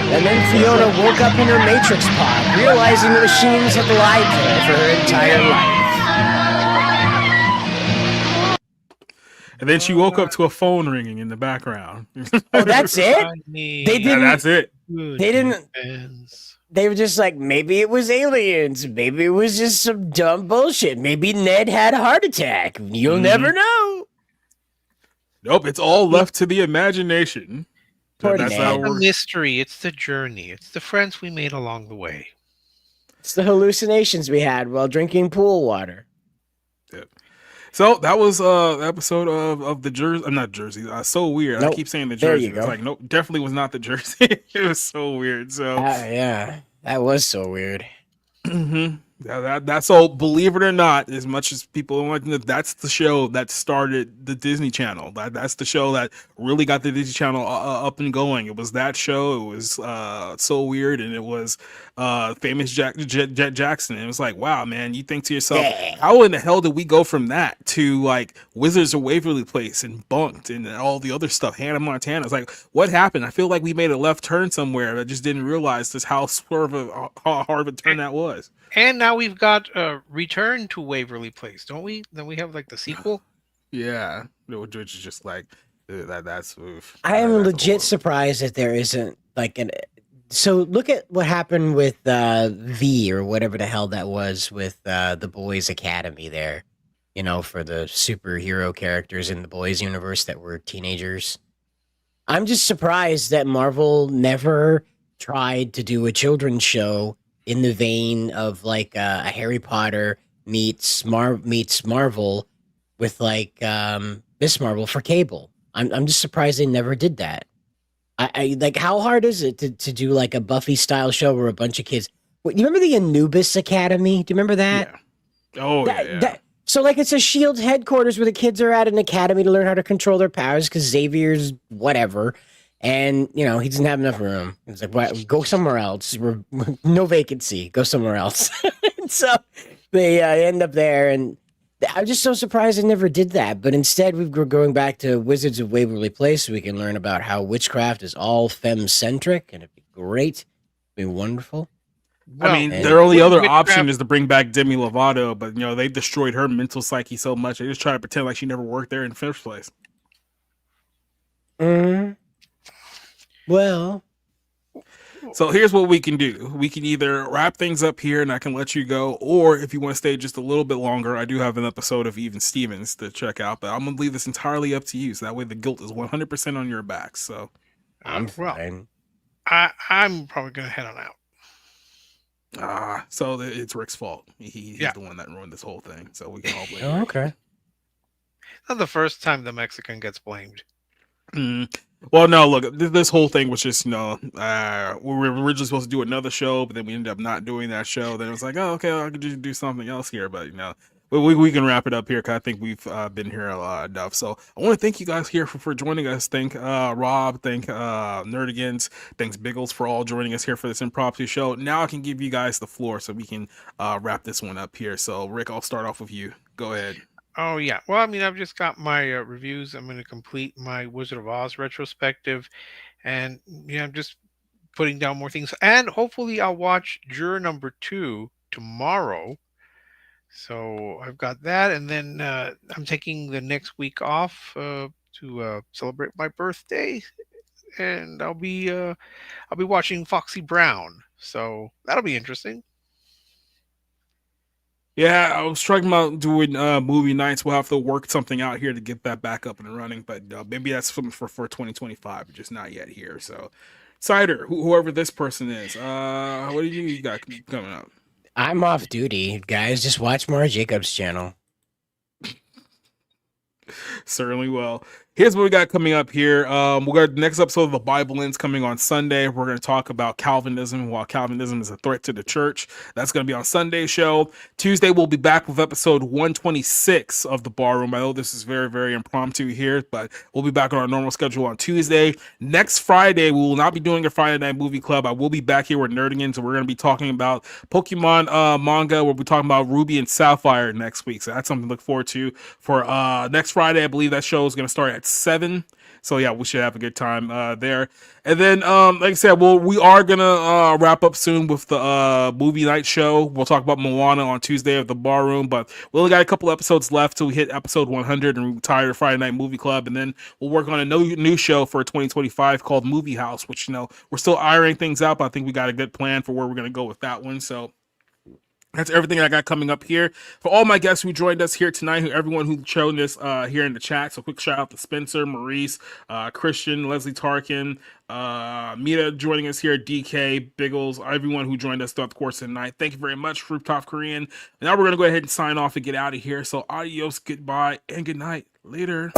And then Fiona woke up in her Matrix pod, realizing the machines had lied to her for her entire life. And then she woke up to a phone ringing in the background. Oh, that's it? They didn't. That's it. They didn't. They were just like, maybe it was aliens. Maybe it was just some dumb bullshit. Maybe Ned had a heart attack. You'll never know. Nope, it's all left to the imagination. Poor That's Ned. how it It's the works. mystery. It's the journey. It's the friends we made along the way. It's the hallucinations we had while drinking pool water. So that was the episode of the Jersey. I'm not Jersey. So weird. Nope. I keep saying the There Jersey. you It's go. like nope, definitely was not the Jersey. It was so weird. So Yeah, that was so weird. That's all. Believe it or not, as much as people don't like to, that's the show that started the Disney Channel. That's the show that really got the Disney Channel up and going. It was that show. It was So Weird, and it was Famous Jackson. And it was like, wow, man. You think to yourself, how in the hell did we go from that to like Wizards of Waverly Place and Bunked and all the other stuff, Hannah Montana? It's like, what happened? I feel like we made a left turn somewhere. I just didn't realize just how hard of a turn that was. And now we've got Return to Waverly Place, don't we? Then we have like the sequel. Yeah, which is just like that's. Oof. I am legit surprised that there isn't like an. So look at what happened with V or whatever the hell that was with the Boys Academy there. You know, for the superhero characters in the Boys universe that were teenagers. I'm just surprised that Marvel never tried to do a children's show in the vein of like a Harry Potter meets Marvel with like Miss Marvel for cable. I'm just surprised they never did that. I like, how hard is it to do like a Buffy style show where a bunch of kids? Wait, you remember the Anubis Academy? Do you remember that? Yeah. Oh yeah. So like it's a SHIELD headquarters where the kids are at an academy to learn how to control their powers because Xavier's whatever. And, you know, he doesn't have enough room. He's like, well, go somewhere else. No vacancy. Go somewhere else. So they end up there. And I'm just so surprised they never did that. But instead, we're going back to Wizards of Waverly Place so we can learn about how witchcraft is all femme-centric. And it'd be great. It'd be wonderful. Well, I mean, their only other option is to bring back Demi Lovato. But, you know, they've destroyed her mental psyche so much. They just try to pretend like she never worked there in the first place. Well, so here's what we can do. We can either wrap things up here and I can let you go, or if you want to stay just a little bit longer, I do have an episode of Even Stevens to check out, but I'm going to leave this entirely up to you. So that way the guilt is 100% on your back. So I'm fine. I'm probably going to head on out. So it's Rick's fault. He's the one that ruined this whole thing. So we can all blame him. Okay. Not the first time the Mexican gets blamed. Well, no, look, this whole thing was just, you know, we were originally supposed to do another show, but then we ended up not doing that show. Then it was like, oh, okay, I could just do something else here. But, you know, we can wrap it up here because I think we've been here enough. So I want to thank you guys here for joining us. Thank Rob, thank Nerdigans, thanks Biggles for all joining us here for this impromptu show. Now I can give you guys the floor so we can wrap this one up here. So, Rick, I'll start off with you. Go ahead. Oh, yeah. Well, I mean, I've just got my reviews. I'm going to complete my Wizard of Oz retrospective. And, yeah, I'm just putting down more things. And hopefully I'll watch Juror number 2 tomorrow. So I've got that. And then I'm taking the next week off to celebrate my birthday. And I'll be watching Foxy Brown. So that'll be interesting. Yeah, I was talking about doing movie nights. We'll have to work something out here to get that back up and running, but maybe that's something for 2025, just not yet here. So, Cider, whoever this person is, what do you got coming up? I'm off duty, guys. Just watch Mara Jacobs' channel. Certainly will. Here's what we got coming up here. We got the next episode of The Bible Ends coming on Sunday. We're going to talk about Calvinism, while Calvinism is a threat to the church. That's going to be on Sunday's show. Tuesday, we'll be back with episode 126 of The Barroom. I know this is very, very impromptu here, but we'll be back on our normal schedule on Tuesday. Next Friday, we will not be doing a Friday Night Movie Club. I will be back here with Nerdigans, so we're going to be talking about Pokemon manga. We'll be talking about Ruby and Sapphire next week, so that's something to look forward to for next Friday. I believe that show is going to start at 7. So yeah, we should have a good time there. And then like I said, we are gonna wrap up soon with the movie night show. We'll talk about Moana on Tuesday at the Barroom, but we only got a couple episodes left till we hit episode 100 and retire Friday Night Movie Club. And then we'll work on a new show for 2025 called Movie House, which, you know, we're still ironing things out, but I think we got a good plan for where we're gonna go with that one. So that's everything I got coming up here. For all my guests who joined us here tonight, everyone who joined us here in the chat. So quick shout out to Spencer, Maurice, Christian, Leslie Tarkin, Mita joining us here, DK, Biggles, everyone who joined us throughout the course of the night. Thank you very much, Rooftop Korean. Now we're going to go ahead and sign off and get out of here. So adios, goodbye, and good night. Later.